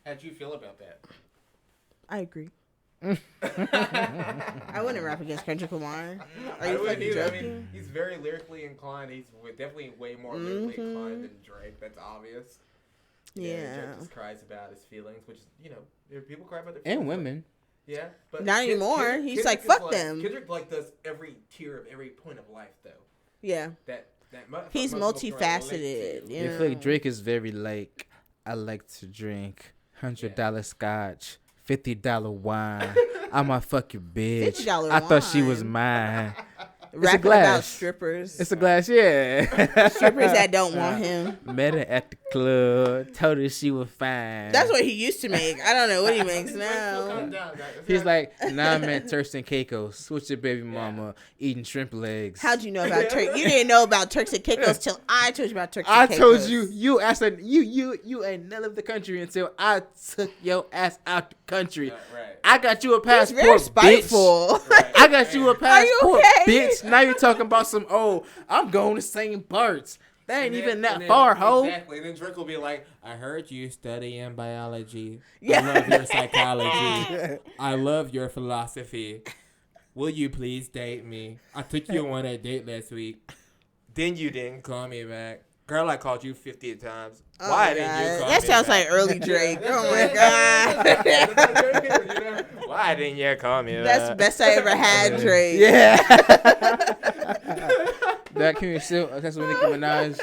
"How'd you feel about that?" I agree. I wouldn't rap against Kendrick Lamar. Are you fucking joking? I mean, he's very lyrically inclined. He's definitely way more lyrically inclined than Drake. That's obvious. Yeah. Drake just cries about his feelings, which is, people cry about their feelings. And women. Yeah, but not anymore. He's like, fuck them. Kendrick does every tier of every point of life, though. Yeah. He's multifaceted. I feel like Drake is very like, I like to drink $100 scotch, $50 wine. I'm a fucking bitch. $50 I thought she was mine. It's a glass. About strippers. It's a glass, yeah. Strippers that don't want him. Met her at the club. Told her she was fine. That's what he used to make. I don't know what he makes now. He's like, nah, I meant Turks and Caicos. With your baby mama eating shrimp legs. How'd you know about Turks? You didn't know about Turks and Caicos till I told you about Turks and Caicos. I told you. I said you ain't never left the country until I took your ass out the country. Right. I got you a passport, very spiteful. Bitch. Right. I got you a passport, okay? bitch. Now you're talking about some, I'm going the same parts. That ain't even that far, ho. Exactly. And then Drake will be like, I heard you studying biology. Yeah. I love your psychology. I love your philosophy. Will you please date me? I took you on a date last week. Then you didn't call me back. Girl, I called you 50 times. Why didn't you call me back? That sounds like early Drake. Oh, my God. Why didn't you call me back? That's the best I ever had, Drake. Yeah. That can be still. That's what Nicki Minaj.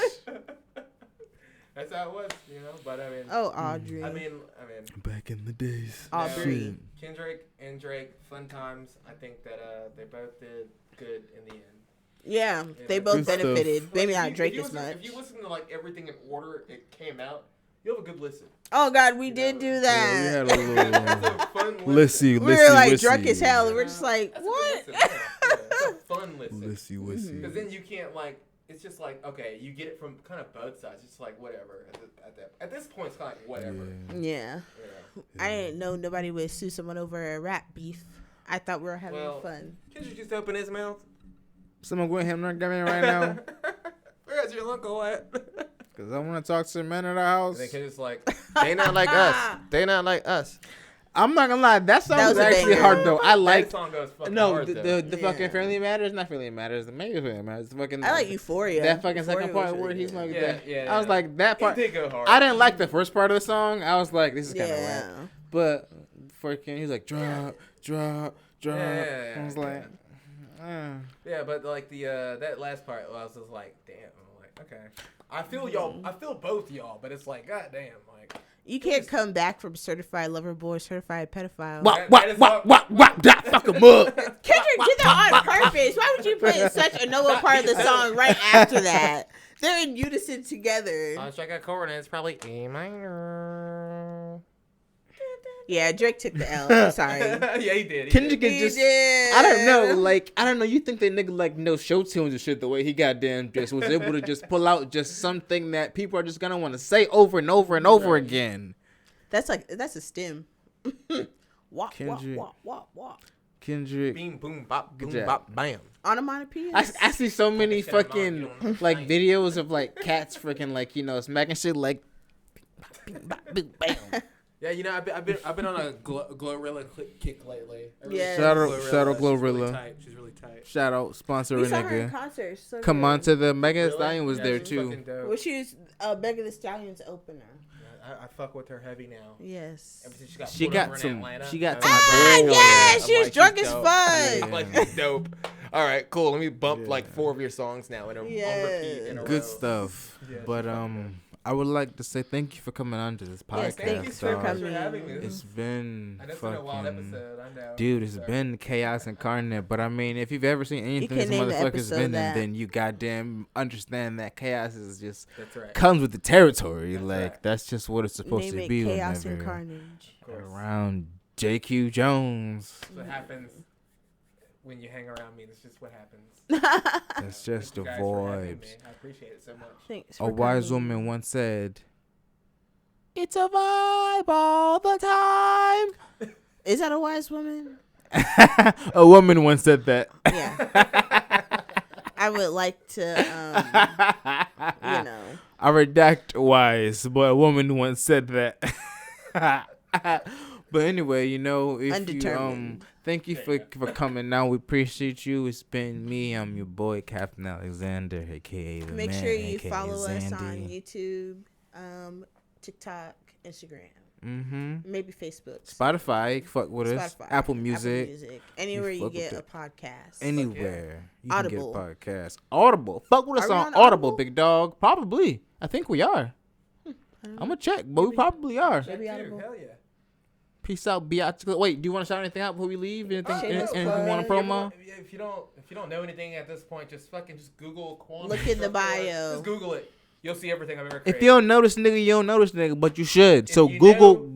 That's how it was, But I mean. Oh, Audrey. I mean. Back in the days. Aubrey. Kendrick and Drake, fun times. I think that they both did good in the end. Yeah, they both benefited. Maybe not Drake as much. If you listen to everything in order it came out, you'll have a good listen. Oh God, we did do that. Yeah, we had a little fun listen. We were like drunk as hell, and we're just like, what? It's a fun listen. Listen. Because then you can't it's just okay, you get it from kind of both sides. It's like whatever. At this point, it's kind of like whatever. Yeah. I didn't know nobody would sue someone over a rap beef. I thought we were having fun. Kendrick just open his mouth. Someone go ahead and not coming right now. Where's your uncle at? Because I want to talk to the man of the house. And then Kendrick's like, they not like us. They not like us. I'm not gonna lie, that song was actually hard though. I like that song goes fucking hard, the fucking Family Matters, not Family Matters, the Maybe Family Matters. The fucking I like Euphoria. That fucking Euphoria second part where he's like, yeah. I was like that part. It did go hard. I didn't like the first part of the song. I was like, this is kind of whack. But freaking, he's like drop. Yeah. I was like, yeah, but that last part, I was just like, damn. I'm like, okay. I feel y'all. I feel both y'all, but it's like, goddamn, you can't come back from certified lover boy, certified pedophile. Fuck him up. Kendrick did that on purpose. Why would you play such a noble part of the song right after that? They're in unison together. I'll check out chord, and it's probably A minor. Yeah, Drake took the L. I'm sorry. Yeah, he did. Kendrick is just. I don't know. You think that nigga knows show tunes and shit the way he goddamn just was able to just pull out just something that people are just gonna want to say over and over and over again. That's a stem. Wop, Kendrick. Wop. Kendrick. Beam, boom, bop, boom, bop, bam. Onomatopoeia. I see so many fucking videos of cats freaking smacking shit bam. Yeah, I've been on a Glorilla kick lately. Yeah. Shout out Glorilla. She's really tight. Shout out sponsor we a saw her in nigga. concert. So Come good. on to the Megan Thee Stallion was there too. Well, she was Megan Thee Stallion's opener. I fuck with her heavy now. Yes. Ever since She got some. Yeah, she was drunk as fuck. I'm like, she's dope. All right, cool. Let me bump 4 of your songs now on repeat in a row. Good stuff. Yeah, but I would like to say thank you for coming on to this podcast. Thank you so much for having me. It's been fucking, a wild episode, I know. Dude, it's been chaos incarnate. But I mean, if you've ever seen anything this motherfucker's been in, then you goddamn understand that chaos is just comes with the territory. That's just what it's supposed to be. Chaos and carnage. Around JQ Jones. That's what happens when you hang around me. That's just what happens. That's just the vibes. I appreciate it so much. Thanks a wise woman once said, "It's a vibe all the time." Is that a wise woman? A woman once said that. Yeah. I would like to, I redact wise, but a woman once said that. But anyway, if you thank you for coming out. We appreciate you. It's been me. I'm your boy Captain Alexander, aka the Make man, sure you AKA follow Zandy. us on YouTube, TikTok, Instagram. Maybe Facebook. Spotify, fuck with us. Apple Music. Anywhere you get a podcast. Anywhere you Audible. can get a podcast. Audible. Fuck with us on Audible, big dog. Probably. I think we are. I'm gonna check, but we probably are. Maybe Audible. Hell yeah. Peace out, biatch. Wait, do you want to shout anything out before we leave? Anything you want to promo? If you don't know anything at this point, just Google Quan. Look in the bio. Just Google it. You'll see everything I've ever created. If you don't know this nigga, you don't know this nigga, but you should. So Google.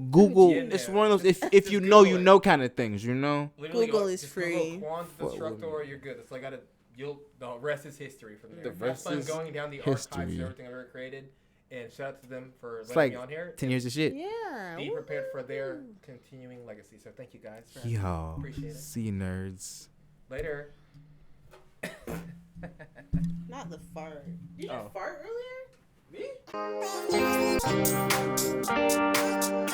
It's one of those if you know, you know kind of things, Literally Google is free. Google Quan the Destructor, you're good. It's the rest is history from there. The rest fun is going down the archives of everything I've ever created. And shout out to them for letting me on here. 10 years of shit. Yeah. Be prepared for their continuing legacy. So thank you guys. Yo, appreciate it. See you, nerds. Later. Not the fart. You just fart earlier? Me?